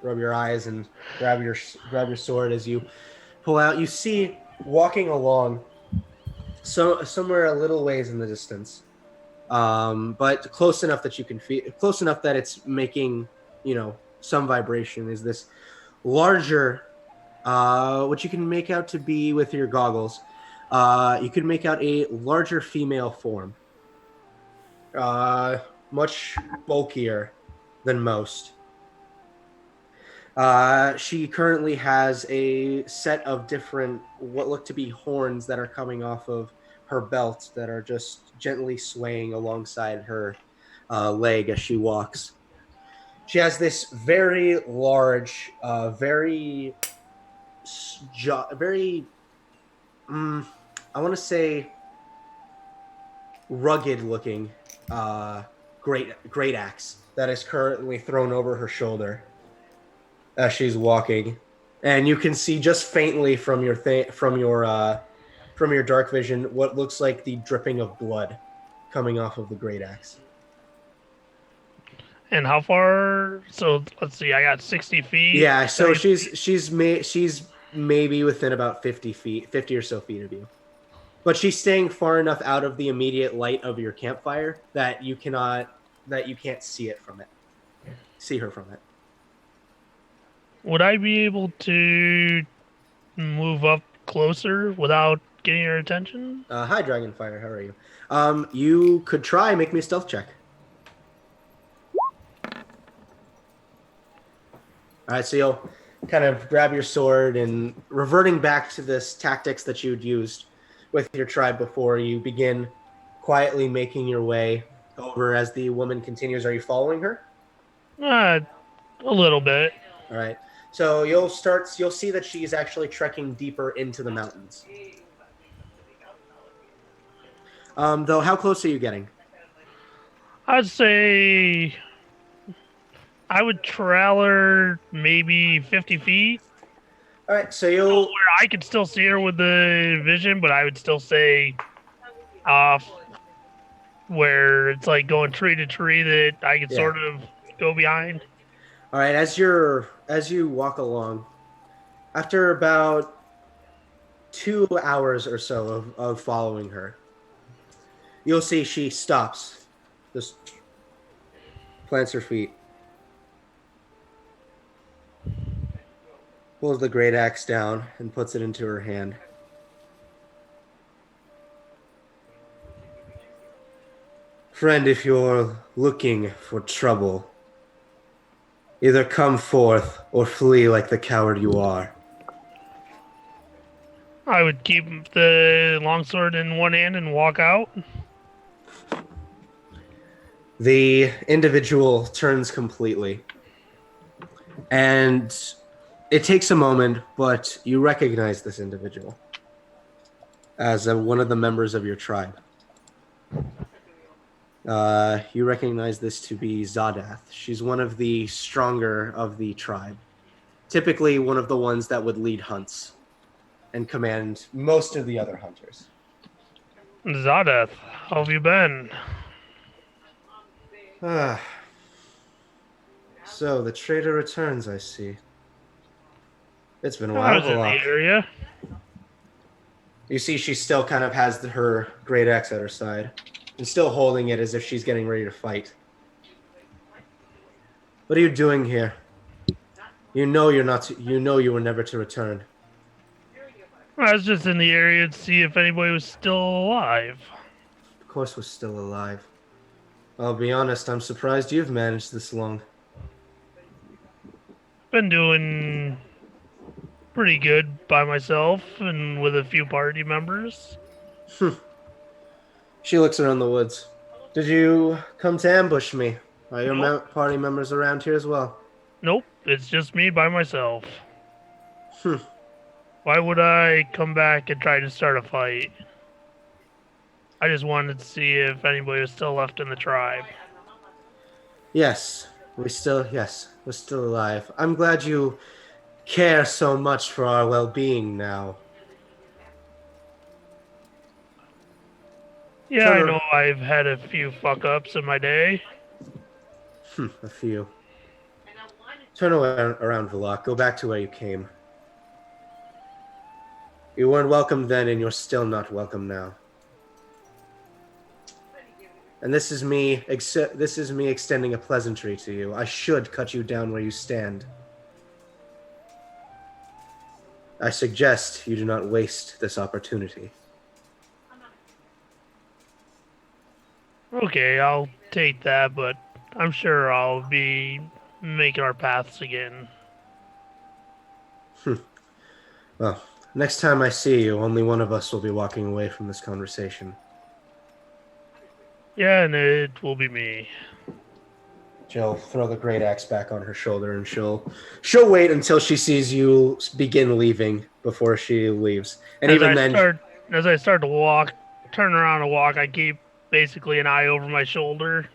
Speaker 4: rub your eyes and grab your sword as you pull out. You see walking along somewhere a little ways in the distance, but close enough that you can feel, close enough that it's making some vibration. Is this larger, what you can make out to be with your goggles? You can make out a larger female form, much bulkier than most. She currently has a set of different, what look to be horns that are coming off of her belt that are just gently swaying alongside her leg as she walks. She has this very large, very, I want to say, rugged-looking great axe that is currently thrown over her shoulder as she's walking, and you can see just faintly from your dark vision what looks like the dripping of blood coming off of the great axe.
Speaker 6: And how far? So let's see. I got 60 feet.
Speaker 4: Yeah, so
Speaker 6: 70
Speaker 4: she's maybe within about 50 or so feet of you, but she's staying far enough out of the immediate light of your campfire that you can't see her from it.
Speaker 6: Would I be able to move up closer without getting her attention?
Speaker 4: Hi, Dragonfire. How are you? You could try. Make me a stealth check. All right, so you'll kind of grab your sword and reverting back to this tactics that you'd used with your tribe before, you begin quietly making your way over as the woman continues. Are you following her?
Speaker 6: A little bit.
Speaker 4: All right. So you'll see that she's actually trekking deeper into the mountains. Though, how close are you getting?
Speaker 6: I'd say I would trail her maybe 50 feet.
Speaker 4: All right, so you'll...
Speaker 6: Where I could still see her with the vision, but I would still say off where it's like going tree to tree that I could sort of go behind.
Speaker 4: All right, as you walk along, after about 2 hours or so of following her, you'll see she stops, just plants her feet, pulls the great axe down and puts it into her hand. Friend, if you're looking for trouble, either come forth or flee like the coward you are.
Speaker 6: I would keep the longsword in one hand and walk out.
Speaker 4: The individual turns completely. And it takes a moment, but you recognize this individual as one of the members of your tribe. You recognize this to be Zadath. She's one of the stronger of the tribe. Typically one of the ones that would lead hunts and command most of the other hunters.
Speaker 6: Zadath, how have you been?
Speaker 4: So the trader returns, I see. It's been a
Speaker 6: I
Speaker 4: while.
Speaker 6: was in the area.
Speaker 4: You see she still kind of has her great axe at her side and still holding it as if she's getting ready to fight. What are you doing here? You know you're not. You know you were never to return.
Speaker 6: I was just in the area to see if anybody was still alive.
Speaker 4: Of course, we're still alive. I'll be honest. I'm surprised you've managed this long.
Speaker 6: Been doing pretty good by myself and with a few party members.
Speaker 4: She looks around the woods. Did you come to ambush me? Are your party members around here as well?
Speaker 6: Nope, it's just me by myself.
Speaker 4: Hmm.
Speaker 6: Why would I come back and try to start a fight? I just wanted to see if anybody was still left in the tribe.
Speaker 4: Yes, we're still alive. I'm glad you care so much for our well-being now.
Speaker 6: Yeah, I know I've had a few fuck-ups in my day.
Speaker 4: A few. Turn around, Valak. Go back to where you came. You weren't welcome then, and you're still not welcome now. And this is me extending a pleasantry to you. I should cut you down where you stand. I suggest you do not waste this opportunity.
Speaker 6: Okay, I'll take that, but I'm sure I'll be making our paths again.
Speaker 4: Well, next time I see you, only one of us will be walking away from this conversation.
Speaker 6: Yeah, and it will be me.
Speaker 4: She'll throw the great axe back on her shoulder, and she'll wait until she sees you begin leaving before she leaves. And as
Speaker 6: I start to turn around and walk, I keep basically an eye over my shoulder.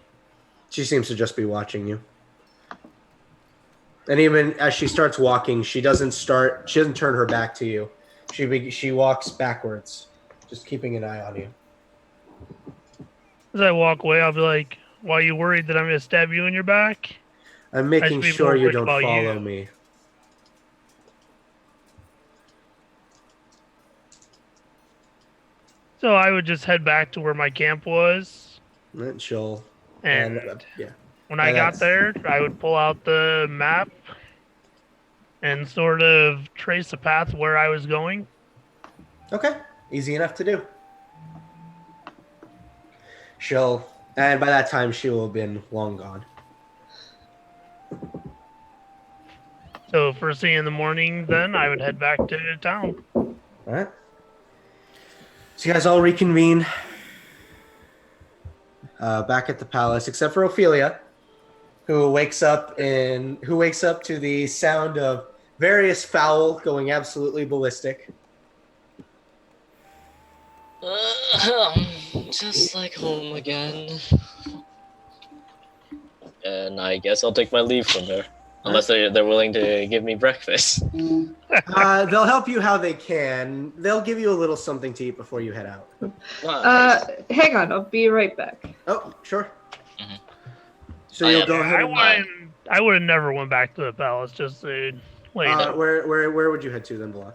Speaker 4: She seems to just be watching you. And even as she starts walking, she doesn't turn her back to you. She walks backwards, just keeping an eye on you.
Speaker 6: As I walk away, I'll be like, "Why are you worried that I'm going to stab you in your back?"
Speaker 4: I'm making sure you don't follow me.
Speaker 6: So I would just head back to where my camp was.
Speaker 4: And she'll...
Speaker 6: And
Speaker 4: yeah.
Speaker 6: When I got there, I would pull out the map and sort of trace the path where I was going.
Speaker 4: Okay. Easy enough to do. And by that time, she will have been long gone.
Speaker 6: So first thing in the morning, then, I would head back to town.
Speaker 4: All right. So you guys all reconvene back at the palace, except for Ophelia, who wakes up to the sound of various fowl going absolutely ballistic.
Speaker 5: Just like home again. And I guess I'll take my leave from her. Unless they're willing to give me breakfast.
Speaker 4: They'll help you how they can. They'll give you a little something to eat before you head out.
Speaker 2: Hang on, I'll be right back.
Speaker 4: Oh, sure.
Speaker 5: Mm-hmm.
Speaker 4: So you'll go ahead
Speaker 6: I would have never went back to the palace, just to lay down.
Speaker 4: Where would you head to then, Blah?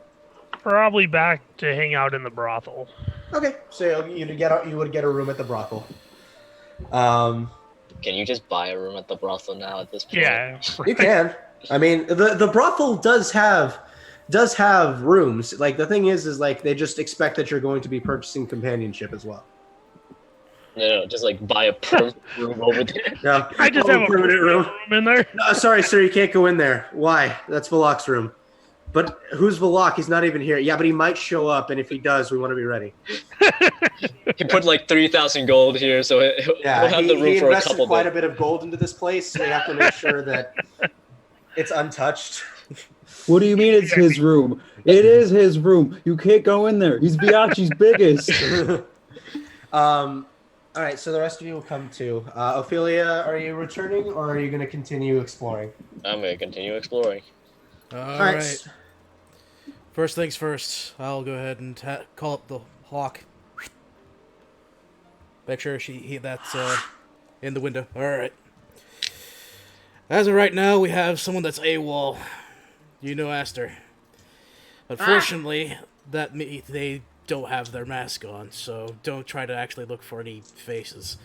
Speaker 6: Probably back to hang out in the brothel.
Speaker 4: Okay, so you would get a room at the brothel.
Speaker 5: Can you just buy a room at the brothel now at this point?
Speaker 6: Yeah,
Speaker 4: You can. I mean, the brothel does have rooms. Like, the thing is like they just expect that you're going to be purchasing companionship as well.
Speaker 5: No, just like buy a permanent room over there.
Speaker 4: No,
Speaker 6: I just have a permanent room in there.
Speaker 4: No, sorry, sir, you can't go in there. Why? That's Valak's room. But who's Valak? He's not even here. Yeah, but he might show up, and if he does, we want to be ready.
Speaker 5: He put like 3,000 gold here, so he'll have the room
Speaker 4: he
Speaker 5: for a
Speaker 4: invested
Speaker 5: couple
Speaker 4: quite
Speaker 5: days.
Speaker 4: a bit of gold into this place, so we have to make sure that it's untouched.
Speaker 3: What do you mean it's his room? It is his room. You can't go in there. He's Biachi's biggest.
Speaker 4: All right, so the rest of you will come too. Ophelia, are you returning, or are you going to continue exploring?
Speaker 5: I'm going to continue exploring.
Speaker 1: All right. First things first, I'll go ahead and call up the hawk. Make sure that's in the window. All right. As of right now, we have someone that's AWOL. You know Aster. Unfortunately, they don't have their mask on, so don't try to actually look for any faces.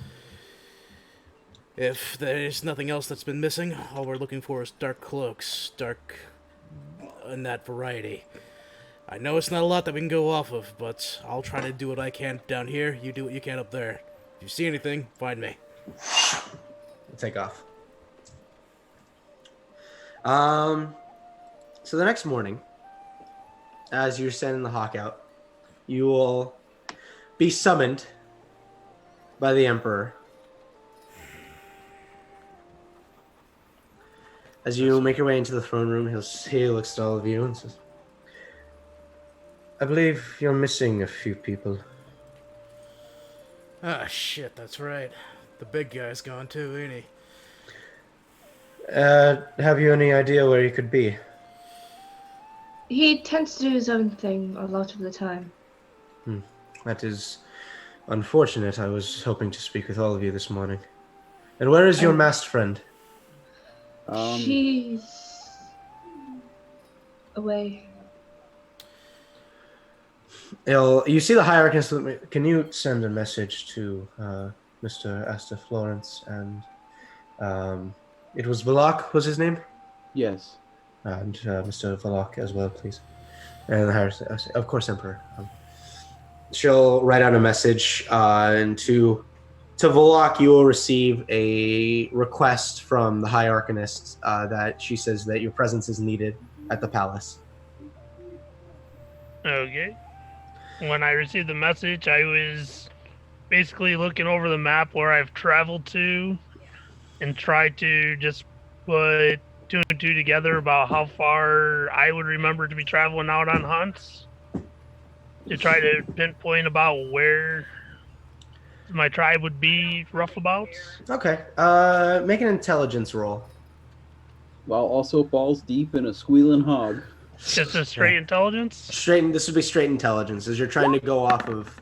Speaker 1: If there's nothing else that's been missing, all we're looking for is dark cloaks, dark in that variety. I know it's not a lot that we can go off of, but I'll try to do what I can down here. You do what you can up there. If you see anything, find me.
Speaker 4: Take off. So the next morning, as you're sending the hawk out, you will be summoned by the Emperor. As you make your way into the throne room, he looks at all of you and says, I believe you're missing a few people.
Speaker 1: Ah, shit, that's right. The big guy's gone too, ain't he?
Speaker 4: Have you any idea where he could be?
Speaker 2: He tends to do his own thing a lot of the time.
Speaker 4: That is unfortunate. I was hoping to speak with all of you this morning. And where is your masked friend?
Speaker 2: She's away.
Speaker 4: You see the hierarchist. Can you send a message to Mr. Asta Florence and it was Valak was his name?
Speaker 3: Yes.
Speaker 4: And Mr. Valak as well, please. And the hierarchist, of course, Emperor. She'll write out a message, and to Valak, you will receive a request from the hierarchist that she says that your presence is needed at the palace.
Speaker 6: Okay. When I received the message, I was basically looking over the map where I've traveled to and tried to just put two and two together about how far I would remember to be traveling out on hunts to try to pinpoint about where my tribe would be roughabouts.
Speaker 4: Okay. Make an intelligence roll.
Speaker 3: While also balls deep in a squealing hog.
Speaker 6: Just a straight intelligence?
Speaker 4: This would be straight intelligence, as you're trying to go off of.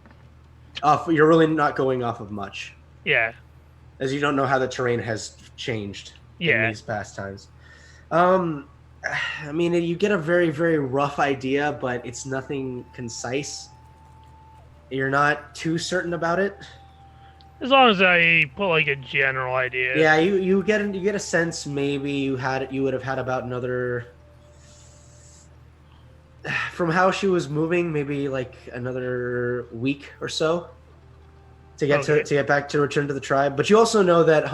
Speaker 4: You're really not going off of much,
Speaker 6: Yeah.
Speaker 4: as you don't know how the terrain has changed in
Speaker 6: Yeah.
Speaker 4: these past times. I mean, you get a very, very rough idea, but it's nothing concise. You're not too certain about it.
Speaker 6: As long as I put like a general idea.
Speaker 4: Yeah, you get a sense maybe you would have had about another. From how she was moving, maybe like another week or so to get
Speaker 6: Okay.
Speaker 4: to get back to return to the tribe. But you also know that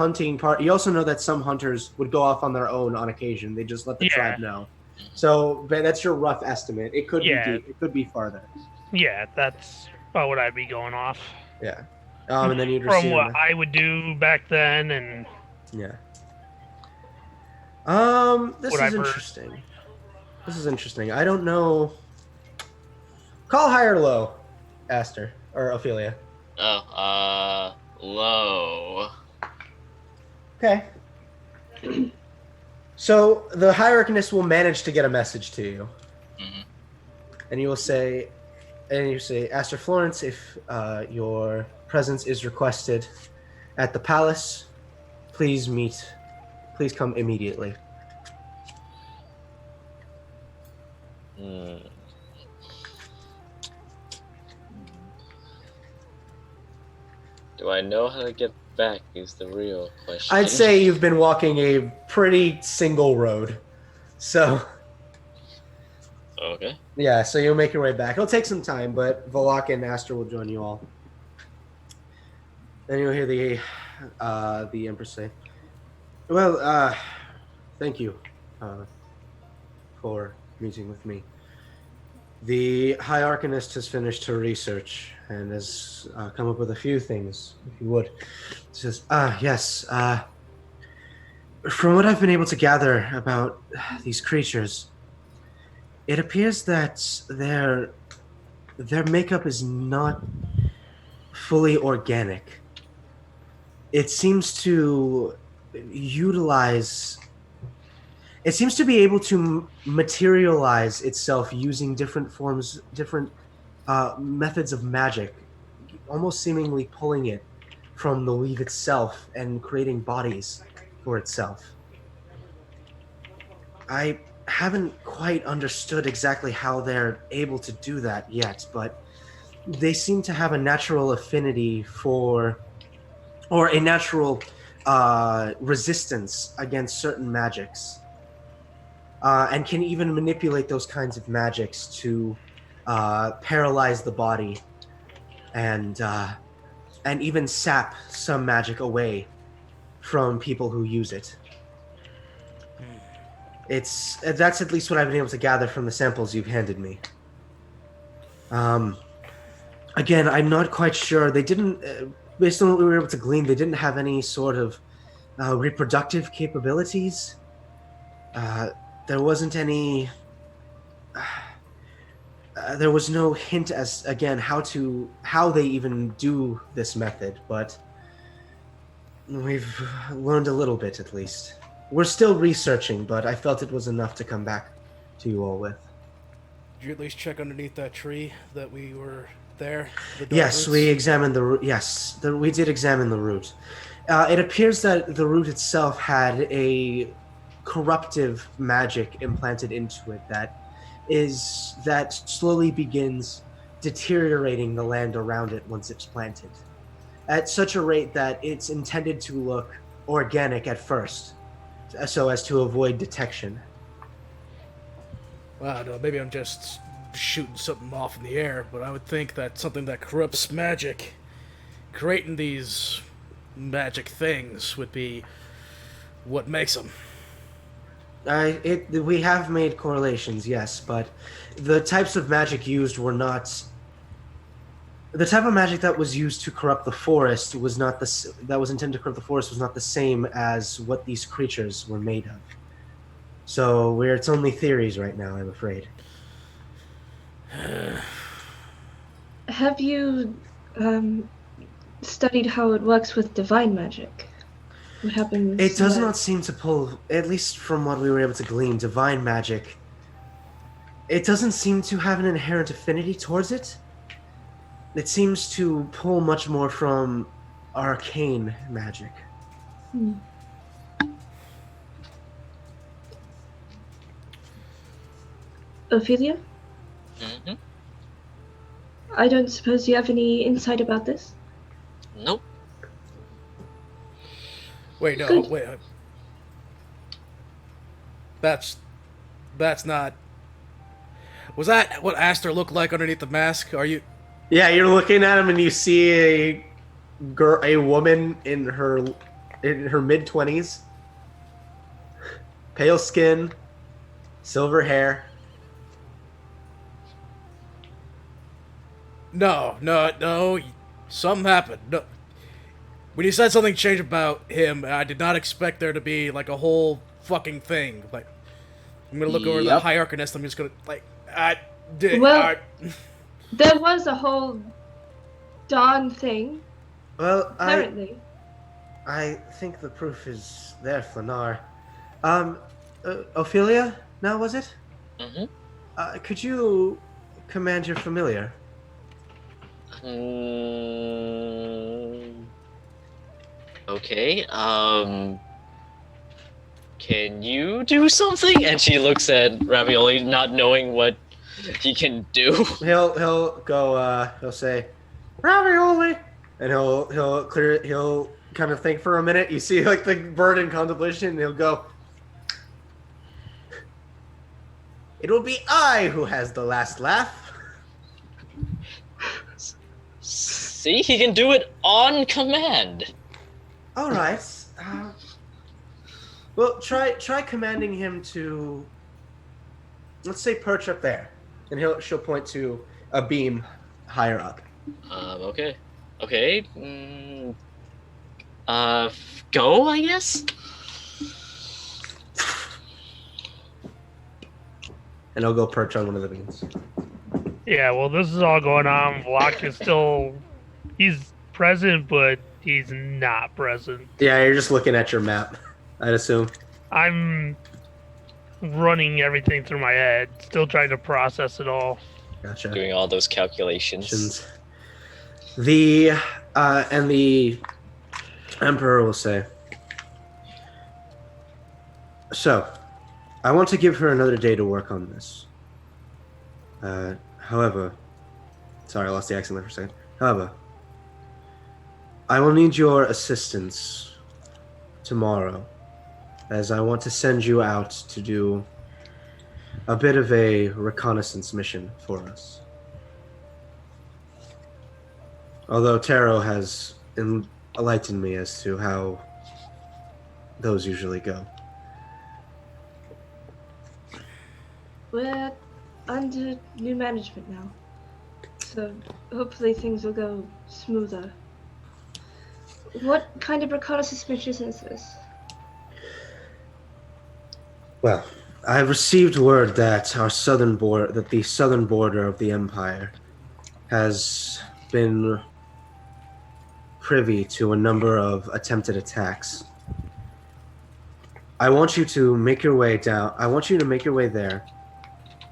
Speaker 4: you also know that some hunters would go off on their own on occasion. They just let the
Speaker 6: Yeah.
Speaker 4: tribe know. So but that's your rough estimate. It could
Speaker 6: Yeah.
Speaker 4: be deep. It could be farther.
Speaker 6: Yeah, that's about what I'd be going off.
Speaker 4: Yeah. And then you'd
Speaker 6: From
Speaker 4: receive
Speaker 6: what I would do back then and
Speaker 4: Yeah. This
Speaker 6: What
Speaker 4: is
Speaker 6: I've heard.
Speaker 4: interesting. This is interesting. I don't know. Call high or low, Aster or Ophelia.
Speaker 5: Oh, low.
Speaker 4: Okay. So the hierarchist will manage to get a message to you,
Speaker 5: Mhm.
Speaker 4: and you say, Aster Florence, if your presence is requested at the palace, please come immediately.
Speaker 5: Hmm. Do I know how to get back is the real question.
Speaker 4: I'd say you've been walking a pretty single road, so
Speaker 5: Okay.
Speaker 4: yeah. So you'll make your way back. It'll take some time, but Valak and Aster will join you all. Then you'll hear the Empress say, "Well, thank you for meeting with me. The High Arcanist has finished her research and has come up with a few things, if you would." She says, yes. From what I've been able to gather about these creatures, it appears that their makeup is not fully organic. It seems to utilize. It seems to be able to materialize itself using different forms, different methods of magic, almost seemingly pulling it from the weave itself and creating bodies for itself. I haven't quite understood exactly how they're able to do that yet, but they seem to have a natural affinity for, or a natural resistance against certain magics, and can even manipulate those kinds of magics to paralyze the body and even sap some magic away from people who use it. That's at least what I've been able to gather from the samples you've handed me. Again, I'm not quite sure. They didn't, based on what we were able to glean, they didn't have any sort of reproductive capabilities. There wasn't any. There was no hint as again how they even do this method, but we've learned a little bit at least. We're still researching, but I felt it was enough to come back to you all with.
Speaker 1: Did you at least check underneath that tree that we were there?
Speaker 4: Yes,
Speaker 1: roots?
Speaker 4: we examined the root. Yes, we did examine the root. It appears that the root itself had a corruptive magic implanted into it that slowly begins deteriorating the land around it once it's planted, at such a rate that it's intended to look organic at first, so as to avoid detection.
Speaker 1: Well, I don't know, maybe I'm just shooting something off in the air, but I would think that something that corrupts magic, creating these magic things, would be what makes them.
Speaker 4: We have made correlations, yes, but the types of magic used were not. The type of magic that was used to corrupt the forest was not that was intended to corrupt the forest was not the same as what these creatures were made of. So it's only theories right now, I'm afraid.
Speaker 2: Have you studied how it works with divine magic? What happens?
Speaker 4: It does not seem to pull, at least from what we were able to glean, divine magic. It doesn't seem to have an inherent affinity towards it. It seems to pull much more from arcane magic.
Speaker 2: Ophelia?
Speaker 5: Mm-hmm.
Speaker 2: I don't suppose you have any insight about this?
Speaker 5: Nope.
Speaker 1: Wait, no,
Speaker 2: Good.
Speaker 1: wait. That's not. Was that what Aster looked like underneath the mask? Are you?
Speaker 4: Yeah, you're looking at him and you see a woman in her mid-20s, pale skin, silver hair.
Speaker 1: No. Something happened. No. When you said something changed about him, I did not expect there to be like a whole fucking thing. Like, I'm gonna look over the
Speaker 3: Yep.
Speaker 1: hierarchinist. I'm just gonna like,
Speaker 2: There was a whole darn thing,
Speaker 4: Well,
Speaker 2: apparently.
Speaker 4: I think the proof is there, Flanar. Ophelia, now was it?
Speaker 5: Mm-hmm.
Speaker 4: Could you command your familiar?
Speaker 5: Okay, can you do something? And she looks at Ravioli, not knowing what he can do.
Speaker 4: He'll go. He'll say, "Ravioli," and he'll kind of think for a minute. You see, like the bird in contemplation. And he'll go. It will be I who has the last laugh.
Speaker 5: See, he can do it on command.
Speaker 4: All right. Well, try commanding him to. Let's say perch up there, and she'll point to a beam higher up.
Speaker 5: Okay. Okay. Go, I guess?
Speaker 4: And he'll go perch on one of the beams.
Speaker 6: Yeah, well, this is all going on. Vlak is still... He's present, but he's not present.
Speaker 4: Yeah, you're just looking at your map, I'd assume.
Speaker 6: I'm running everything through my head, still trying to process it all.
Speaker 4: Gotcha.
Speaker 5: Doing all those calculations.
Speaker 4: The Emperor will say, "So, I want to give her another day to work on this. However, sorry, I lost the accent there for a second. However, I will need your assistance tomorrow, as I want to send you out to do a bit of a reconnaissance mission for us. Although Taro has enlightened me as to how those usually go.
Speaker 2: We're under new management now, so hopefully things will go smoother. What kind of reconnaissance mission is this?
Speaker 4: Well, I have received word that the southern border of the Empire has been privy to a number of attempted attacks. I want you to make your way down. I want you to make your way there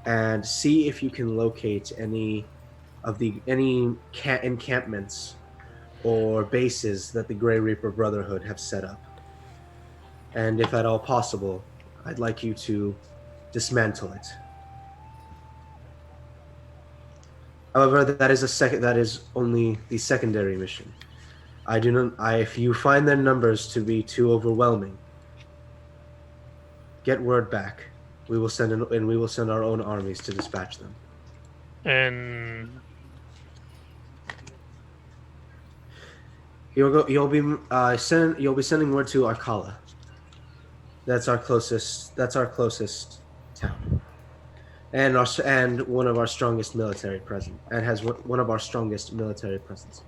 Speaker 4: and see if you can locate any encampments or bases that the Grey Reaper Brotherhood have set up. And if at all possible, I'd like you to dismantle it. However, that is only the secondary mission. If you find their numbers to be too overwhelming, get word back. We will send our own armies to dispatch them.
Speaker 6: And
Speaker 4: You'll be sending word to Arkala. That's our closest town, and one of our strongest military presence, and has one of our strongest military presences.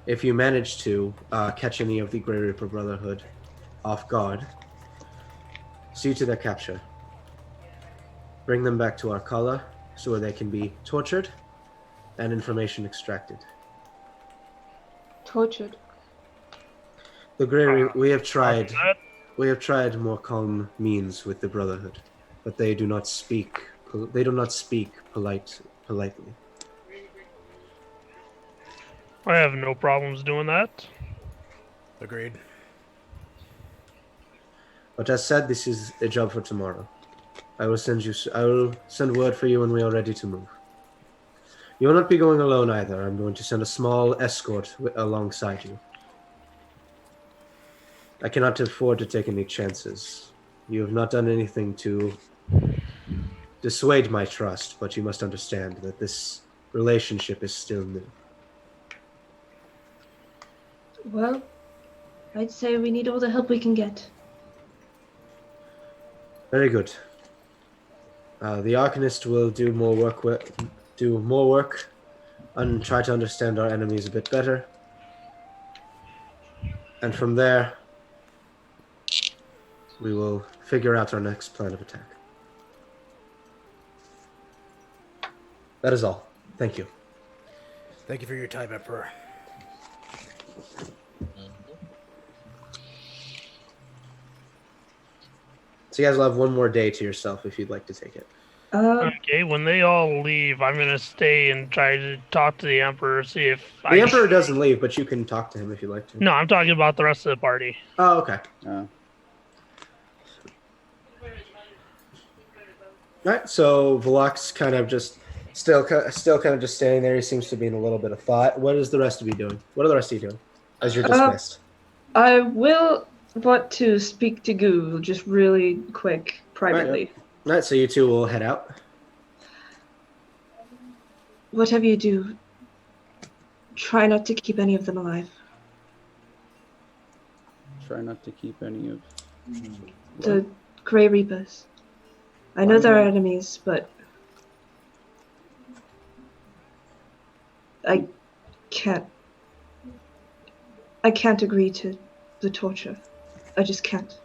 Speaker 4: If you manage to catch any of the Grey Reaper Brotherhood off guard, see to their capture. Bring them back to Arkala so where they can be tortured and information extracted.
Speaker 2: Tortured.
Speaker 4: We have tried
Speaker 6: that,
Speaker 4: more calm means with the Brotherhood, but they do not speak. They do not speak politely.
Speaker 6: I have no problems doing that.
Speaker 1: Agreed.
Speaker 4: But as said, this is a job for tomorrow. I will send word for you when we are ready to move. You will not be going alone either. I'm going to send a small escort alongside you. I cannot afford to take any chances. You have not done anything to dissuade my trust, but you must understand that this relationship is still new.
Speaker 2: Well, I'd say we need all the help we can get.
Speaker 4: Very good. The Arcanist will do more work and try to understand our enemies a bit better. And from there, we will figure out our next plan of attack. That is all. Thank you.
Speaker 1: Thank you for your time, Emperor.
Speaker 4: So you guys will have one more day to yourself if you'd like to take it.
Speaker 6: Okay, when they all leave, I'm gonna stay and try to talk to the Emperor, see if
Speaker 4: The Emperor doesn't leave, but you can talk to him if you'd like to.
Speaker 6: No, I'm talking about the rest of the party.
Speaker 4: Oh, okay. Alright, so Velok's kind of just still kind of just standing there. He seems to be in a little bit of thought. What is the rest of you doing? What are the rest of you doing as you're dismissed?
Speaker 2: I will want to speak to Goo just really quick, privately.
Speaker 4: Alright, so you two will head out.
Speaker 2: Whatever you do, try not to keep any of them alive.
Speaker 3: Try not to keep any of
Speaker 2: The Grey Reapers. I know they're enemies, but I can't agree to the torture. I just can't.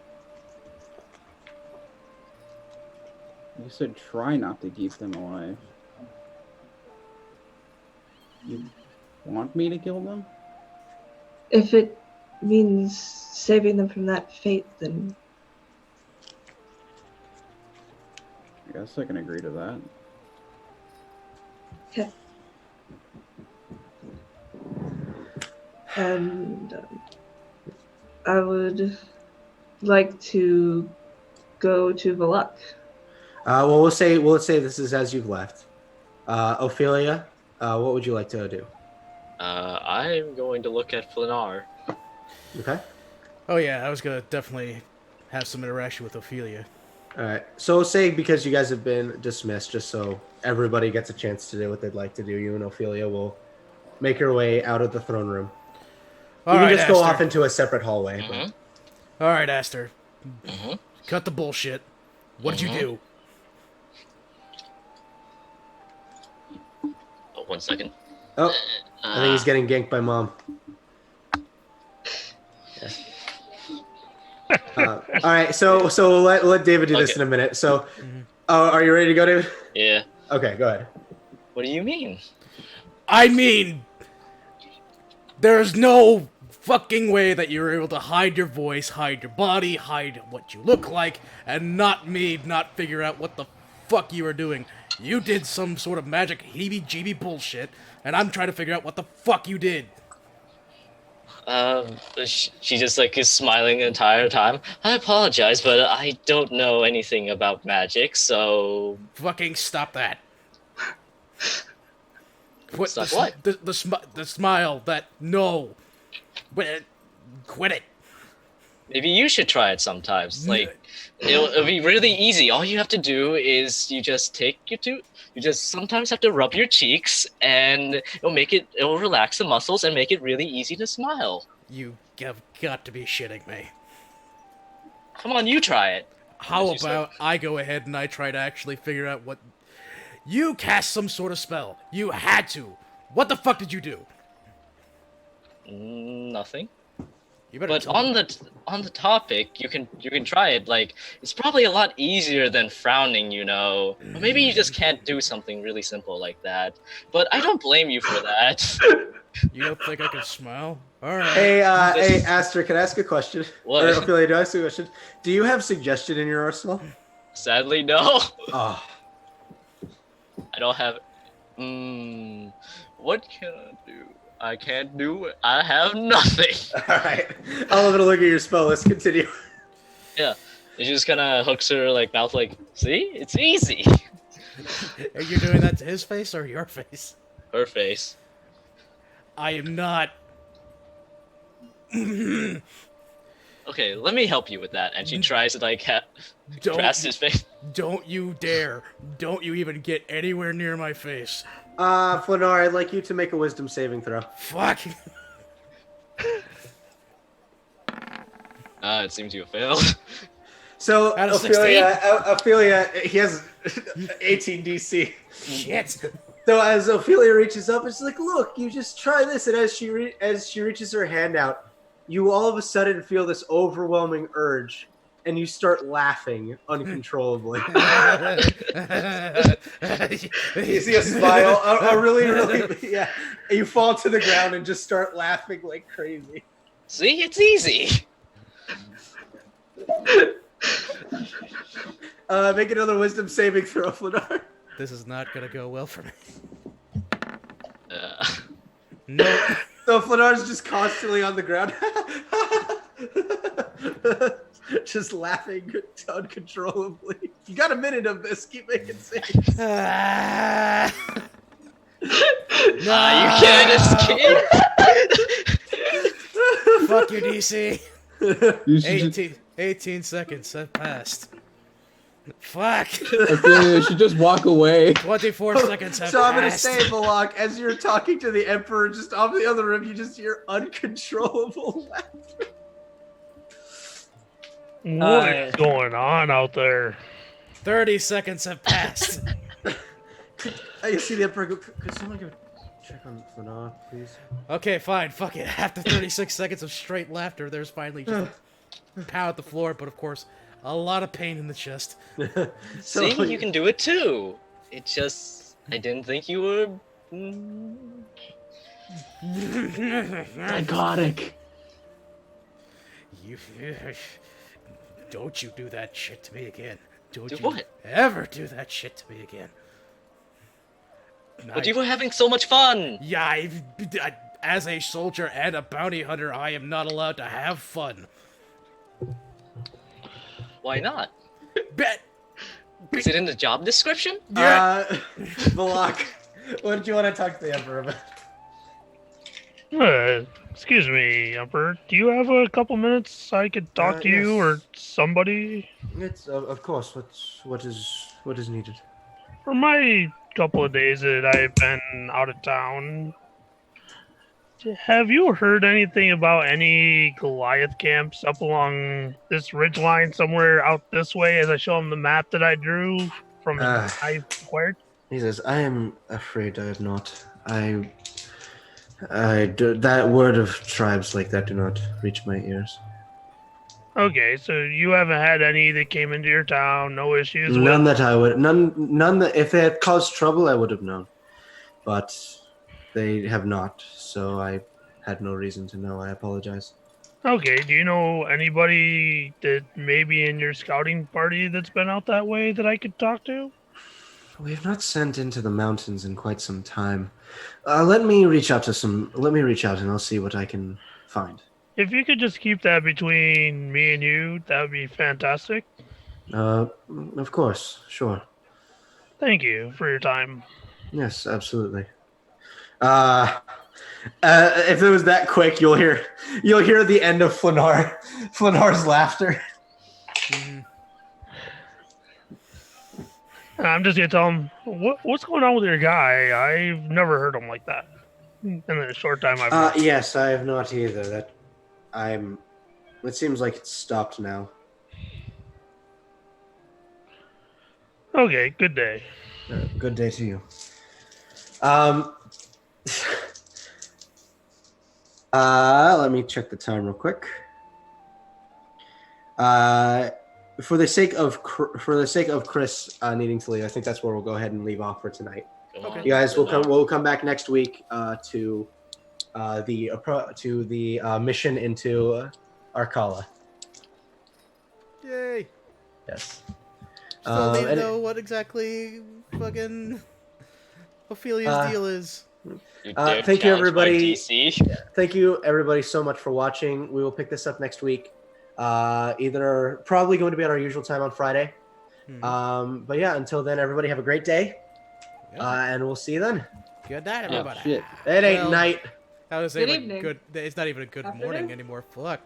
Speaker 3: You said try not to keep them alive. You want me to kill them?
Speaker 2: If it means saving them from that fate, then
Speaker 3: I guess I can agree to that.
Speaker 2: okay. And I would like to go to Velok.
Speaker 4: Well, we'll say this is as you've left. Ophelia, what would you like to do?
Speaker 5: I'm going to look at Flanar.
Speaker 4: Okay.
Speaker 1: Oh yeah, I was gonna definitely have some interaction with Ophelia.
Speaker 4: All right. So say because you guys have been dismissed, just so everybody gets a chance to do what they'd like to do, you and Ophelia will make your way out of the throne room.
Speaker 1: All
Speaker 4: You can
Speaker 1: right,
Speaker 4: just go off
Speaker 1: Aster.
Speaker 4: into a separate hallway. but-
Speaker 5: Mhm.
Speaker 1: All right, Aster.
Speaker 5: Mhm.
Speaker 1: Cut the bullshit. What'd you do?
Speaker 5: Oh, 1 second.
Speaker 4: Oh, I think he's getting ganked by mom. All right, so let David do this
Speaker 5: Okay.
Speaker 4: in a minute. So, are you ready to go, David?
Speaker 5: Yeah.
Speaker 4: Okay, go ahead.
Speaker 5: What do you mean?
Speaker 1: I mean, there's no fucking way that you're able to hide your voice, hide your body, hide what you look like, and not figure out what the fuck you were doing. You did some sort of magic heebie-jeebie bullshit, and I'm trying to figure out what the fuck you did.
Speaker 5: She just like is smiling the entire time. I apologize, but I don't know anything about magic, so
Speaker 1: Fucking stop that. Quit
Speaker 5: Stop
Speaker 1: the,
Speaker 5: what?
Speaker 1: The smile. That no. Quit it.
Speaker 5: maybe you should try it sometimes. Like it'll be really easy. All you have to do is you just you just sometimes have to rub your cheeks, and it'll relax the muscles and make it really easy to smile.
Speaker 1: You have got to be shitting me.
Speaker 5: Come on, you try it.
Speaker 1: How
Speaker 5: As you
Speaker 1: about I go ahead and I try to actually figure out what... You cast some sort of spell. You had to. What the fuck did you do?
Speaker 5: Nothing.
Speaker 1: You better
Speaker 5: But
Speaker 1: tell
Speaker 5: on
Speaker 1: me.
Speaker 5: the topic, you can try it. Like it's probably a lot easier than frowning, you know. Or maybe you just can't do something really simple like that. But I don't blame you for that.
Speaker 1: You don't think I can smile? Alright.
Speaker 4: Hey, hey, Aster, can I ask a question?
Speaker 5: What?
Speaker 4: Or Ophelia, do I ask you a question? Do you have suggestion in your arsenal?
Speaker 5: Sadly, no.
Speaker 4: Oh,
Speaker 5: I don't have. What can I do? I can't do it. I have nothing.
Speaker 4: all right. I'll have a look at your spell. Let's continue.
Speaker 5: Yeah, it just kind of hooks her like mouth. Like, see, it's easy.
Speaker 1: Are you doing that to his face or your face?
Speaker 5: Her face.
Speaker 1: I am not.
Speaker 5: Okay, let me help you with that. And she tries to like grasp his face.
Speaker 1: Don't you dare. Don't you even get anywhere near my face.
Speaker 4: Flanar, I'd like you to make a wisdom saving throw.
Speaker 1: Fuck.
Speaker 5: It seems you failed.
Speaker 4: So,
Speaker 1: Out of
Speaker 4: Ophelia, he has 18 DC.
Speaker 1: Shit.
Speaker 4: So as Ophelia reaches up, it's like, look, you just try this. And as she reaches her hand out, you all of a sudden feel this overwhelming urge, and you start laughing uncontrollably. You see a smile, a really, yeah. And you fall to the ground and just start laughing like crazy.
Speaker 5: See, it's easy.
Speaker 4: Make another wisdom saving throw, Flanar.
Speaker 1: This is not gonna go well for me.
Speaker 5: Uh,
Speaker 1: No.
Speaker 4: So Flanar's just constantly on the ground. Just laughing uncontrollably. You got a minute of this. Keep making saves.
Speaker 1: Ah.
Speaker 5: you can't escape.
Speaker 1: Fuck you, DC.
Speaker 3: You should just,
Speaker 1: 18 seconds have passed. Fuck.
Speaker 3: Ophelia, you should just walk away.
Speaker 1: 24 seconds have
Speaker 4: So I'm gonna
Speaker 1: passed.
Speaker 4: say, Balak, as you're talking to the Emperor, just off the other room, you just hear uncontrollable laughter.
Speaker 6: What is going on out there?
Speaker 1: 30 seconds have passed.
Speaker 4: You see the Emperor go, could someone give a check on Flanar, please?
Speaker 1: Okay, fine. Fuck it. After 36 seconds of straight laughter, there's finally just a pound at the floor, but of course, a lot of pain in the chest.
Speaker 4: So-
Speaker 5: See, you can do it too. It just, I didn't think you were.
Speaker 3: Psychotic.
Speaker 1: You, don't you do that shit to me again. Don't
Speaker 5: Do
Speaker 1: you
Speaker 5: what?
Speaker 1: ever do that shit to me again.
Speaker 5: But you were having so much fun.
Speaker 1: Yeah, as a soldier and a bounty hunter, I am not allowed to have fun.
Speaker 5: Why not?
Speaker 1: Bet.
Speaker 5: Is it in the job description?
Speaker 4: Balak, what did you want to talk to the Emperor about?
Speaker 6: Excuse me, Emperor. Do you have a couple minutes I could talk to you or
Speaker 4: Yes.
Speaker 6: somebody?
Speaker 4: It's of course. What is needed?
Speaker 6: For my couple of days that I've been out of town, have you heard anything about any Goliath camps up along this ridge line somewhere out this way as I show him the map that I drew from
Speaker 4: Uh,
Speaker 6: I acquired?
Speaker 4: He says, "I am afraid I have not. That word of tribes like that do not reach my ears.
Speaker 6: Okay, so you haven't had any that came into your town, no issues
Speaker 4: None
Speaker 6: with...
Speaker 4: that I would, none that if they had caused trouble, I would have known, but they have not. So I had no reason to know. I apologize.
Speaker 6: Okay, do you know anybody that maybe in your scouting party that's been out that way that I could talk to?
Speaker 4: We have not sent into the mountains in quite some time. Let me reach out and I'll see what I can find.
Speaker 6: If you could just keep that between me and you, that would be fantastic.
Speaker 4: Of course, sure.
Speaker 6: Thank you for your time.
Speaker 4: Yes, absolutely. If it was that quick, you'll hear the end of Flanar's laughter.
Speaker 1: Mhm.
Speaker 6: And I'm just gonna tell him what's going on with your guy. I've never heard him like that in the short time I've known.
Speaker 4: Yes, I have not either. It seems like it's stopped now.
Speaker 6: Okay, good day.
Speaker 4: Good day to you. Let me check the time real quick. For the sake of Chris needing to leave, I think that's where we'll go ahead and leave off for tonight.
Speaker 5: Go on.
Speaker 4: You guys will
Speaker 5: Go on.
Speaker 4: we'll come back next week to the mission into Arkala.
Speaker 1: Yay!
Speaker 4: Yes.
Speaker 1: Still need to
Speaker 4: and-
Speaker 1: know what exactly fucking Ophelia's deal is.
Speaker 5: You dare
Speaker 4: thank you,
Speaker 5: challenge my
Speaker 4: everybody.
Speaker 5: DC?
Speaker 4: Thank you, everybody, so much for watching. We will pick this up next week. Either probably going to be at our usual time on Friday.
Speaker 1: Mhm.
Speaker 4: But yeah, until then, everybody have a great day,
Speaker 1: Yeah.
Speaker 4: and we'll see you then.
Speaker 1: Good night, everybody.
Speaker 3: Shit.
Speaker 4: It ain't
Speaker 1: Well,
Speaker 4: night.
Speaker 1: I was
Speaker 2: Good
Speaker 1: saying, like,
Speaker 2: evening.
Speaker 1: good. It's not even a good
Speaker 2: Afternoon.
Speaker 1: morning anymore. Fuck.